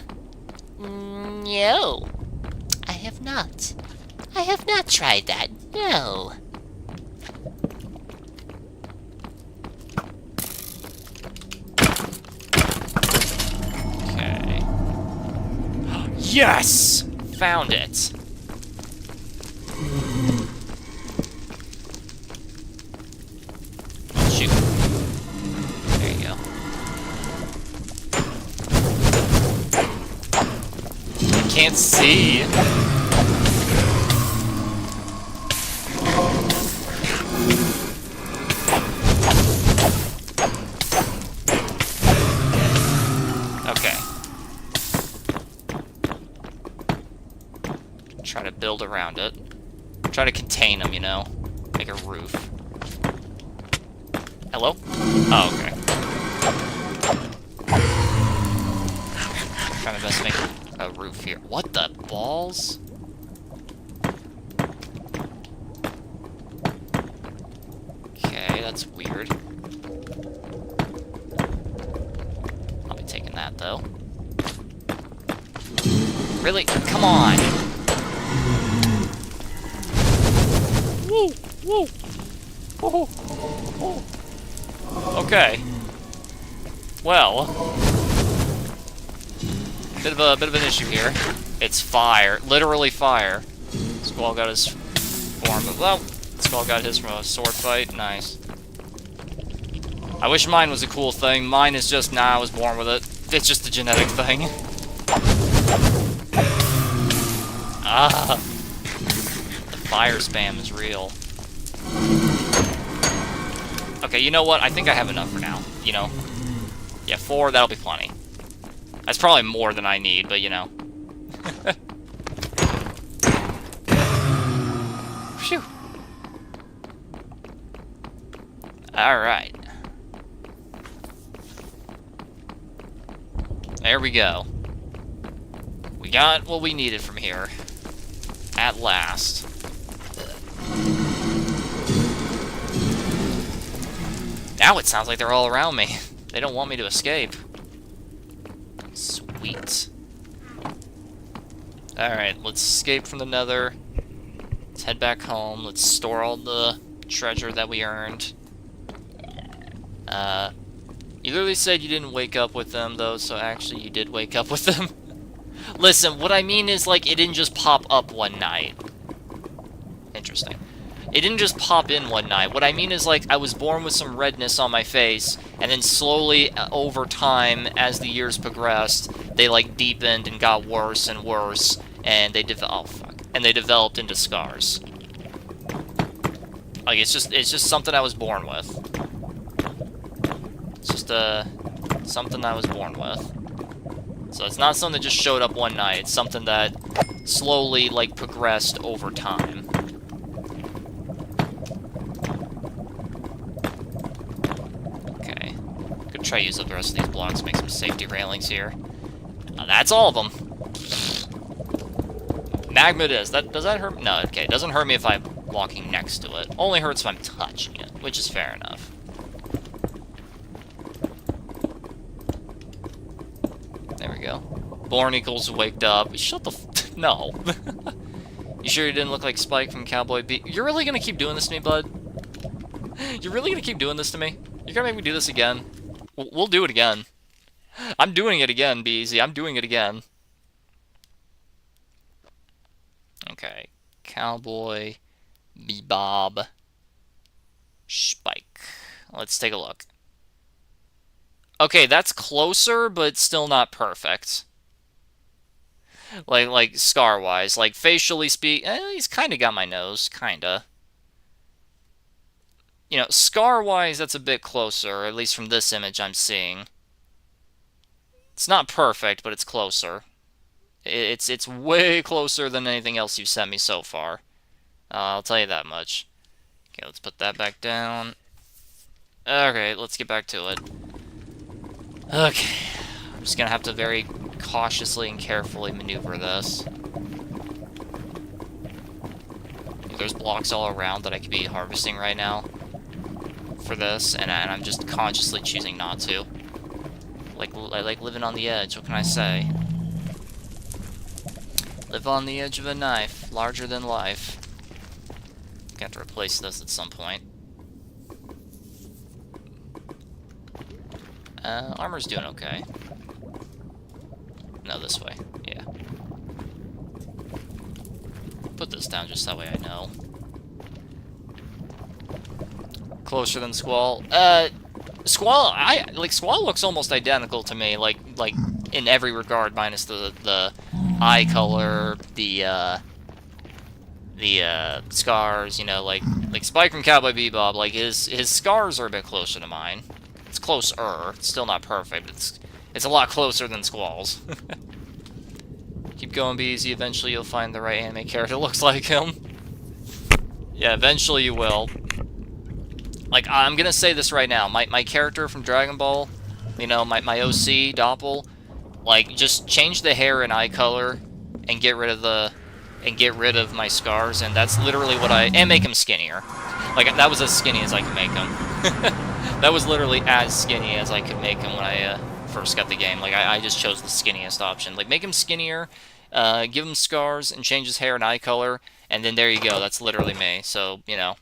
No. I have not. I have not tried that. No. Okay. Yes! Found it. Shoot. There you go. Can't see. Okay. Try to build around it. Try to contain them, you know. Make a roof. Hello? Oh, okay. Trying my best to make a roof here. What the balls? Okay, that's weird. I'll be taking that, though. Really? Come on! Woo! Woo! Oh, oh. Okay. Well... Bit of an issue here. It's fire. Literally fire. Squall got his form. Well, Squall got his from a sword fight. Nice. I wish mine was a cool thing. Mine is just, nah, I was born with it. It's just a genetic thing. Ah. The fire spam is real. Okay, you know what? I think I have enough for now. You know? Yeah, 4, that'll be plenty. That's probably more than I need, but you know. Phew. Alright. There we go. We got what we needed from here. At last. Now it sounds like they're all around me. They don't want me to escape. Sweet. Alright, let's escape from the Nether. Let's head back home. Let's store all the treasure that we earned. You literally said you didn't wake up with them, though, so actually you did wake up with them. Listen, what I mean is, like, it didn't just pop up one night. Interesting. It didn't just pop in one night. What I mean is, like, I was born with some redness on my face, and then slowly, over time, as the years progressed, they, like, deepened and got worse and worse, and they developed into scars. Like, it's just something I was born with. It's just, something I was born with. So it's not something that just showed up one night. It's something that slowly, like, progressed over time. Okay. Could try to use up the rest of these blocks, make some safety railings here. That's all of them. Magma it is. Does that hurt? No, okay. It doesn't hurt me if I'm walking next to it. Only hurts if I'm touching it, which is fair enough. There we go. Born equals waked up. Shut the f- No. You sure you didn't look like Spike from Cowboy B? You're really gonna keep doing this to me, bud? You're really gonna keep doing this to me? You're gonna make me do this again? We'll do it again. I'm doing it again, B-Easy. I'm doing it again. Okay. Cowboy, Bebob, Spike. Let's take a look. Okay, that's closer, but still not perfect. Like scar-wise. Like, facially he's kind of got my nose. Kinda. You know, scar-wise, that's a bit closer, at least from this image I'm seeing. It's not perfect, but it's closer. It's way closer than anything else you've sent me so far. I'll tell you that much. Okay, let's put that back down. Okay, let's get back to it. Okay. I'm just gonna have to very cautiously and carefully maneuver this. There's blocks all around that I could be harvesting right now for this, and I'm just consciously choosing not to. I like living on the edge, what can I say? Live on the edge of a knife, larger than life. Got to replace this at some point. Armor's doing okay. No, this way. Yeah. Put this down just that way I know. Closer than Squall. Squall, Squall looks almost identical to me, like in every regard, minus the eye color, the scars, you know, like Spike from Cowboy Bebop, like his scars are a bit closer to mine. It's closer. It's still not perfect, but it's a lot closer than Squall's. Keep going, B-Easy. Eventually you'll find the right anime character that looks like him. Yeah, eventually you will. Like, I'm gonna say this right now. My character from Dragon Ball, you know, my OC, Doppel, like, just change the hair and eye color and get rid of my scars, and that's literally what and make him skinnier. Like, that was as skinny as I could make him. That was literally as skinny as I could make him when I first got the game. Like, I just chose the skinniest option. Like, make him skinnier, give him scars, and change his hair and eye color, and then there you go. That's literally me. So, you know.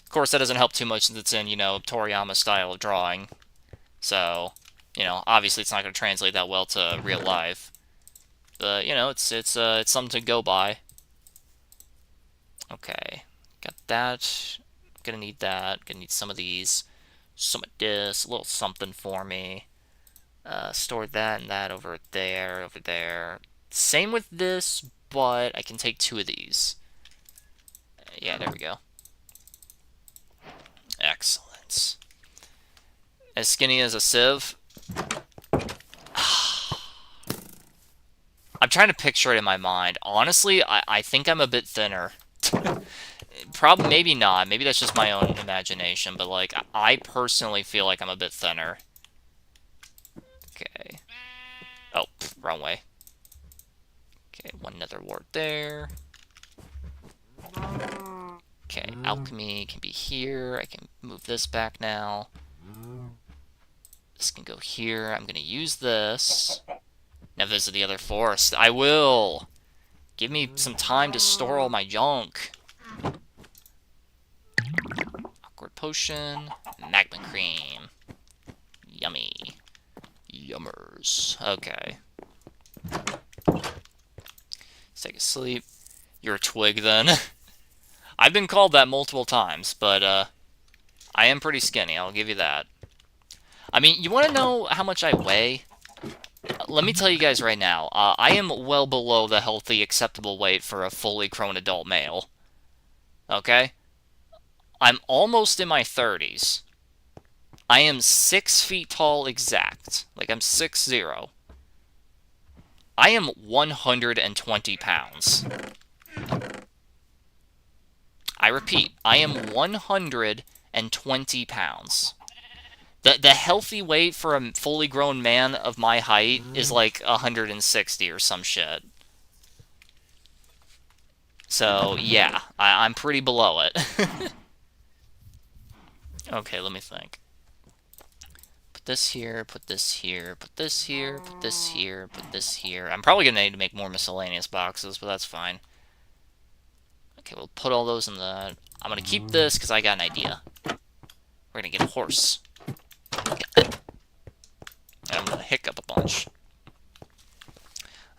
Of course, that doesn't help too much since it's in, you know, Toriyama style of drawing. So, you know, obviously it's not going to translate that well to real life. But, you know, it's something to go by. Okay. Got that. Gonna need that. Gonna need some of these. Some of this. A little something for me. Store that and that over there. Over there. Same with this, but I can take 2 of these. Yeah, there we go. Excellent. As skinny as a sieve. I'm trying to picture it in my mind. Honestly, I think I'm a bit thinner. Probably, maybe not. Maybe that's just my own imagination, but, like, I personally feel like I'm a bit thinner. Okay. Oh, wrong way. Okay, 1 nether wart there. Okay, alchemy can be here. I can move this back now. This can go here. I'm going to use this. Now visit the other forest. I will! Give me some time to store all my junk. Awkward potion. Magma cream. Yummy. Yummers. Okay. Let's take a sleep. You're a twig, then. I've been called that multiple times, but, I am pretty skinny, I'll give you that. I mean, you want to know how much I weigh? Let me tell you guys right now, I am well below the healthy, acceptable weight for a fully grown adult male. Okay? I'm almost in my 30s. I am 6 feet tall exact. Like, I'm 6'0". I am 120 pounds. I repeat, I am 120 pounds. The healthy weight for a fully grown man of my height is like 160 or some shit. So, yeah, I'm pretty below it. Okay, let me think. Put this here, put this here, put this here, put this here, put this here. I'm probably gonna need to make more miscellaneous boxes, but that's fine. Okay, we'll put all those in the... I'm gonna keep this because I got an idea. We're gonna get a horse. And I'm gonna hiccup a bunch.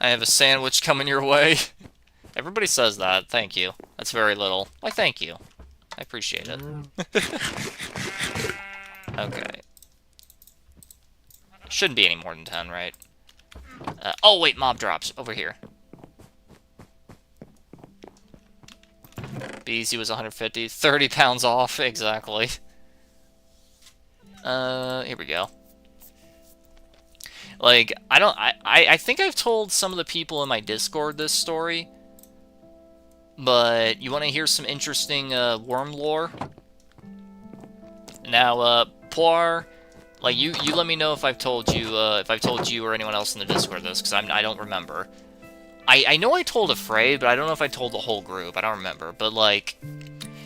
I have a sandwich coming your way. Everybody says that. Thank you. That's very little. Why, thank you. I appreciate it. Okay. Shouldn't be any more than 10, right? Oh, wait, mob drops. Over here. BZ was 150. 30 pounds off, exactly. Here we go. Like, I think I've told some of the people in my Discord this story. But you want to hear some interesting worm lore? Now, Poir, like you let me know if I've told you or anyone else in the Discord this, because I don't remember. I know I told Afraid, but I don't know if I told the whole group. I don't remember. But like,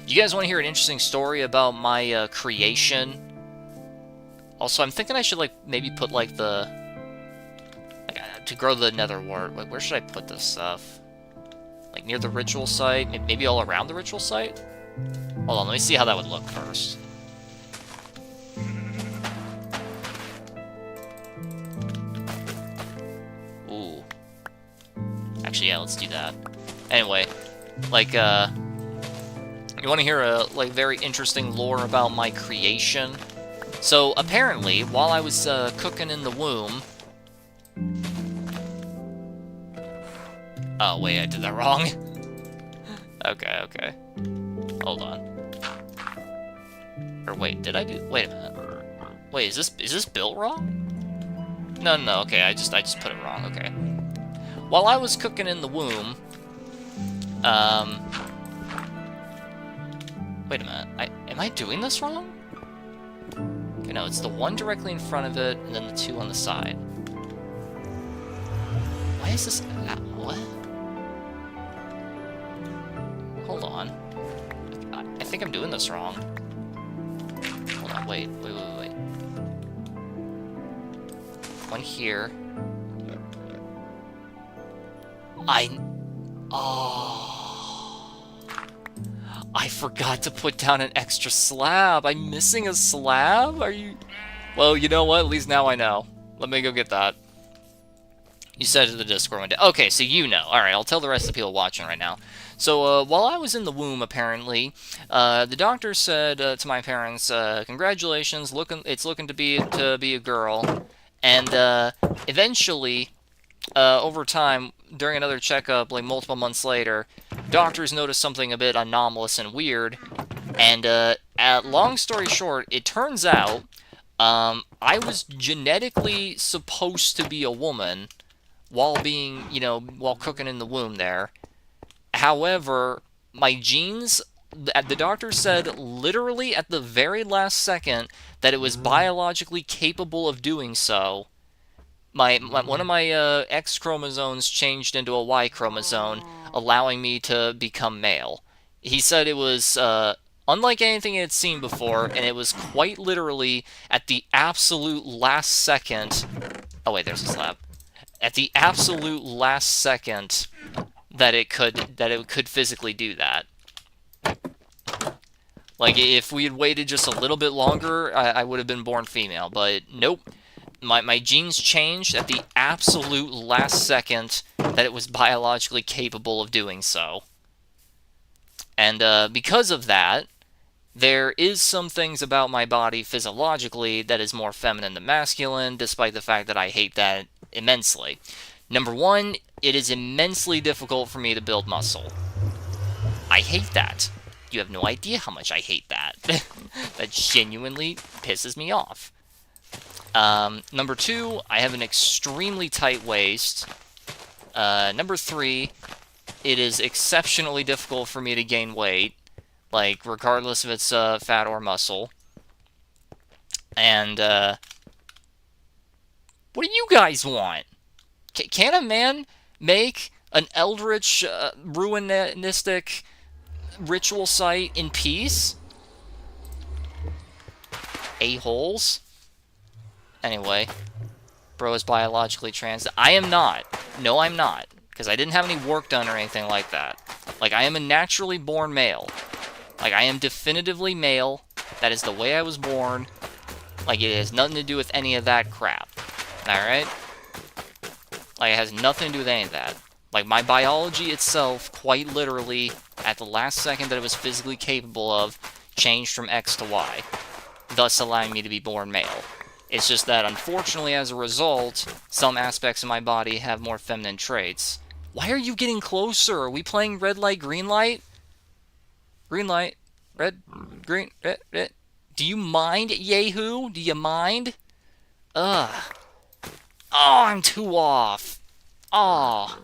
you guys want to hear an interesting story about my creation? Also, I'm thinking I should like maybe put like the to grow the nether wart. Like, where should I put this stuff? Like, near the ritual site? Maybe all around the ritual site? Hold on, let me see how that would look first. Ooh. Actually, yeah, let's do that. Anyway, like, you want to hear a, like, very interesting lore about my creation? So, apparently, while I was, cooking in the womb... Oh, wait, I did that wrong. Okay. Hold on. Or wait, did I do... Wait a minute. Wait, is this built wrong? No, okay, I just put it wrong, okay. While I was cooking in the womb, wait a minute, am I doing this wrong? Okay, no, it's the one directly in front of it, and then the two on the side. Why is this... What? Hold on. I think I'm doing this wrong. Hold on, wait. One here. Oh. I forgot to put down an extra slab. I'm missing a slab? Are you... Well, you know what? At least now I know. Let me go get that. You said to the Discord one day. Okay, so you know. Alright, I'll tell the rest of the people watching right now. So, while I was in the womb, apparently, the doctor said to my parents, congratulations, it's looking to be a girl. And, eventually, over time, during another checkup, like multiple months later, doctors noticed something a bit anomalous and weird. And, long story short, it turns out, I was genetically supposed to be a woman while being, while cooking in the womb there. However, my genes, the doctor said literally at the very last second that it was biologically capable of doing so. One of my X chromosomes changed into a Y chromosome, allowing me to become male. He said it was unlike anything he had seen before, and it was quite literally at the absolute last second. Oh wait, there's a slab. at the absolute last second that it could physically do that. Like, if we had waited just a little bit longer, I would have been born female. But nope. My genes changed at the absolute last second that it was biologically capable of doing so. And because of that, there is some things about my body physiologically that is more feminine than masculine, despite the fact that I hate that immensely. Number one, it is immensely difficult for me to build muscle. I hate that. You have no idea how much I hate that. That genuinely pisses me off. Number two, I have an extremely tight waist. Number three, it is exceptionally difficult for me to gain weight, like, regardless if it's fat or muscle. And, what do you guys want? Can a man make an eldritch, ruinistic ritual site in peace? A-holes? Anyway, bro is biologically trans. I am not. No, I'm not. Because I didn't have any work done or anything like that. Like, I am a naturally born male. Like, I am definitively male. That is the way I was born. Like, it has nothing to do with any of that crap. Alright? Like, it has nothing to do with any of that. Like, my biology itself, quite literally, at the last second that it was physically capable of, changed from X to Y, thus allowing me to be born male. It's just that, unfortunately, as a result, some aspects of my body have more feminine traits. Why are you getting closer? Are we playing red light, green light? Green light. Red, green, red, red. Do you mind, Yahoo? Do you mind? Ugh. Oh, I'm too off. Oh.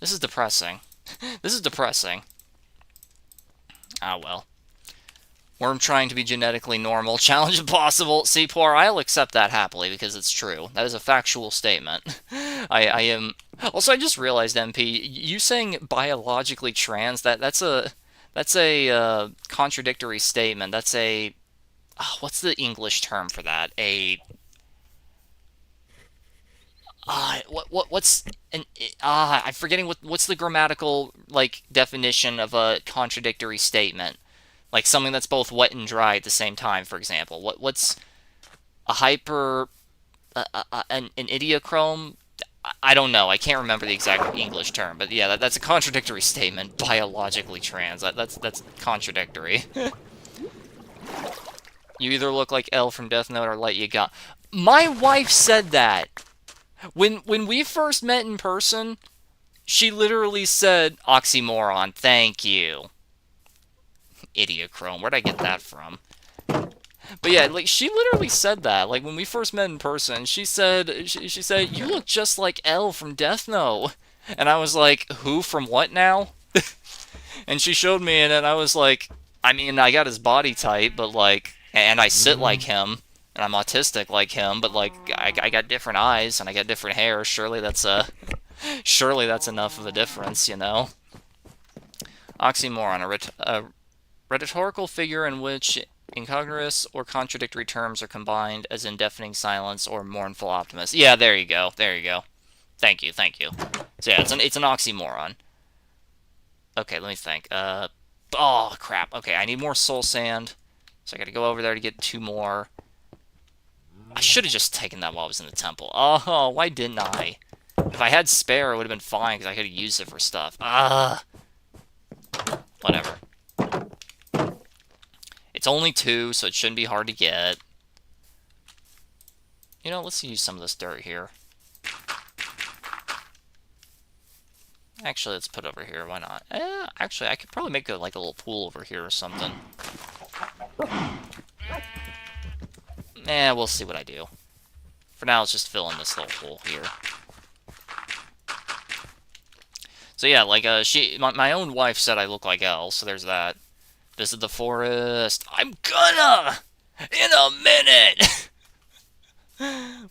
This is depressing. This is depressing. Ah, well. Worm trying to be genetically normal. Challenge impossible. See, poor, I'll accept that happily because it's true. That is a factual statement. I am... Also, I just realized, MP, you saying biologically trans, that's a contradictory statement. That's a... what's the English term for that? I'm forgetting what's the grammatical, like, definition of a contradictory statement. Like, something that's both wet and dry at the same time, for example. What's a hyper... an idiochrome? I don't know. I can't remember the exact English term. But yeah, that's a contradictory statement. Biologically trans. That's contradictory. You either look like L from Death Note or Light You Got. My wife said that. When we first met in person, she literally said, oxymoron, thank you. Idiochrome. Where'd I get that from? But yeah, like, she literally said that. Like, when we first met in person, she said, she said, you look just like L from Death Note. And I was like, who from what now? And she showed me, and then I was like, I mean, I got his body type, but like, and I sit like him, and I'm autistic like him, but like, I got different eyes, and I got different hair. Surely that's enough of a difference, you know? Oxymoron, a rhetorical figure in which incongruous or contradictory terms are combined, as in deafening silence or mournful optimism. Yeah, there you go. There you go. Thank you. So yeah, it's an oxymoron. Okay, let me think. Oh, crap. Okay, I need more soul sand. So I gotta go over there to get 2 more. I should have just taken that while I was in the temple. Oh, why didn't I? If I had spare, it would have been fine, because I could have used it for stuff. Whatever. It's only 2, so it shouldn't be hard to get. You know, let's use some of this dirt here. Actually, let's put it over here. Why not? Actually, I could probably make like a little pool over here or something. We'll see what I do. For now, let's just fill in this little hole here. So yeah, like, my own wife said I look like Elle, so there's that. Visit the forest. I'm gonna! In a minute!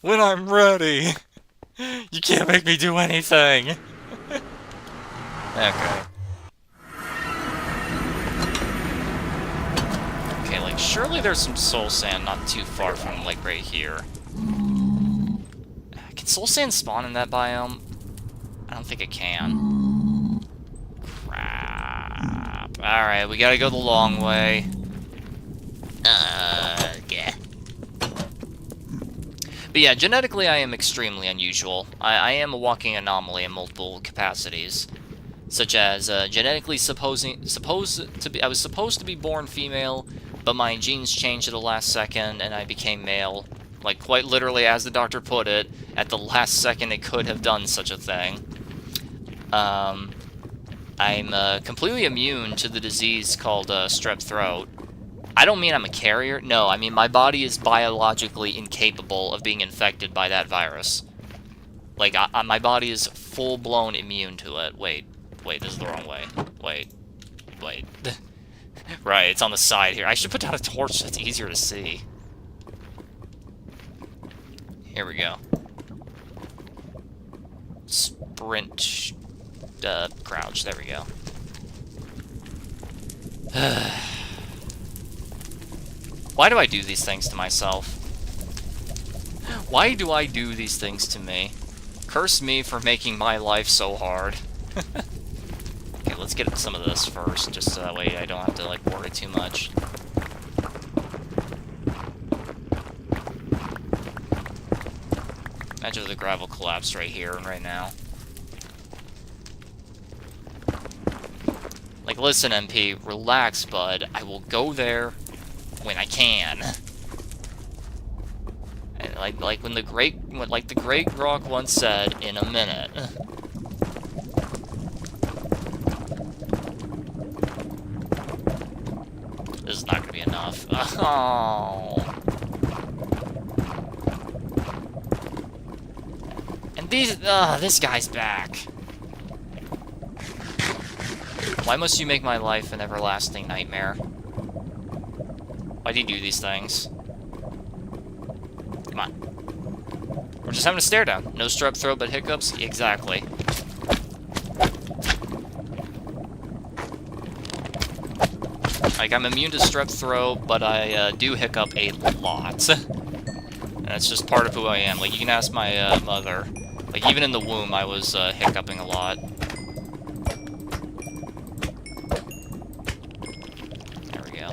When I'm ready. You can't make me do anything. Okay. Okay, like, surely there's some soul sand not too far from, like, right here. Can soul sand spawn in that biome? I don't think it can. Crap. Alright, we gotta go the long way. Yeah. But yeah, genetically I am extremely unusual. I am a walking anomaly in multiple capacities. Such as, genetically I was supposed to be born female, but my genes changed at the last second, and I became male. Like, quite literally, as the doctor put it, at the last second it could have done such a thing. I'm, completely immune to the disease called, strep throat. I don't mean I'm a carrier. No, I mean my body is biologically incapable of being infected by that virus. Like, my body is full-blown immune to it. Wait, this is the wrong way. Wait. Right, it's on the side here. I should put down a torch so it's easier to see. Here we go. Sprint, crouch. There we go. Why do I do these things to myself? Why do I do these things to me? Curse me for making my life so hard. Okay, let's get some of this first, just so that way I don't have to, like, worry too much. Imagine if the gravel collapsed right here and right now. Like, listen, MP, relax, bud. I will go there when I can. And like the great Grok once said, in a minute. This is not gonna be enough. Oh. And this guy's back. Why must you make my life an everlasting nightmare? Why do you do these things? Come on. We're just having a stare down. No strep throat, but hiccups? Exactly. Like, I'm immune to strep throat, but I do hiccup a lot. And that's just part of who I am. Like, you can ask my mother. Like, even in the womb, I was hiccuping a lot. There we go.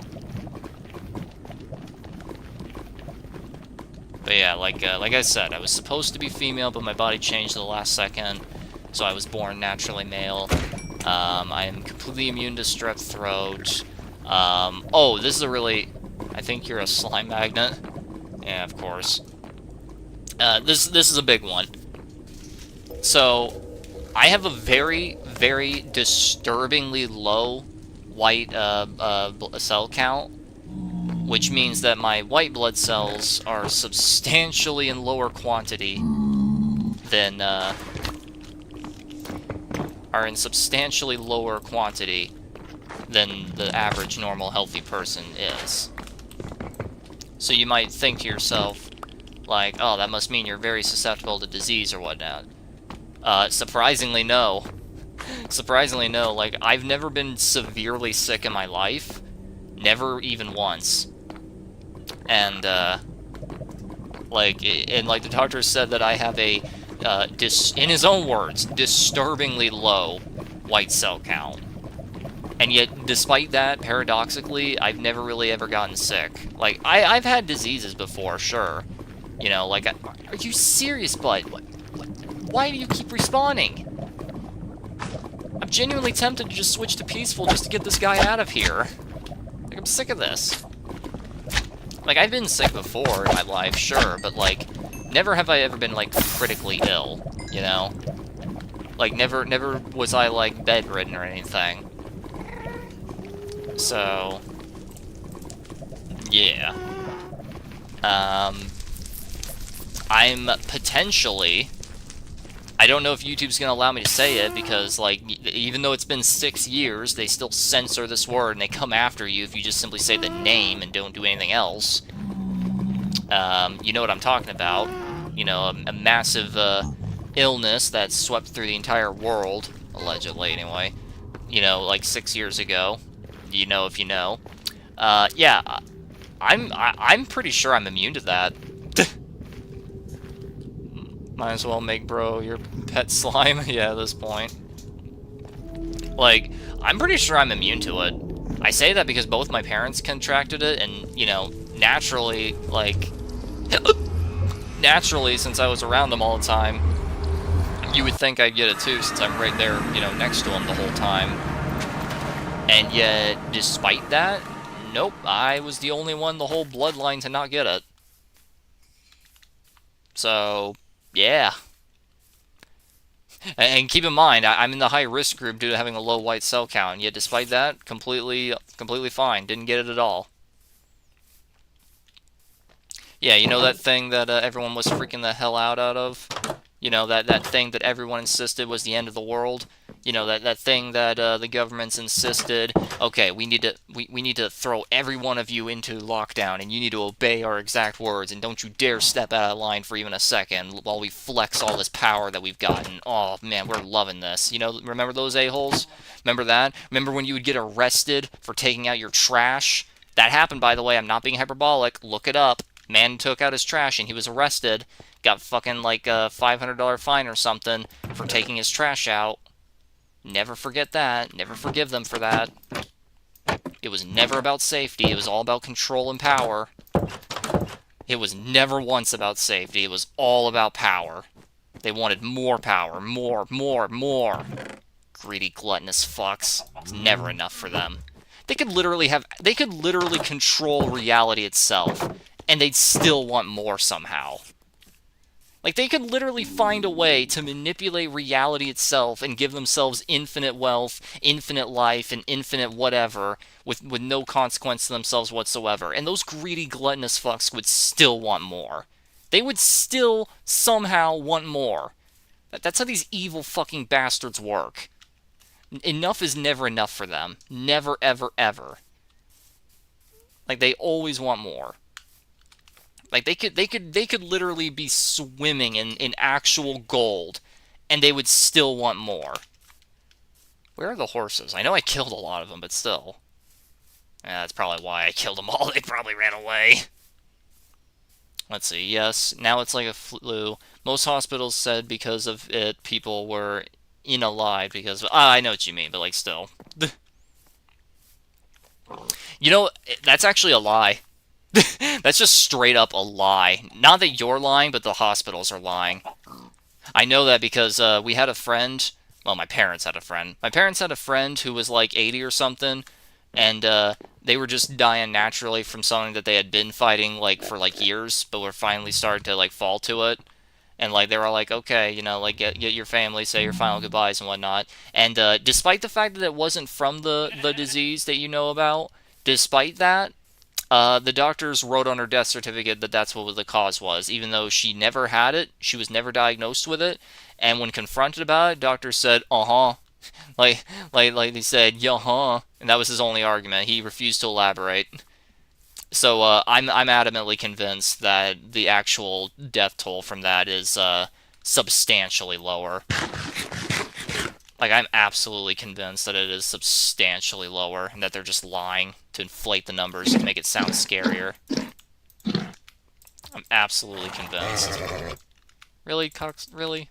But yeah, like I said, I was supposed to be female, but my body changed at the last second, so I was born naturally male. I am completely immune to strep throat. Oh, this is a really... I think you're a slime magnet. Yeah, of course. This is a big one. So, I have a very, very disturbingly low white cell count, which means that my white blood cells are substantially in lower quantity than the average normal healthy person is. So you might think to yourself, like, oh, that must mean you're very susceptible to disease or whatnot. Surprisingly, no. Surprisingly, no. Like, I've never been severely sick in my life. Never even once. And, like the doctor said that I have a, in his own words, disturbingly low white cell count. And yet, despite that, paradoxically, I've never really ever gotten sick. Like, I've had diseases before, sure. You know, like, are you serious, bud? Why do you keep respawning? I'm genuinely tempted to just switch to peaceful just to get this guy out of here. Like, I'm sick of this. Like, I've been sick before in my life, sure, but, like, never have I ever been, like, critically ill, you know? Like, never was I, like, bedridden or anything. So, yeah. I'm potentially... I don't know if YouTube's gonna allow me to say it, because, like, even though it's been 6 years, they still censor this word, and they come after you if you just simply say the name and don't do anything else. You know what I'm talking about. You know, a massive, illness that swept through the entire world, allegedly, anyway. You know, like 6 years ago. You know if you know. Yeah, I'm pretty sure I'm immune to that. Might as well make bro your pet slime. Yeah, at this point. Like, I'm pretty sure I'm immune to it. I say that because both my parents contracted it, and, you know, naturally, like... naturally, since I was around them all the time, you would think I'd get it too, since I'm right there, you know, next to them the whole time. And yet, despite that, nope, I was the only one the whole bloodline to not get it. So, yeah. And keep in mind, I'm in the high-risk group due to having a low white cell count, and yet despite that, completely fine. Didn't get it at all. Yeah, you know that thing that everyone was freaking the hell out of? You know, that thing that everyone insisted was the end of the world? You know, that thing that the governments insisted, okay, we need to throw every one of you into lockdown, and you need to obey our exact words, and don't you dare step out of line for even a second while we flex all this power that we've gotten. Oh, man, we're loving this. You know, remember those a-holes? Remember that? Remember when you would get arrested for taking out your trash? That happened, by the way. I'm not being hyperbolic. Look it up. Man took out his trash, and he was arrested. Got fucking like a $500 fine or something for taking his trash out. Never forget that. Never forgive them for that. It was never about safety. It was all about control and power. It was never once about safety. It was all about power. They wanted more power. More, more, more. Greedy, gluttonous fucks. It's never enough for them. They could literally control reality itself, and they'd still want more somehow. Like, they could literally find a way to manipulate reality itself and give themselves infinite wealth, infinite life, and infinite whatever, with no consequence to themselves whatsoever. And those greedy, gluttonous fucks would still want more. They would still somehow want more. That's how these evil fucking bastards work. Enough is never enough for them. Never, ever, ever. Like, they always want more. Like, they could literally be swimming in actual gold, and they would still want more. Where are the horses? I know I killed a lot of them, but still. Yeah, that's probably why I killed them all. They probably ran away. Let's see. Yes, now it's like a flu. Most hospitals said because of it, people were unalive because of... I know what you mean, but, like, still. You know, that's actually a lie. That's just straight up a lie. Not that you're lying, but the hospitals are lying. I know that because we had a friend. Well, my parents had a friend. My parents had a friend who was like 80 or something, and they were just dying naturally from something that they had been fighting like for like years, but were finally starting to like fall to it. And like they were like, okay, you know, like get your family, say your final goodbyes and whatnot. And despite the fact that it wasn't from the disease that you know about, despite that, the doctors wrote on her death certificate that that's what the cause was, even though she never had it, she was never diagnosed with it, and when confronted about it, doctors said, uh-huh, like they said, yeah-huh, and that was his only argument. He refused to elaborate. So I'm adamantly convinced that the actual death toll from that is substantially lower. Like, I'm absolutely convinced that it is substantially lower, and that they're just lying to inflate the numbers to make it sound scarier. I'm absolutely convinced. Really, Cox? Really?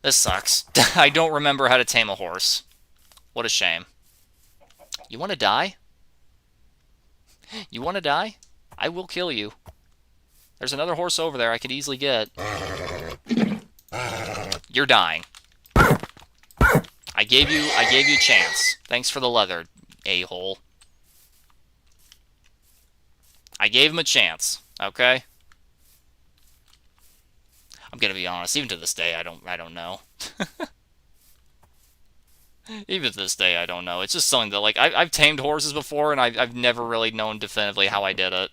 This sucks. I don't remember how to tame a horse. What a shame. You want to die? You want to die? I will kill you. There's another horse over there I could easily get. You're dying. I gave you a chance. Thanks for the leather, a-hole. I gave him a chance, okay? I'm gonna be honest, even to this day, I don't know. Even to this day, I don't know. It's just something that, like, I've tamed horses before, and I've never really known definitively how I did it.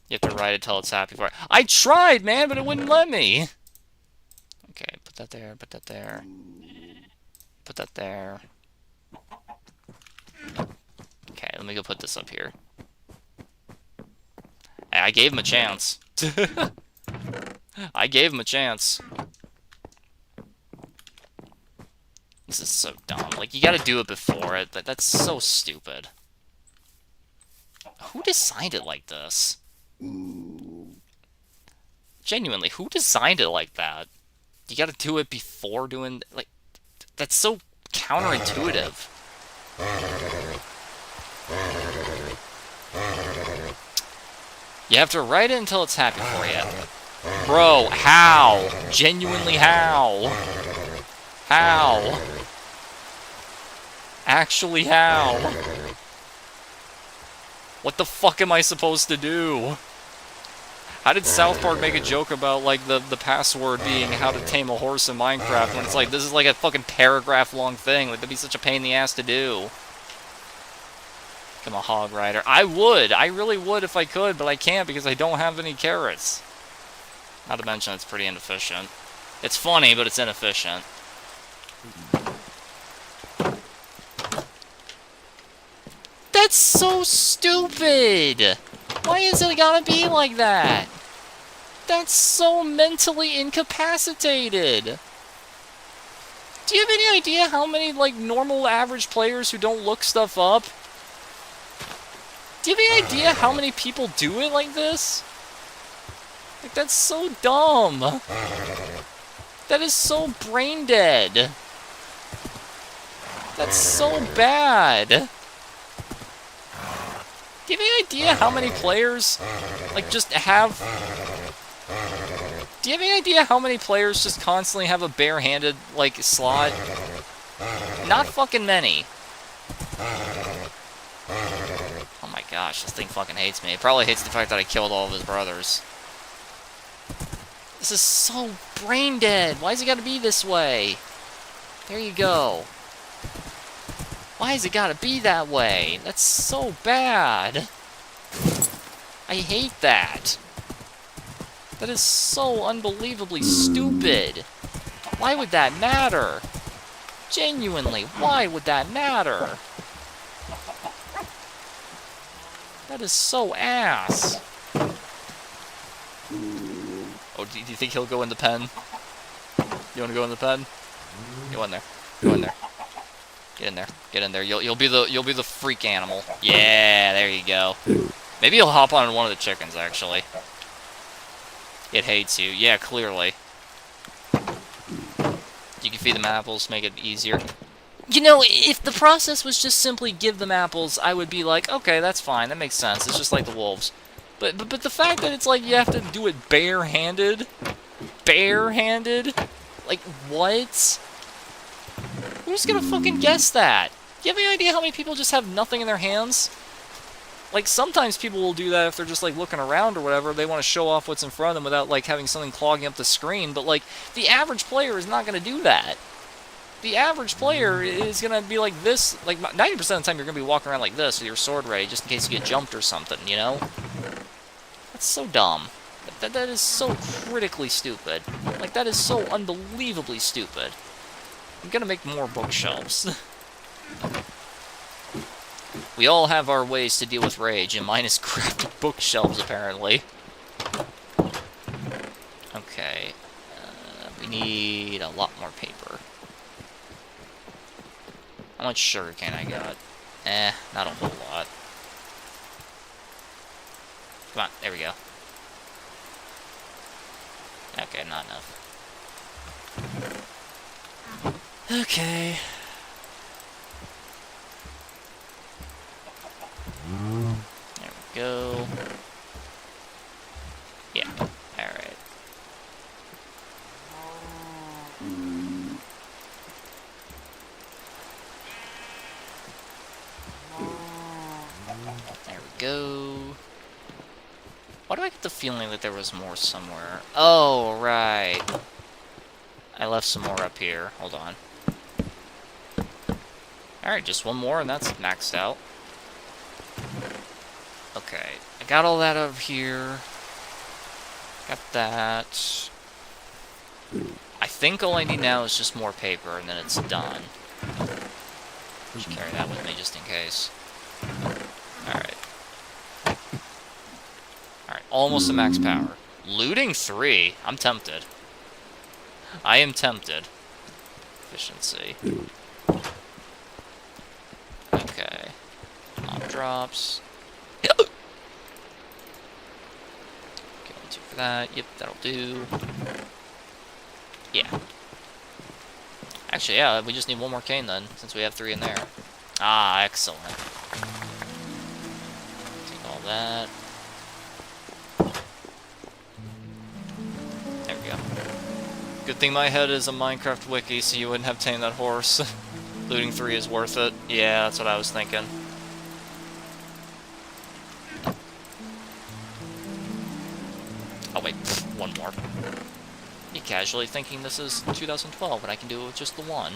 You have to ride it till it's happy for it. I tried, man, but it wouldn't let me. Okay, put that there, put that there. Put that there. Okay, let me go put this up here. I gave him a chance. I gave him a chance. This is so dumb. Like, you gotta do it before it. That's so stupid. Who designed it like this? Genuinely, who designed it like that? You gotta do it before doing... Like, that's so counterintuitive. You have to write it until it's happy for you. Bro, how? Genuinely, how? How? Actually, how? What the fuck am I supposed to do? How did South Park make a joke about, like, the password being how to tame a horse in Minecraft when it's like, this is like a fucking paragraph-long thing? Like, that'd be such a pain in the ass to do. Become a hog rider. I would! I really would if I could, but I can't because I don't have any carrots. Not to mention, it's pretty inefficient. It's funny, but it's inefficient. That's so stupid! Why is it gotta be like that? That's so mentally incapacitated! Do you have any idea how many, like, normal average players who don't look stuff up? Do you have any idea how many people do it like this? Like, that's so dumb! That is so brain dead! That's so bad! Do you have any idea how many players, like, just have... Do you have any idea how many players just constantly have a bare-handed, like, slot? Not fucking many. Oh my gosh, this thing fucking hates me. It probably hates the fact that I killed all of his brothers. This is so brain dead. Why has it gotta be this way? There you go. Why has it gotta be that way? That's so bad. I hate that. That is so unbelievably stupid. Why would that matter? Genuinely, why would that matter? That is so ass. Oh, do you think he'll go in the pen? You want to go in the pen? Go in there. Go in there. Get in there. Get in there. You'll be the freak animal. Yeah, there you go. Maybe you'll hop on one of the chickens actually. It hates you. Yeah, clearly. You can feed them apples, make it easier. You know, if the process was just simply give them apples, I would be like, okay, that's fine. That makes sense. It's just like the wolves. But the fact that it's like you have to do it barehanded? Barehanded? Like, what? Who's gonna fucking guess that? Do you have any idea how many people just have nothing in their hands? Like, sometimes people will do that if they're just, like, looking around or whatever. They want to show off what's in front of them without, like, having something clogging up the screen. But, like, the average player is not going to do that. The average player is going to be like this. Like, 90% of the time you're going to be walking around like this with your sword ready just in case you get jumped or something, you know? That's so dumb. That is so critically stupid. Like, that is so unbelievably stupid. I'm going to make more bookshelves. We all have our ways to deal with rage, and mine is crafting bookshelves, apparently. Okay. We need a lot more paper. How much sugar cane I got? Not a whole lot. Come on, there we go. Okay, not enough. Okay. There we go. Yeah, alright. There we go. Why do I get the feeling that there was more somewhere? Oh, right. I left some more up here. Hold on. Alright, just one more and that's maxed out. Okay, I got all that over here. Got that. I think all I need now is just more paper, and then it's done. Should carry that with me just in case. Alright. Alright, almost to max power. Looting 3. I'm tempted. I am tempted. Efficiency. Okay. Mob drops. Killing 2 for that. Yep, that'll do. Yeah. Actually, yeah, we just need 1 more cane then, since we have 3 in there. Ah, excellent. Take all that. There we go. Good thing my head is a Minecraft wiki, so you wouldn't have tamed that horse. Looting 3 is worth it. Yeah, that's what I was thinking. Oh wait, 1 more. Me casually thinking this is 2012, and I can do it with just the 1.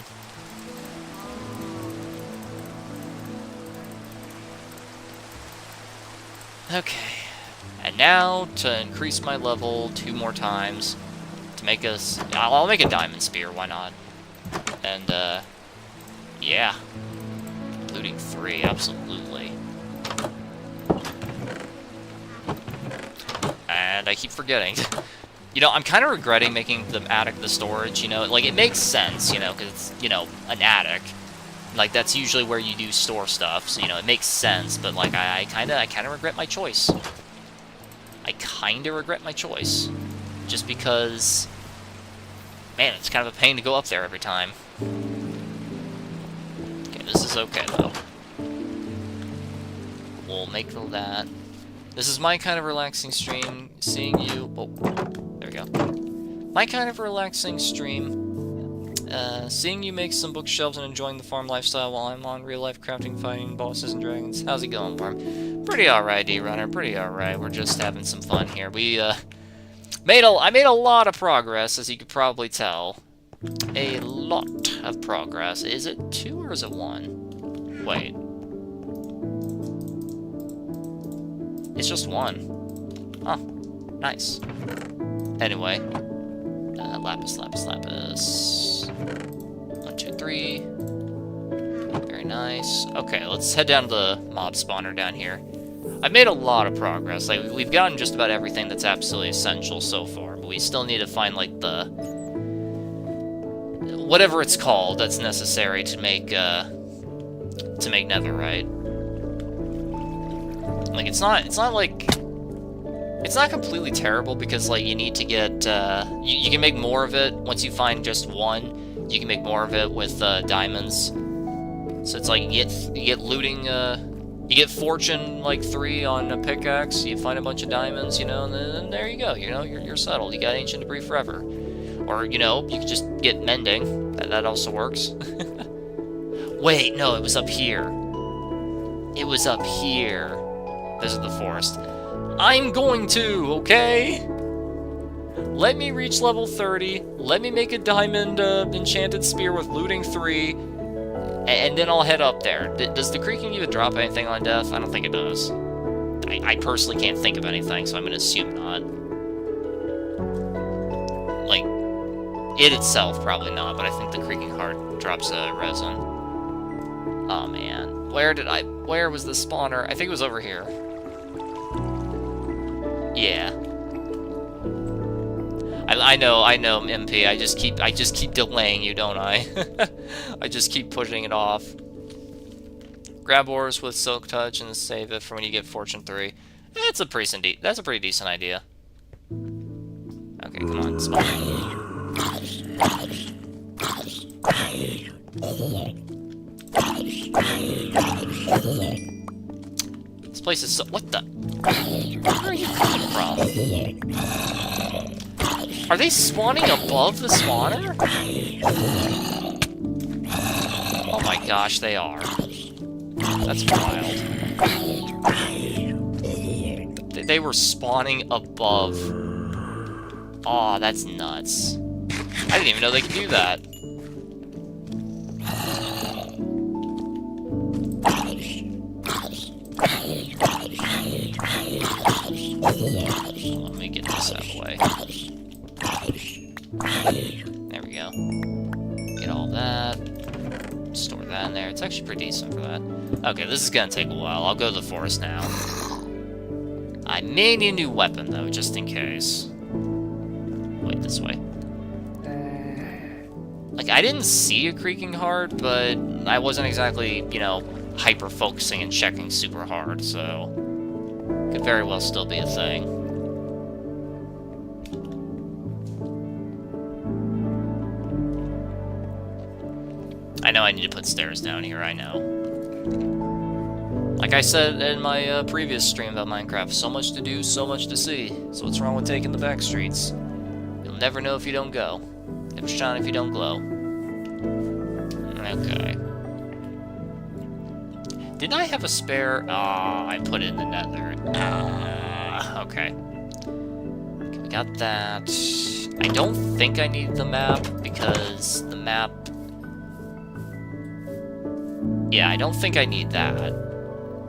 Okay. And now, to increase my level 2 more times, to make us... I'll make a diamond spear, why not? And, yeah. Looting 3, absolutely. And I keep forgetting. You know, I'm kind of regretting making the attic the storage, you know? Like, it makes sense, you know, because it's, you know, an attic. Like, that's usually where you do store stuff, so, you know, it makes sense, but, like, I kind of regret my choice. I kind of regret my choice. Just because... Man, it's kind of a pain to go up there every time. Okay, this is okay, though. We'll make that. This is my kind of relaxing stream, seeing you... Oh, there we go. My kind of relaxing stream, seeing you make some bookshelves and enjoying the farm lifestyle while I'm on real-life crafting, fighting bosses and dragons. How's it going, Farm? Pretty alright, D-Runner, pretty alright. We're just having some fun here. I made a lot of progress, as you could probably tell. A lot of progress. Is it 2 or is it 1? Wait. It's just 1. Oh, nice. Anyway. Lapis, lapis, lapis. 1, 2, 3. Very nice. Okay, let's head down to the mob spawner down here. I've made a lot of progress. Like, we've gotten just about everything that's absolutely essential so far, but we still need to find, like, the... whatever it's called that's necessary to make netherite. Like, it's not like... It's not completely terrible, because, like, you need to get, you can make more of it once you find just 1. You can make more of it with, diamonds. So it's like, you get looting, you get fortune, like, 3 on a pickaxe, you find a bunch of diamonds, you know, and then there you go, you know, you're settled. You got ancient debris forever. Or, you know, you can just get mending. That also works. Wait, no, it was up here. It was up here. This is the forest. I'm going to, okay? Let me reach level 30. Let me make a diamond enchanted spear with looting 3. And then I'll head up there. Does the creaking even drop anything on death? I don't think it does. I personally can't think of anything, so I'm going to assume not. Like, it itself, probably not, but I think the creaking heart drops resin. Oh, man. Where was the spawner? I think it was over here. Yeah. I know, MP. I just keep delaying you, don't I? I just keep pushing it off. Grab ores with Silk Touch and save it for when you get Fortune 3. That's a pretty decent idea. Okay, come on, spawn. This place is so... What the... Where are you coming from? Are they spawning above the spawner? Oh my gosh, they are. That's wild. They were spawning above. Aw, that's nuts. I didn't even know they could do that. Let me get this out of the way. There we go. Get all that. Store that in there. It's actually pretty decent for that. Okay, this is gonna take a while. I'll go to the forest now. I may need a new weapon, though, just in case. this way. Like, I didn't see a creaking heart, but I wasn't exactly, you know, hyper-focusing and checking super hard, so... Could very well still be a thing. I know I need to put stairs down here, I know. Like I said in my previous stream about Minecraft, so much to do, so much to see. So what's wrong with taking the back streets? You'll never know if you don't go. Never shine if you don't glow. Okay. Did I have a spare? Ah, I put it in the nether. Okay. We got that. I don't think I need the map, because the map... Yeah, I don't think I need that.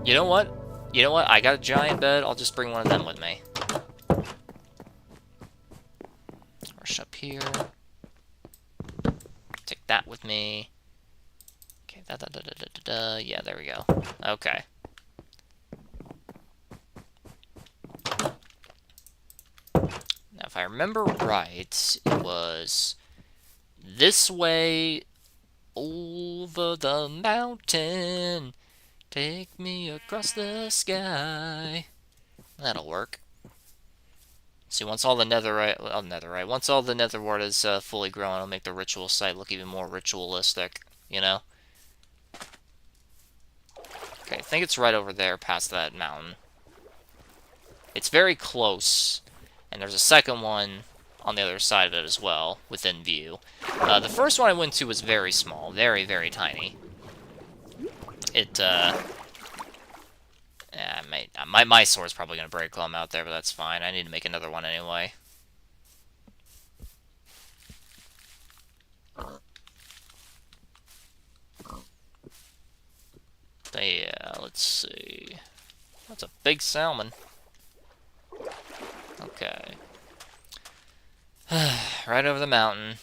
You know what? You know what? I got a giant bed. I'll just bring one of them with me. Rush up here. Take that with me. Okay, yeah, there we go. Okay. Now, if I remember right, it was this way over the mountain. Take me across the sky. That'll work. See, once all the netherite, once all the nether wart is fully grown, it'll make the ritual site look even more ritualistic, you know? Okay, I think it's right over there past that mountain. It's very close, and there's a second one on the other side of it as well, within view. The first one I went to was very small, very, very tiny. It, yeah, my sword's probably going to break while I'm out there, but that's fine. I need to make another one anyway. Yeah, let's see. That's a big salmon. Okay. Right over the mountain.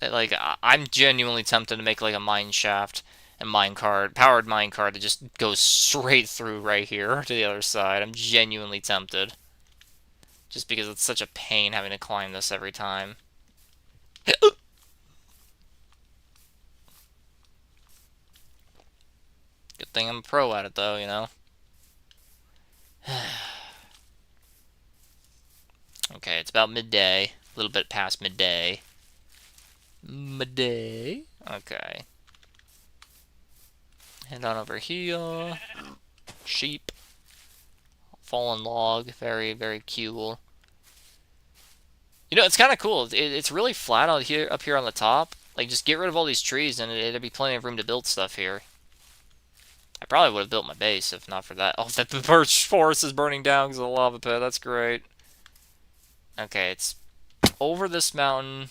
Like, I'm genuinely tempted to make like a mine shaft and powered minecart that just goes straight through right here to the other side. I'm genuinely tempted. Just because it's such a pain having to climb this every time. Good thing I'm a pro at it though, you know? Okay, it's about midday. A little bit past midday. Midday? Okay. Head on over here. Sheep. Fallen log. Very, very cool. You know, it's kind of cool. It's really flat out here, up here on the top. Like, just get rid of all these trees and it'd be plenty of room to build stuff here. I probably would have built my base if not for that. Oh, that the birch forest is burning down because of the lava pit. That's great. Okay, it's over this mountain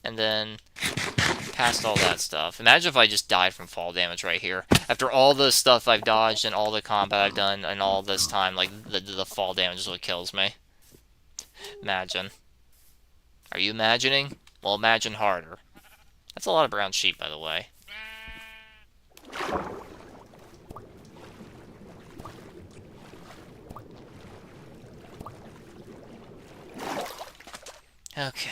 and then past all that stuff. Imagine if I just died from fall damage right here. After all the stuff I've dodged and all the combat I've done and all this time, like, the fall damage is what kills me. Imagine. Are you imagining? Well, imagine harder. That's a lot of brown sheep, by the way. Okay.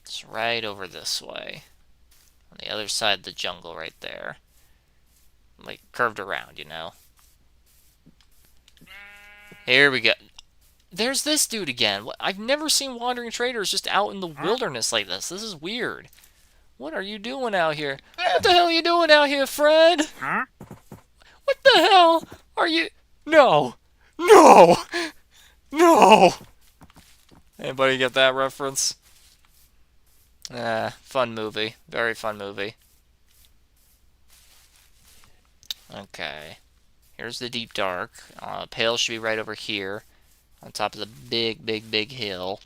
It's right over this way. On the other side of the jungle right there. Like, curved around, you know. Here we go. There's this dude again. I've never seen wandering traders just out in the wilderness like this. This is weird. What are you doing out here? What the hell are you doing out here, Fred? Huh? What the hell are you... No! No! No! Anybody get that reference? Fun movie. Very fun movie. Okay. Here's the deep dark. Pale should be right over here. On top of the big, big, big hill.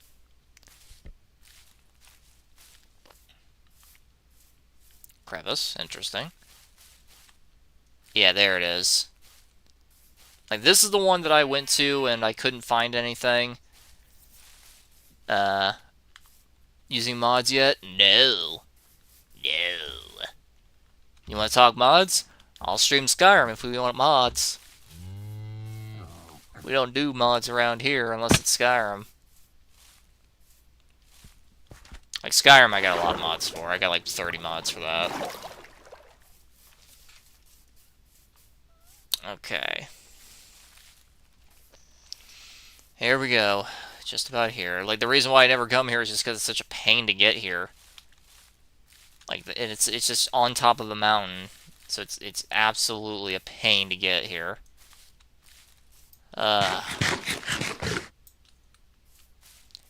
Crevice. Interesting. Yeah, there it is. Like, this is the one that I went to and I couldn't find anything. Using mods yet? No. No. You want to talk mods? I'll stream Skyrim if we want mods. We don't do mods around here unless it's Skyrim. Like, Skyrim I got a lot of mods for. I got like 30 mods for that. Okay. Here we go. Just about here. Like, the reason why I never come here is just because it's such a pain to get here. Like, and it's just on top of the mountain. So it's absolutely a pain to get here.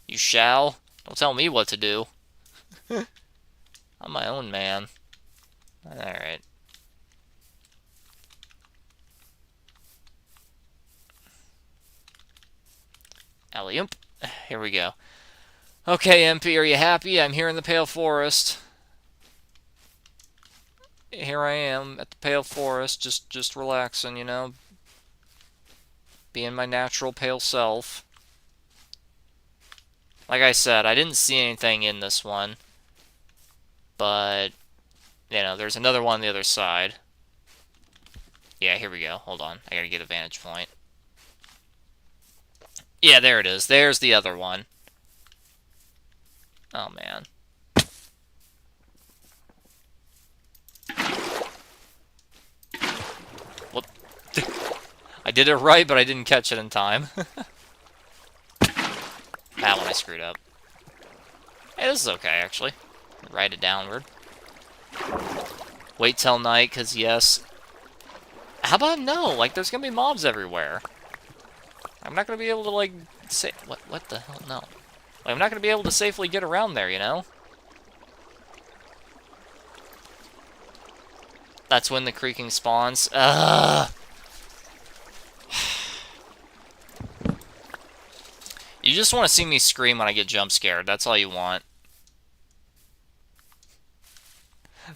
You shall? Don't tell me what to do. I'm my own man. Alright. Alley-oop. Here we go. Okay, MP, are you happy? I'm here in the Pale Forest. Here I am at the Pale Forest, just relaxing, you know? Being my natural pale self. Like I said, I didn't see anything in this one. But, you know, there's another one on the other side. Yeah, here we go. Hold on. I gotta get a vantage point. Yeah, there it is. There's the other one. Oh, man. What? I did it right, but I didn't catch it in time. That one I screwed up. Hey, this is okay, actually. Ride it downward. Wait till night, because yes. How about no? Like, there's gonna be mobs everywhere. I'm not gonna be able to, like, say... What the hell? No. Like, I'm not gonna be able to safely get around there, you know? That's when the creaking spawns. Ugh! You just want to see me scream when I get jump scared. That's all you want.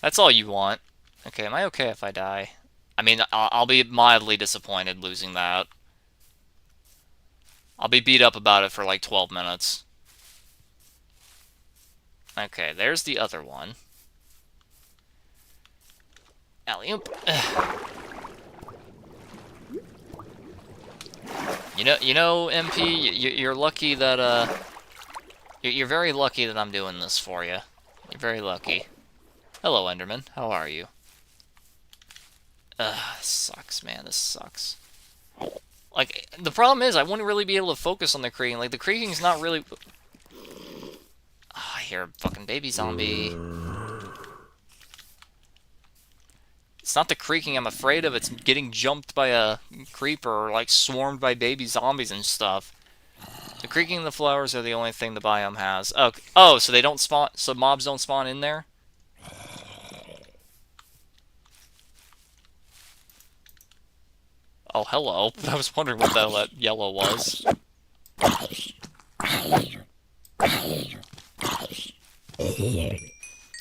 That's all you want. Okay, am I okay if I die? I mean, I'll be mildly disappointed losing that. I'll be beat up about it for like 12 minutes. Okay, there's the other one. Alley-oop. You know, MP, you're lucky that, you're very lucky that I'm doing this for you. You're very lucky. Hello, Enderman. How are you? Ugh, this sucks, man. This sucks. Like, the problem is, I wouldn't really be able to focus on the creaking. Like, the creaking's not really... I hear a fucking baby zombie. It's not the creaking I'm afraid of, it's getting jumped by a creeper or, like, swarmed by baby zombies and stuff. The creaking and the flowers are the only thing the biome has. Oh, so they don't spawn... So mobs don't spawn in there? Oh, hello. I was wondering what the hell that yellow was.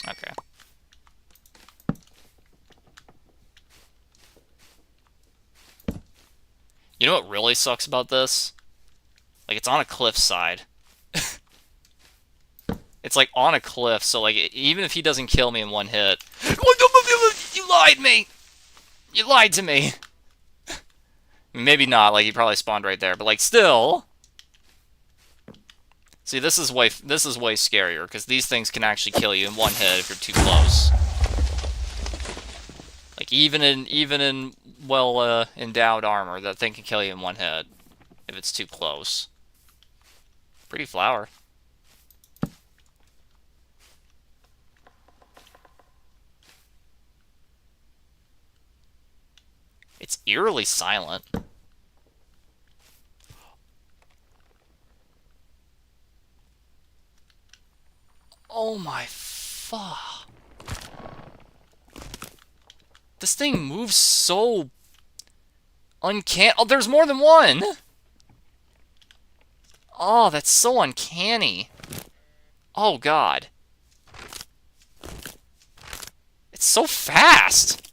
Okay. You know what really sucks about this? Like, it's on a cliffside. It's, like, on a cliff, so, like, even if he doesn't kill me in one hit... You lied me! You lied to me! Maybe not, like, he probably spawned right there, but, like, still... See, this is way scarier, because these things can actually kill you in one hit if you're too close. Like, even in well, endowed armor, that thing can kill you in one hit, if it's too close. Pretty flower. It's eerily silent. Oh my fuck. This thing moves so uncanny. Oh, there's more than one! Oh, that's so uncanny. Oh, God. It's so fast!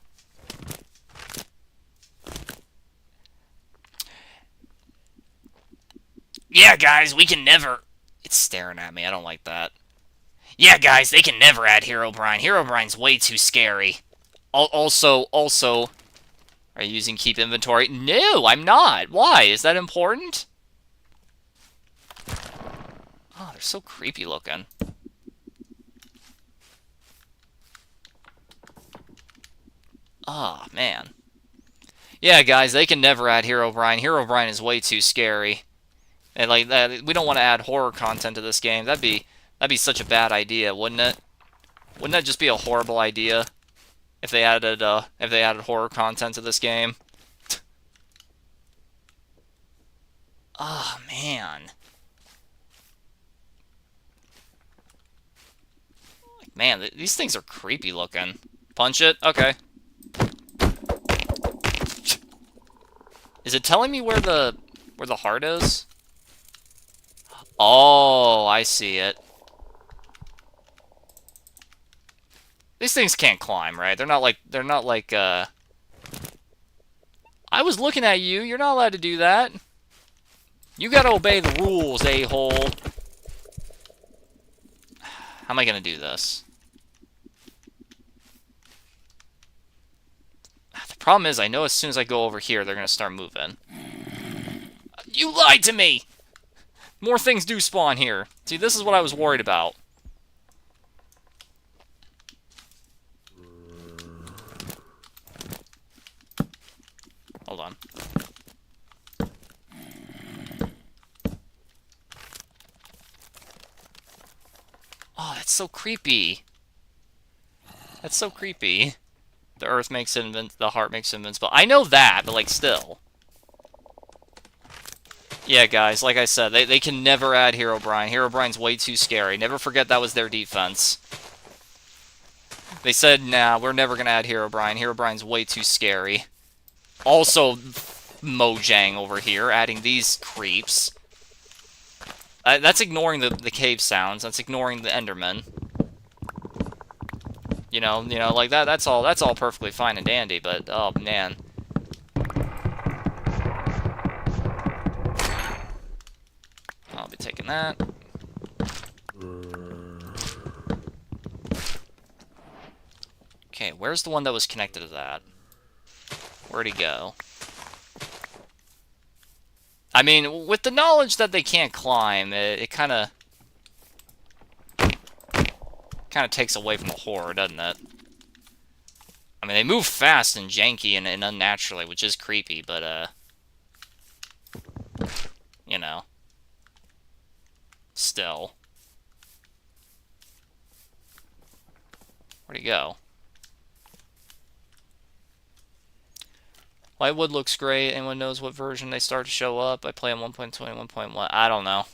Yeah, guys, we can never... It's staring at me. I don't like that. Yeah, guys, they can never add Herobrine. Herobrine's way too scary. Also... Are you using keep inventory? No, I'm not. Why? Is that important? Oh, they're so creepy looking. Ah, oh, man. Yeah, guys, they can never add Herobrine. Herobrine is way too scary. And like that, we don't want to add horror content to this game. That'd be such a bad idea, wouldn't it? Wouldn't that just be a horrible idea if they added horror content to this game? Oh, man. Man, these things are creepy looking. Punch it? Okay. Is it telling me where the heart is? Oh, I see it. These things can't climb, right? They're not like I was looking at you. You're not allowed to do that. You gotta obey the rules, a-hole. How am I gonna do this? The problem is, I know as soon as I go over here, they're gonna start moving. You lied to me! More things do spawn here. See, this is what I was worried about. Hold on. Oh, that's so creepy. That's so creepy. The earth makes it the heart makes it invincible. I know that, but like still. Yeah, guys, like I said, they can never add Herobrine. Herobrine's way too scary. Never forget that was their defense. They said, nah, we're never gonna add Herobrine. Herobrine's way too scary. Also, Mojang over here, adding these creeps. That's ignoring the cave sounds. That's ignoring the Enderman. You know, like that's all perfectly fine and dandy, but oh man. I'll be taking that. Okay, where's the one that was connected to that? Where'd he go? I mean, with the knowledge that they can't climb, it kind of takes away from the horror, doesn't it? I mean, they move fast and janky and unnaturally, which is creepy, but, you know. Still. Where'd he go? Whitewood looks great. Anyone knows what version they start to show up? I play on 1.20, 1.1. I don't know.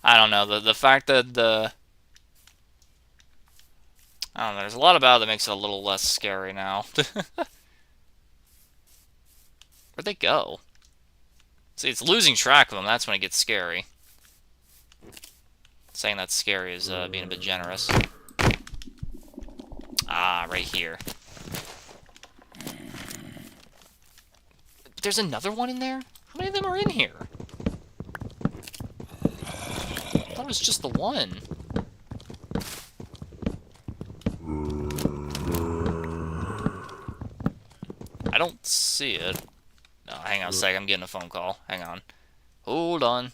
I don't know. The fact that I don't know. There's a lot about it that makes it a little less scary now. Where'd they go? See, it's losing track of them. That's when it gets scary. Saying that's scary is being a bit generous. Ah, right here. There's another one in there? How many of them are in here? I thought it was just the one. I don't see it. No, hang on a sec. I'm getting a phone call. Hang on. Hold on.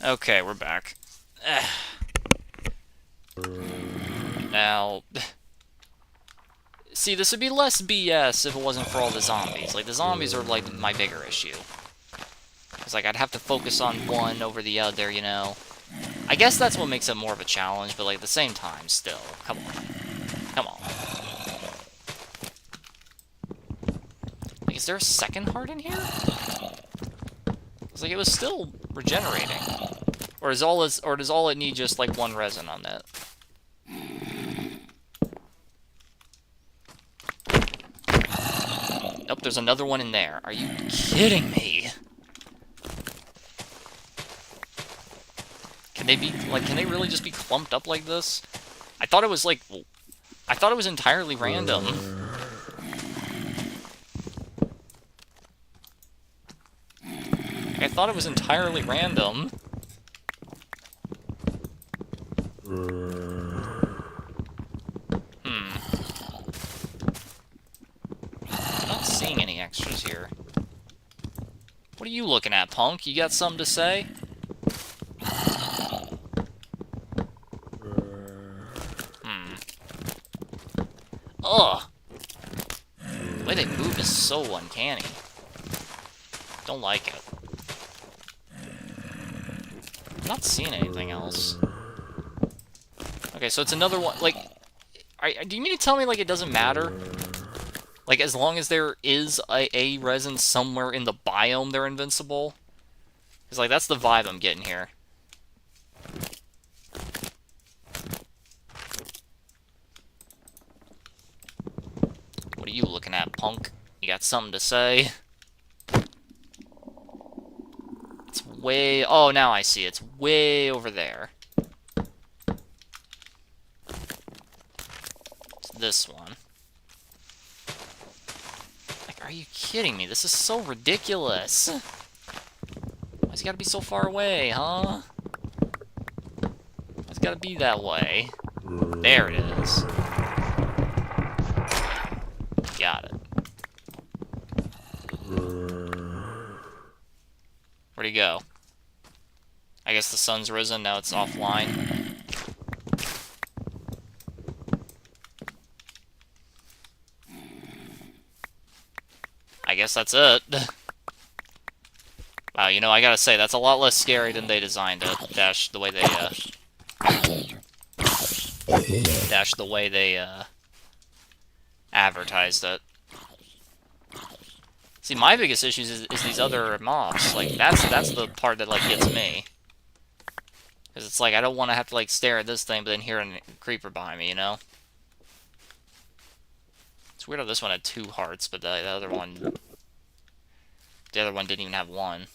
Okay, we're back. Now, see, this would be less BS if it wasn't for all the zombies. Like, the zombies are, like, my bigger issue. It's like, I'd have to focus on one over the other, you know? I guess that's what makes it more of a challenge, but, like, at the same time, still. Come on. Come on. Like, is there a second heart in here? It's like it was still regenerating. Or does all it need just like one resin on that? Nope, there's another one in there. Are you kidding me? Can they be like? Can they really just be clumped up like this? I thought it was like. I thought it was entirely random. I thought it was entirely random. Not seeing any extras here. What are you looking at, punk? You got something to say? Ugh! The way they move is so uncanny. Don't like it. I'm not seeing anything else. Okay, so it's another one, like... do you mean to tell me, like, it doesn't matter? Like, as long as there is a resin somewhere in the biome, they're invincible? Because, like, that's the vibe I'm getting here. What are you looking at, punk? You got something to say? It's way... Oh, now I see. It's way over there. It's this one. Like, are you kidding me? This is so ridiculous. Why's it gotta be so far away, huh? Why's it gotta be that way? There it is. Got it. Where'd he go? I guess the sun's risen, now it's offline. I guess that's it. Wow, you know, I gotta say, that's a lot less scary than they designed it. Dash the way they, advertised it. See, my biggest issue is these other mobs. Like, that's the part that, like, gets me. Because it's like, I don't want to have to, like, stare at this thing, but then hear a creeper behind me, you know? It's weird how this one had 2 hearts, but the other one... The other one didn't even have 1.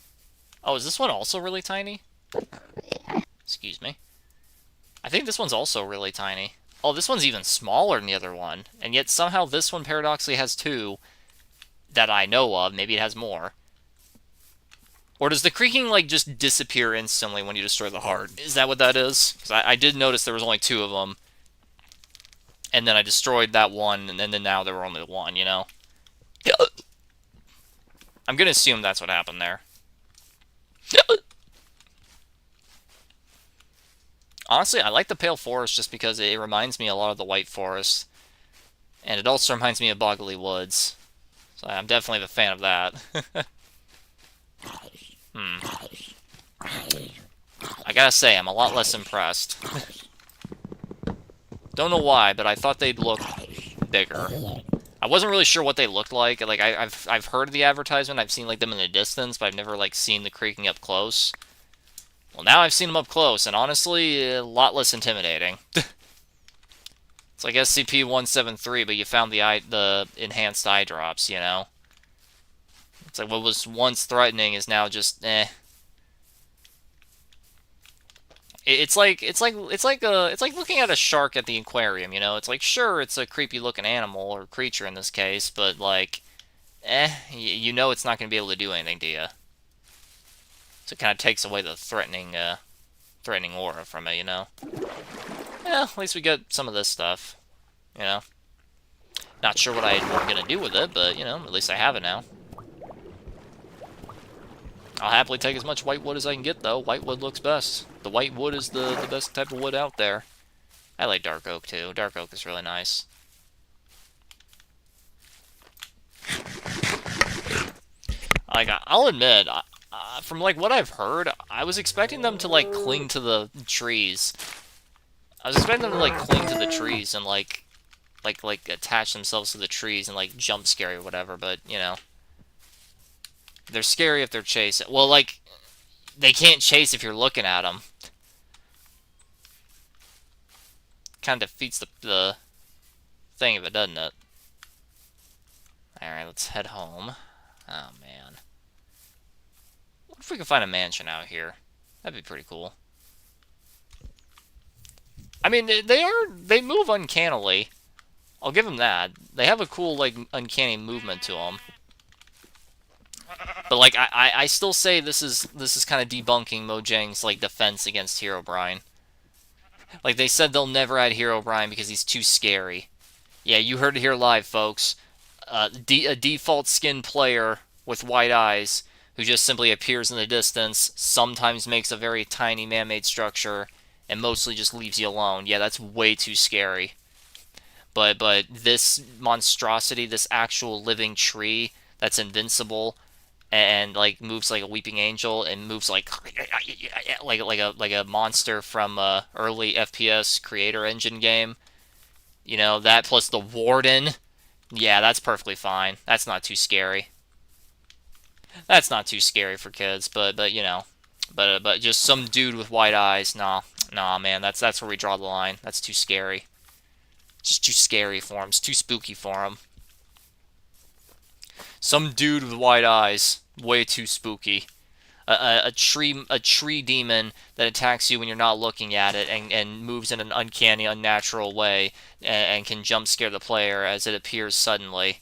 Oh, is this one also really tiny? Excuse me. I think this one's also really tiny. Oh, this one's even smaller than the other one. And yet somehow this one paradoxically has 2 that I know of. Maybe it has more. Or does the creaking, like, just disappear instantly when you destroy the heart? Is that what that is? Because I did notice there was only 2 of them. And then I destroyed that one, and then now there were only 1, you know? I'm gonna assume that's what happened there. Honestly, I like the Pale Forest just because it reminds me a lot of the White Forest. And it also reminds me of Boggly Woods. So I'm definitely a fan of that. I gotta say, I'm a lot less impressed. Don't know why, but I thought they'd look bigger. I wasn't really sure what they looked like. Like, I've heard of the advertisement, I've seen, like, them in the distance, but I've never, like, seen the creaking up close. Well, now I've seen them up close, and honestly, a lot less intimidating. It's like SCP-173, but you found the enhanced eye drops, you know? It's like what was once threatening is now just, eh. It's like looking at a shark at the aquarium, you know? It's like, sure, it's a creepy-looking animal, or creature in this case, but, like, you know it's not going to be able to do anything to you. So it kind of takes away the threatening aura from it, you know? Yeah, at least we get some of this stuff, you know? Not sure what I'm going to do with it, but, you know, at least I have it now. I'll happily take as much white wood as I can get, though. White wood looks best. The white wood is the best type of wood out there. I like dark oak, too. Dark oak is really nice. Like, I'll admit, from, like, what I've heard, I was expecting them to, like, cling to the trees. I was expecting them to, like, cling to the trees and, like, attach themselves to the trees and, like, jump scare or whatever, but, you know. They're scary if they're chasing. Well, like, They can't chase if you're looking at them. Kind of defeats the thing of it, doesn't it? Alright, let's head home. Oh, man. What if we could find a mansion out here? That'd be pretty cool. I mean, they move uncannily. I'll give them that. They have a cool, like, uncanny movement to them. But, like, I still say this is kind of debunking Mojang's, like, defense against Herobrine. Like, they said they'll never add Herobrine because he's too scary. Yeah, you heard it here live, folks. A default skin player with white eyes who just simply appears in the distance, sometimes makes a very tiny man-made structure, and mostly just leaves you alone. Yeah, that's way too scary. But this monstrosity, this actual living tree that's invincible and like moves like a weeping angel and moves like a monster from early FPS creator engine game. You know, that plus the warden. Yeah, that's perfectly fine. That's not too scary. That's not too scary for kids, but you know, but just some dude with white eyes. Nah, man. That's where we draw the line. That's too scary. It's just too scary for him. It's too spooky for him. Some dude with white eyes. Way too spooky. A tree demon that attacks you when you're not looking at it and moves in an uncanny, unnatural way and can jump scare the player as it appears suddenly.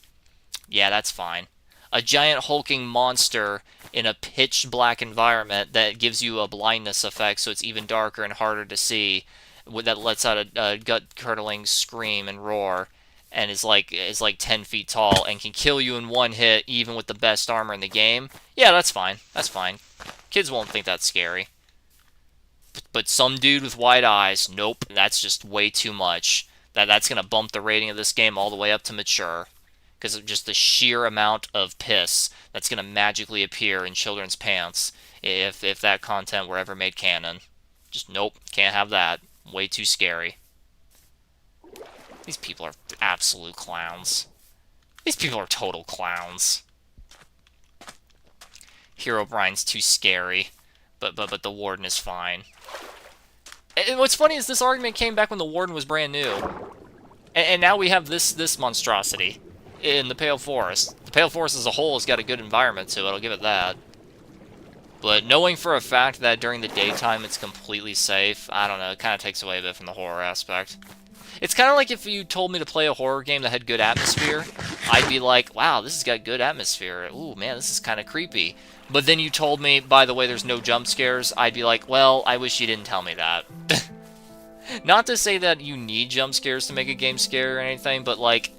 Yeah, that's fine. A giant hulking monster in a pitch black environment that gives you a blindness effect so it's even darker and harder to see, that lets out a gut-curdling scream and roar, and is like 10 feet tall and can kill you in one hit even with the best armor in the game. Yeah, that's fine. That's fine. Kids won't think that's scary. But some dude with white eyes, nope, that's just way too much. That's going to bump the rating of this game all the way up to mature. Because of just the sheer amount of piss that's going to magically appear in children's pants if that content were ever made canon. Just nope, can't have that. Way too scary. These people are absolute clowns. These people are total clowns. Herobrine's too scary, but the Warden is fine. And what's funny is this argument came back when the Warden was brand new. And now we have this monstrosity in the Pale Forest. The Pale Forest as a whole has got a good environment to it, I'll give it that. But knowing for a fact that during the daytime it's completely safe, I don't know, it kind of takes away a bit from the horror aspect. It's kind of like if you told me to play a horror game that had good atmosphere, I'd be like, wow, this has got good atmosphere. Ooh, man, this is kind of creepy. But then you told me, by the way, there's no jump scares, I'd be like, well, I wish you didn't tell me that. Not to say that you need jump scares to make a game scary or anything, but, like,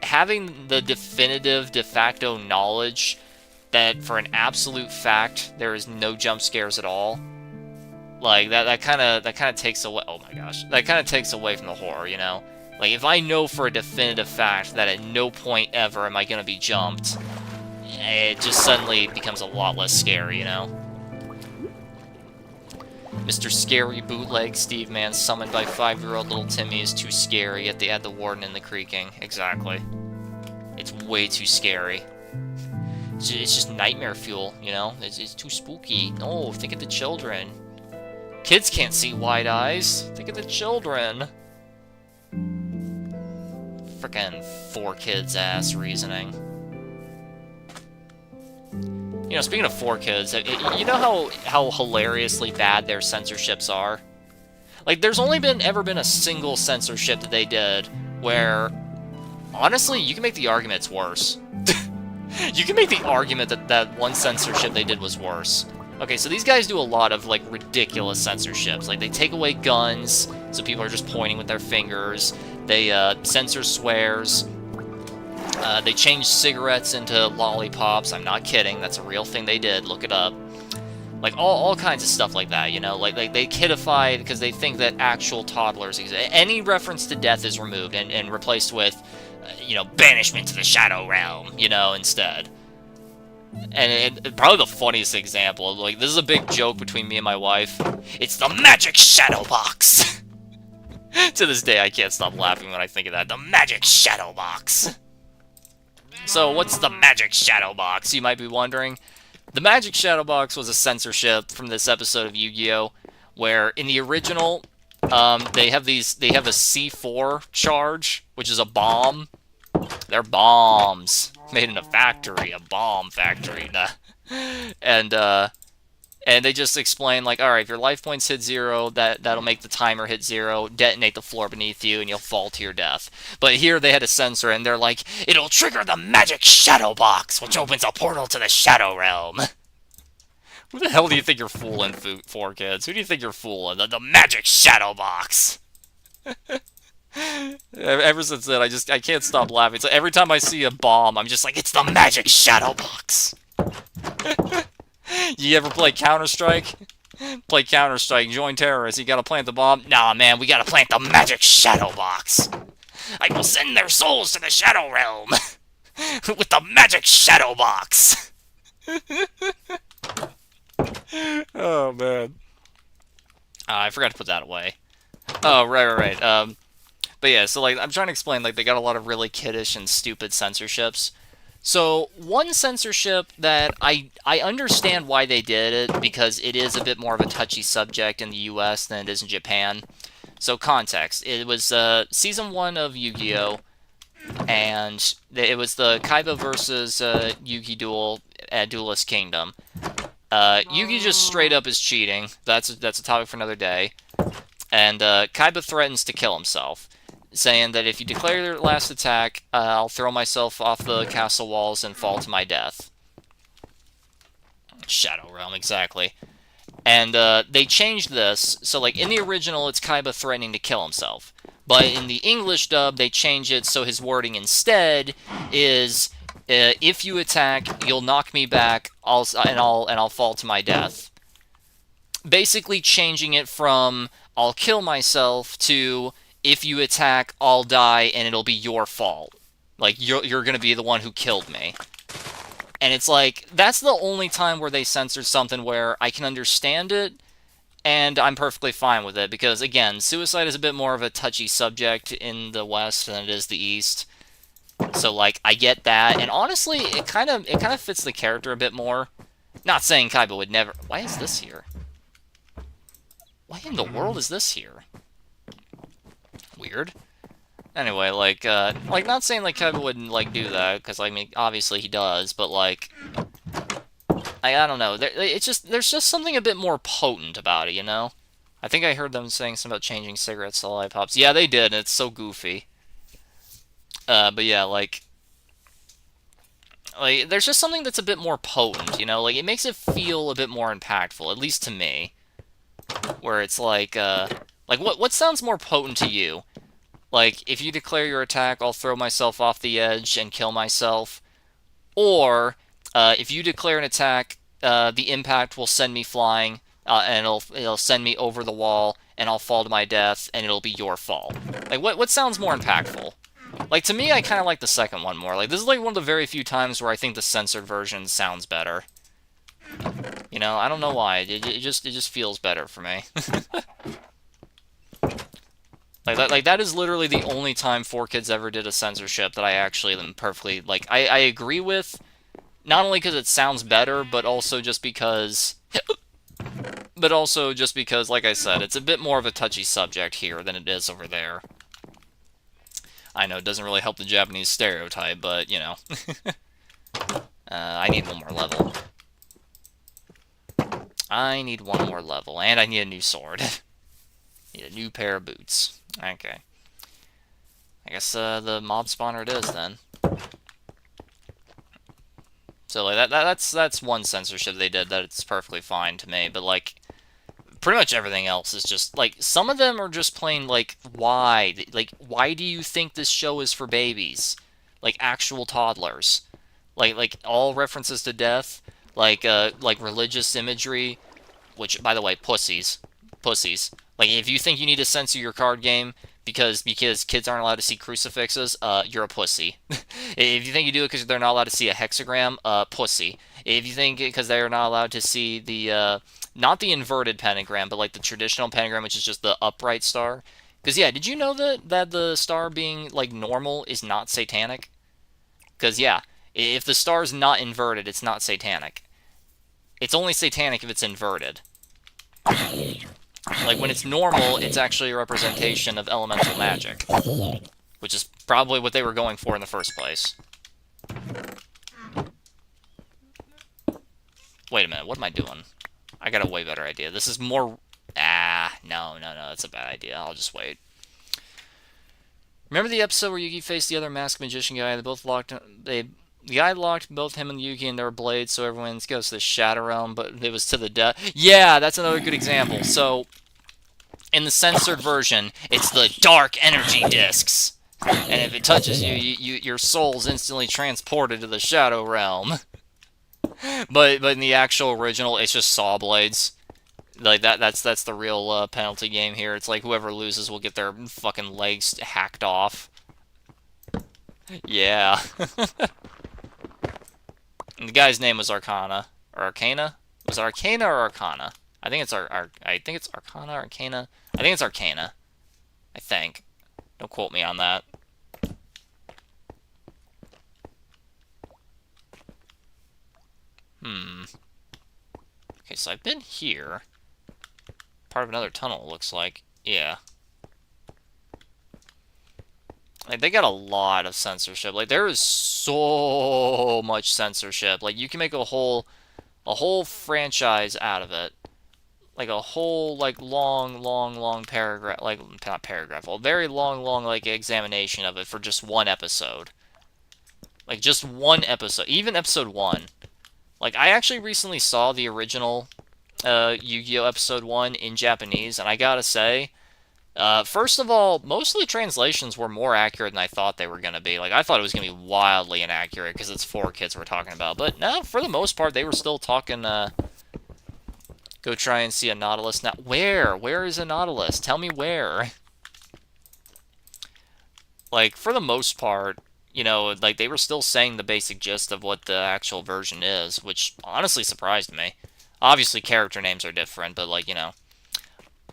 having the definitive, de facto knowledge that for an absolute fact there is no jump scares at all, like, that kind of takes away, oh my gosh, that kind of takes away from the horror, you know? Like, if I know for a definitive fact that at no point ever am I going to be jumped, it just suddenly becomes a lot less scary, you know? Mr. Scary Bootleg Steve Man summoned by 5-year-old little Timmy is too scary, yet they add the Warden in the creaking. Exactly. It's way too scary. It's just nightmare fuel, you know? It's too spooky. No, think of the children. Kids can't see white eyes. Think of the children. Frickin' 4Kids ass reasoning. You know, speaking of 4Kids, you know how hilariously bad their censorships are? Like, there's only ever been a single censorship that they did where, honestly, you can make the argument it's worse. You can make the argument that one censorship they did was worse. Okay, so these guys do a lot of, like, ridiculous censorships. Like, they take away guns, so people are just pointing with their fingers. They censor swears. They changed cigarettes into lollipops. I'm not kidding. That's a real thing they did. Look it up. Like, all kinds of stuff like that, you know? Like they kidified because they think that actual toddlers exist. Any reference to death is removed and replaced with, you know, banishment to the Shadow Realm, you know, instead. And probably the funniest example, like, this is a big joke between me and my wife. It's the Magic Shadow Box! To this day, I can't stop laughing when I think of that. The Magic Shadow Box! So, what's the Magic Shadow Box, you might be wondering? The Magic Shadow Box was a censorship from this episode of Yu-Gi-Oh! Where in the original, they have a C4 charge, which is a bomb. They're bombs made in a factory, a bomb factory. Nah. And they just explain like, all right, if your life points hit 0, that'll make the timer hit 0, detonate the floor beneath you, and you'll fall to your death. But here they had a censor, and they're like, it'll trigger the Magic Shadow Box, which opens a portal to the Shadow Realm. Who the hell do you think you're fooling, for kids? Who do you think you're fooling? The Magic Shadow Box. Ever since then, I can't stop laughing. So every time I see a bomb, I'm just like, it's the Magic Shadow Box. You ever play Counter-Strike? Play Counter-Strike, join terrorists, you gotta plant the bomb? Nah, man, we gotta plant the Magic Shadow Box. I will send their souls to the Shadow Realm with the Magic Shadow Box. Oh, man. I forgot to put that away. Oh, right. But yeah, so, like, I'm trying to explain, like, they got a lot of really kiddish and stupid censorships. So, one censorship that I understand why they did it, because it is a bit more of a touchy subject in the US than it is in Japan. So, context. It was Season 1 of Yu-Gi-Oh! And it was the Kaiba versus Yugi duel at Duelist Kingdom. Yugi just straight up is cheating. That's a topic for another day. And Kaiba threatens to kill himself, saying that if you declare your last attack, I'll throw myself off the castle walls and fall to my death. Shadow Realm, exactly. And they changed this, so like in the original, it's Kaiba threatening to kill himself. But in the English dub, they change it so his wording instead is, if you attack, you'll knock me back, and I'll fall to my death. Basically changing it from I'll kill myself to if you attack, I'll die and it'll be your fault. Like you're gonna be the one who killed me. And it's like that's the only time where they censored something where I can understand it and I'm perfectly fine with it, because again, suicide is a bit more of a touchy subject in the West than it is the East. So like I get that, and honestly, it kind of fits the character a bit more. Not saying Kaiba would never. Why is this here? Why in the world is this here? Weird. Anyway, like not saying like Kaiba wouldn't like do that, because I mean obviously he does, but like I don't know. There's just something a bit more potent about it, you know? I think I heard them saying something about changing cigarettes to lollipops. Yeah, they did, and it's so goofy. But yeah, like there's just something that's a bit more potent, you know? Like, it makes it feel a bit more impactful, at least to me. Where it's like what sounds more potent to you? Like, if you declare your attack, I'll throw myself off the edge and kill myself. Or, if you declare an attack, the impact will send me flying, and it'll send me over the wall, and I'll fall to my death, and it'll be your fault. Like, what sounds more impactful? Like, to me, I kind of like the second one more. Like, this is like one of the very few times where I think the censored version sounds better. You know, I don't know why. It just feels better for me. Like that is literally the only time 4Kids ever did a censorship that I actually am perfectly, like, I agree with, not only because it sounds better, but also just because, like I said, it's a bit more of a touchy subject here than it is over there. I know, it doesn't really help the Japanese stereotype, but, you know. I need one more level. I need one more level, and I need a new sword. Need a new pair of boots. Okay. I guess the mob spawner it is, then. So, like, that's one censorship they did that it's perfectly fine to me, but, like, pretty much everything else is just, like, some of them are just plain, like, why? Like, why do you think this show is for babies? Like, actual toddlers. Like all references to death, like religious imagery, which, by the way, pussies. Like, if you think you need to censor your card game because kids aren't allowed to see crucifixes, you're a pussy. If you think you do it because they're not allowed to see a hexagram, pussy. If you think because they're not allowed to see the, not the inverted pentagram, but like the traditional pentagram, which is just the upright star. Because, yeah, did you know that the star being, like, normal is not satanic? Because, yeah, if the star's not inverted, it's not satanic. It's only satanic if it's inverted. Like, when it's normal, it's actually a representation of elemental magic, which is probably what they were going for in the first place. Wait a minute, what am I doing? I got a way better idea. This is more... no, that's a bad idea. I'll just wait. Remember the episode where Yugi faced the other masked magician guy? They both locked... The guy locked both him and Yugi in their blades, so everyone goes to the Shadow Realm, but it was to the death. Yeah, that's another good example. So, in the censored version, it's the dark energy discs. And if it touches you, your soul's instantly transported to the Shadow Realm. But in the actual original, it's just saw blades. Like that's the real penalty game here. It's like whoever loses will get their fucking legs hacked off. Yeah. And the guy's name was Arcana or Arcana. Was it Arcana or Arcana? I think it's I think it's Arcana or Arcana. I think it's Arcana. I think. Don't quote me on that. Okay, so I've been here. Part of another tunnel, it looks like. Yeah. Like, they got a lot of censorship. Like, there is so much censorship. Like, you can make a whole franchise out of it. Like, a whole, like, long paragraph. Like, not paragraph. A very long, like, examination of it for just one episode. Like, just one episode. Even episode 1. Like, I actually recently saw the original Yu-Gi-Oh! Episode 1 in Japanese, and I gotta say, first of all, most of the translations were more accurate than I thought they were going to be. Like, I thought it was going to be wildly inaccurate, because it's 4 kids we're talking about. But, no, for the most part, they were still talking, go try and see a Nautilus. Now, where? Where is a Nautilus? Tell me where. Like, for the most part, you know, like, they were still saying the basic gist of what the actual version is, which honestly surprised me. Obviously, character names are different, but, like, you know.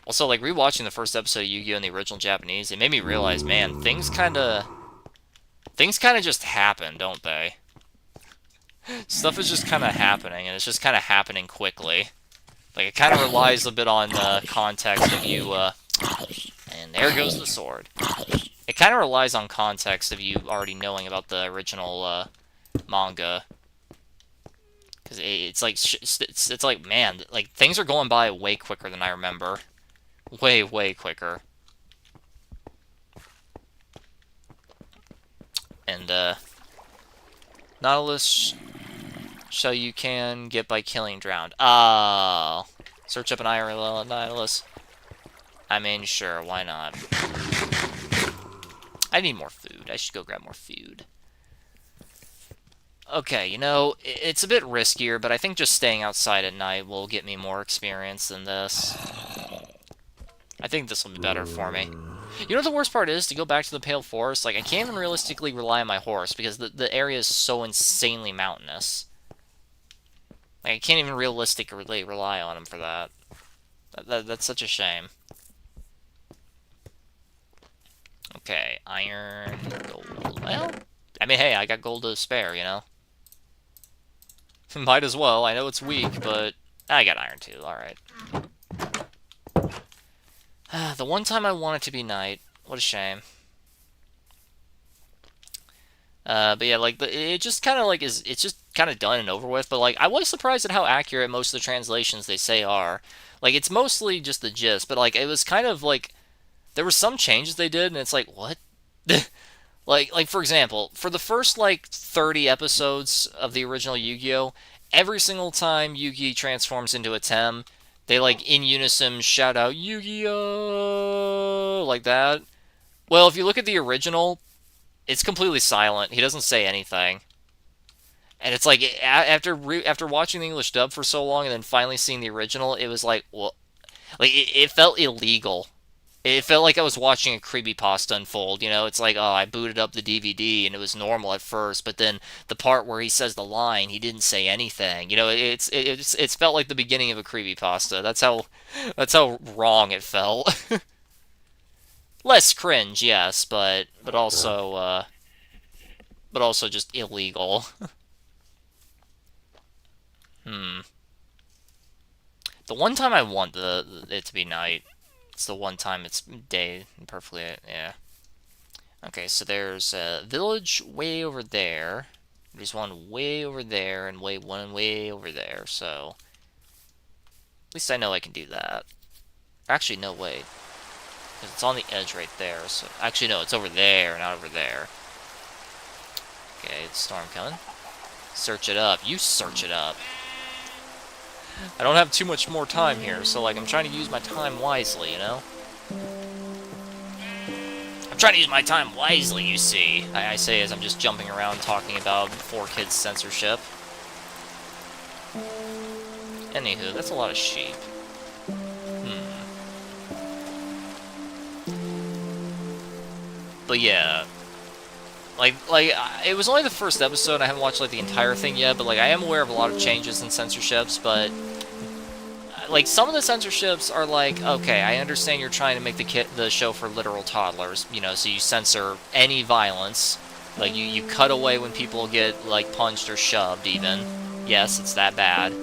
Also, like, rewatching the first episode of Yu-Gi-Oh! In the original Japanese, it made me realize, man, things kind of just happen, don't they? Stuff is just kind of happening, and it's just kind of happening quickly. Like, it kind of relies a bit on the context of you, and there goes the sword. It kind of relies on context of you already knowing about the original, manga. Because it's like, man, like, things are going by way quicker than I remember. Way quicker. And, Nautilus, so you can get by killing drowned. Oh. Search up an IRL Nautilus. I mean, sure, why not? I need more food. I should go grab more food. Okay, you know, it's a bit riskier, but I think just staying outside at night will get me more experience than this. I think this will be better for me. You know what the worst part is? To go back to the Pale Forest, like, I can't even realistically rely on my horse, because the area is so insanely mountainous. Like, I can't even realistically rely on him for that. That's such a shame. Okay, iron, gold. Well, I mean, hey, I got gold to spare, you know? Might as well. I know it's weak, but I got iron too, alright. The one time I want it to be night. What a shame. But yeah, like, it just kind of, like, it's just kind of done and over with, but, like, I was surprised at how accurate most of the translations they say are. Like, it's mostly just the gist, but, like, it was kind of, like, there were some changes they did, and it's like, what? Like, for example, for the first, like, 30 episodes of the original Yu-Gi-Oh!, every single time Yugi transforms into a Tem, they, like, in unison shout out, Yu-Gi-Oh! Like that. Well, if you look at the original, it's completely silent. He doesn't say anything. And it's like, after watching the English dub for so long and then finally seeing the original, it was like, well, like, it felt illegal. It felt like I was watching a creepypasta unfold, you know? It's like, oh, I booted up the DVD and it was normal at first, but then the part where he says the line, he didn't say anything. You know, it's felt like the beginning of a creepypasta. That's how wrong it felt. Less cringe, yes, but also just illegal. The one time I want it to be night, it's the one time it's day perfectly. Yeah. Okay, so there's a village way over there. There's one way over there, and one way over there. So at least I know I can do that. Actually, no, wait. It's on the edge right there. So actually, no, it's over there, not over there. Okay, it's storm coming. Search it up. You search it up. I don't have too much more time here, so like I'm trying to use my time wisely, you know? I'm trying to use my time wisely, you see. I say as I'm just jumping around talking about 4Kids censorship. Anywho, that's a lot of sheep. But yeah, like it was only the first episode. I haven't watched like the entire thing yet, but like I am aware of a lot of changes and censorships. But like some of the censorships are like, okay, I understand you're trying to make the show for literal toddlers, you know, so you censor any violence. Like you cut away when people get like punched or shoved. Even yes, it's that bad.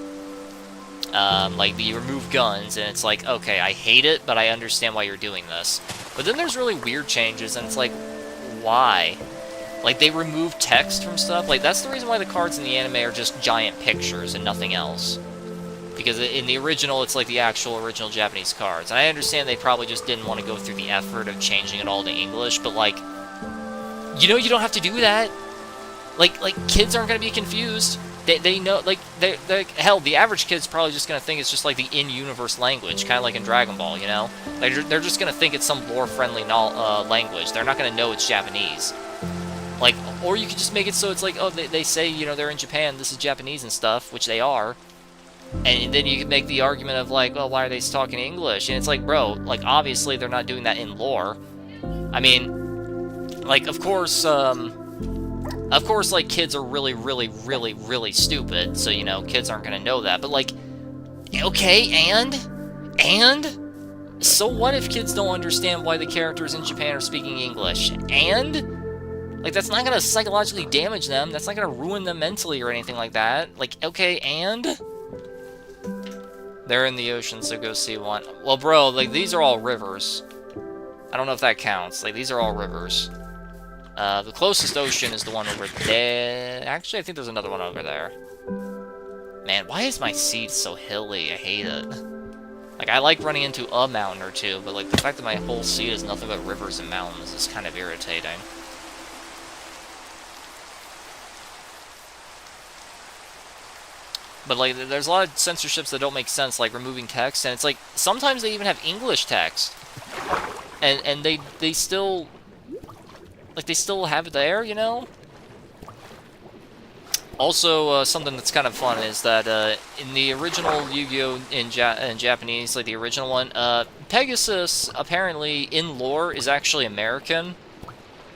Like you remove guns, and it's like, okay, I hate it, but I understand why you're doing this. But then there's really weird changes, and it's like, why? Like, they remove text from stuff. Like, that's the reason why the cards in the anime are just giant pictures and nothing else. Because in the original, it's like the actual original Japanese cards. And I understand they probably just didn't want to go through the effort of changing it all to English, but like, you know, you don't have to do that. Like kids aren't going to be confused. They know, like, hell, the average kid's probably just going to think it's just like the in-universe language, kind of like in Dragon Ball, you know? Like, they're just going to think it's some lore-friendly language. They're not going to know it's Japanese. Like, or you could just make it so it's like, oh, they say, you know, they're in Japan, this is Japanese and stuff, which they are. And then you could make the argument of like, well, why are they talking English? And it's like, bro, like, obviously they're not doing that in lore. I mean, like, of course, like, kids are really, really, really, really stupid, so, you know, kids aren't gonna know that. But, like, okay, and? So what if kids don't understand why the characters in Japan are speaking English? And? Like, that's not gonna psychologically damage them. That's not gonna ruin them mentally or anything like that. Like, okay, and? They're in the ocean, so go see one. Well, bro, like, these are all rivers. I don't know if that counts. Like, these are all rivers. The closest ocean is the one over there. Actually, I think there's another one over there. Man, why is my seed so hilly? I hate it. Like, I like running into a mountain or two, but, like, the fact that my whole seed is nothing but rivers and mountains is kind of irritating. But, like, there's a lot of censorships that don't make sense, like removing text, and it's like, sometimes they even have English text. And they still... like, they still have it there, you know? Also, something that's kind of fun is that, in the original Yu-Gi-Oh! in Japanese, like the original one, Pegasus, apparently, in lore, is actually American.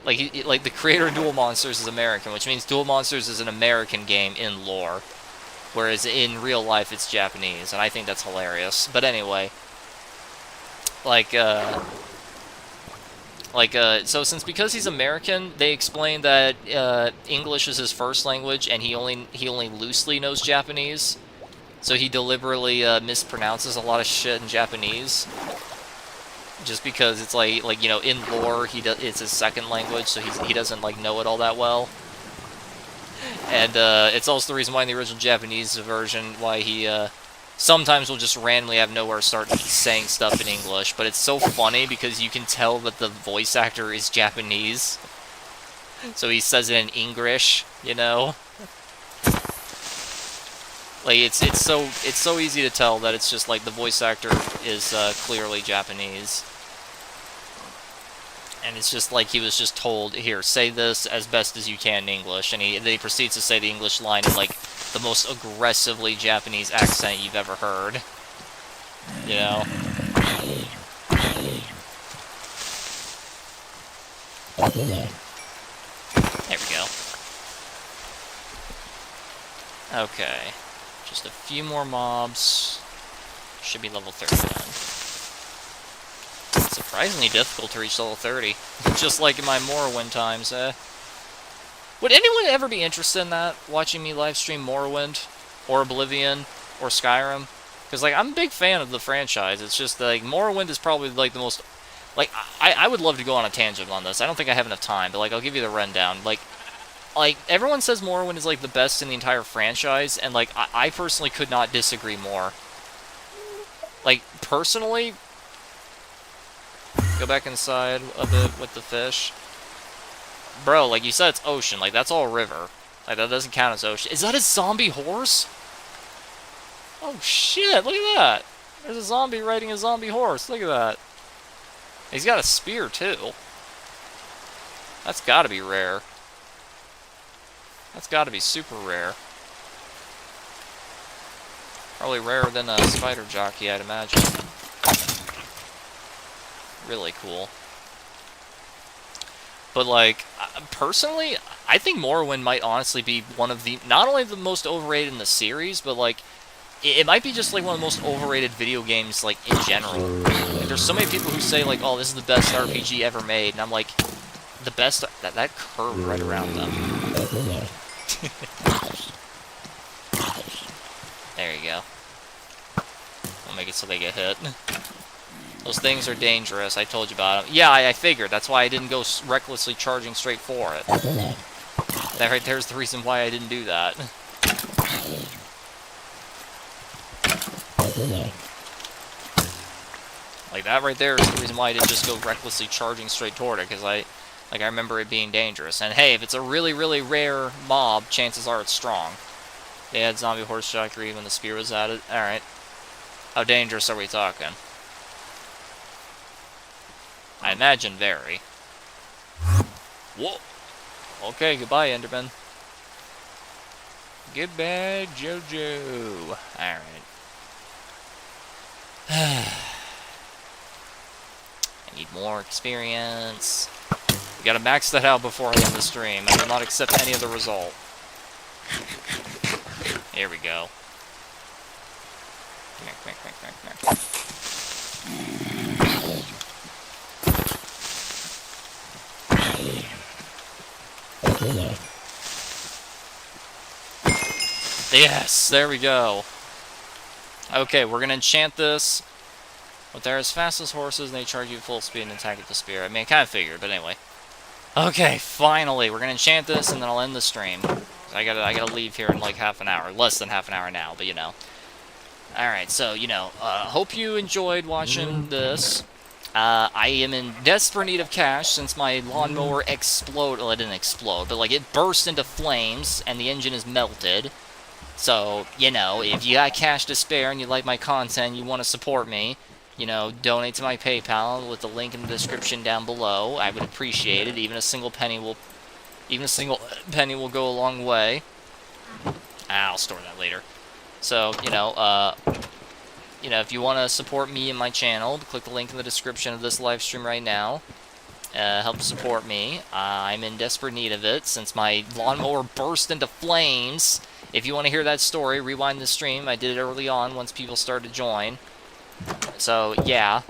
Like, like, the creator of Duel Monsters is American, which means Duel Monsters is an American game in lore. Whereas in real life, it's Japanese, and I think that's hilarious. But anyway, so because he's American, they explain that English is his first language, and he only loosely knows Japanese, so he deliberately mispronounces a lot of shit in Japanese, just because it's like you know, in lore it's his second language, so he doesn't like know it all that well. And it's also the reason why in the original Japanese version, why he sometimes will just randomly out of nowhere start saying stuff in English. But it's so funny because you can tell that the voice actor is Japanese. So he says it in English, you know? Like, it's so easy to tell that it's just like the voice actor is clearly Japanese. And it's just like he was just told, here, say this as best as you can in English. And then he proceeds to say the English line in, like, the most aggressively Japanese accent you've ever heard. You know? There we go. Okay. Just a few more mobs. Should be level 39. Surprisingly difficult to reach level 30. Just like in my Morrowind times, Would anyone ever be interested in that? Watching me live stream Morrowind? Or Oblivion? Or Skyrim? Because, like, I'm a big fan of the franchise. It's just, like, Morrowind is probably, like, the most... Like, I would love to go on a tangent on this. I don't think I have enough time, but, like, I'll give you the rundown. Like, everyone says Morrowind is, like, the best in the entire franchise, and, like, I personally could not disagree more. Like, personally... Go back inside a bit with the fish. Bro, like you said, it's ocean. Like, that's all river. Like, that doesn't count as ocean. Is that a zombie horse? Oh, shit. Look at that. There's a zombie riding a zombie horse. Look at that. He's got a spear, too. That's gotta be rare. That's gotta be super rare. Probably rarer than a spider jockey, I'd imagine. Really cool. But, like, personally, I think Morrowind might honestly be one of the, not only the most overrated in the series, but, like, it might be just, like, one of the most overrated video games, like, in general. Like, there's so many people who say, like, oh, this is the best RPG ever made, and I'm like, the best, that curve right around them. There you go. I'll make it so they get hit. Those things are dangerous. I told you about them. Yeah, I figured. That's why I didn't go recklessly charging straight for it. That right there's the reason why I didn't do that. Like, that right there is the reason why I didn't just go recklessly charging straight toward it, because I remember it being dangerous. And hey, if it's a really, really rare mob, chances are it's strong. They had zombie horse jockey when the spear was at it. Alright. How dangerous are we talking? I imagine very. Whoa! Okay, goodbye, Enderman. Goodbye, Jojo. Alright. I need more experience. We gotta max that out before I end the stream. I will not accept any of the result. Here we go. Come here, come here, come here, come here. Yes, there we go. Okay, we're gonna enchant this. But they're as fast as horses, and they charge you full speed and attack with the spear. I mean, I kind of figured, but anyway. Okay, finally, we're gonna enchant this, and then I'll end the stream. I gotta leave here in like half an hour, less than half an hour now, but you know. Alright, so, you know, hope you enjoyed watching this. I am in desperate need of cash since my lawnmower exploded. Well, it didn't explode, but, like, it burst into flames, and the engine is melted. So, you know, if you got cash to spare and you like my content, you want to support me, you know, donate to my PayPal with the link in the description down below. I would appreciate it. Even a single penny will go a long way. I'll store that later. So, you know, if you want to support me and my channel, click the link in the description of this live stream right now. Help support me. I'm in desperate need of it since my lawnmower burst into flames. If you want to hear that story, rewind the stream. I did it early on once people started to join. So, yeah.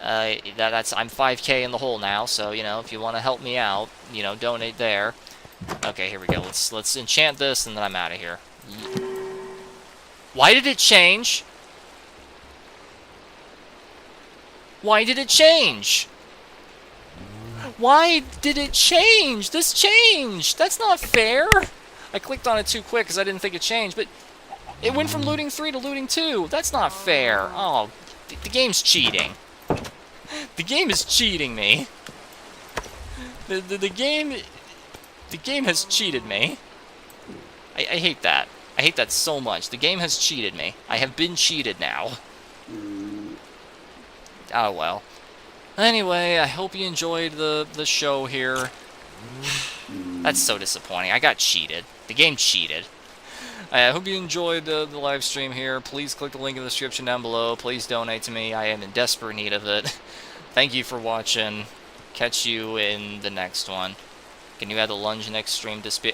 I'm 5K in the hole now, so, you know, if you want to help me out, you know, donate there. Okay, here we go. Let's enchant this, and then I'm out of here. Why did it change? Why did it change? Why did it change? This changed! That's not fair! I clicked on it too quick because I didn't think it changed, but it went from looting 3 to looting 2. That's not fair. Oh, the game's cheating. The game is cheating me. The game has cheated me. I hate that. I hate that so much. The game has cheated me. I have been cheated now. Oh well. Anyway, I hope you enjoyed the show here. That's so disappointing. I got cheated. The game cheated. I hope you enjoyed the live stream here. Please click the link in the description down below. Please donate to me. I am in desperate need of it. Thank you for watching. Catch you in the next one. Can you add the lunge next stream to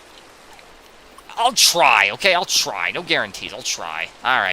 I'll try, okay? I'll try. No guarantees. I'll try. Alright.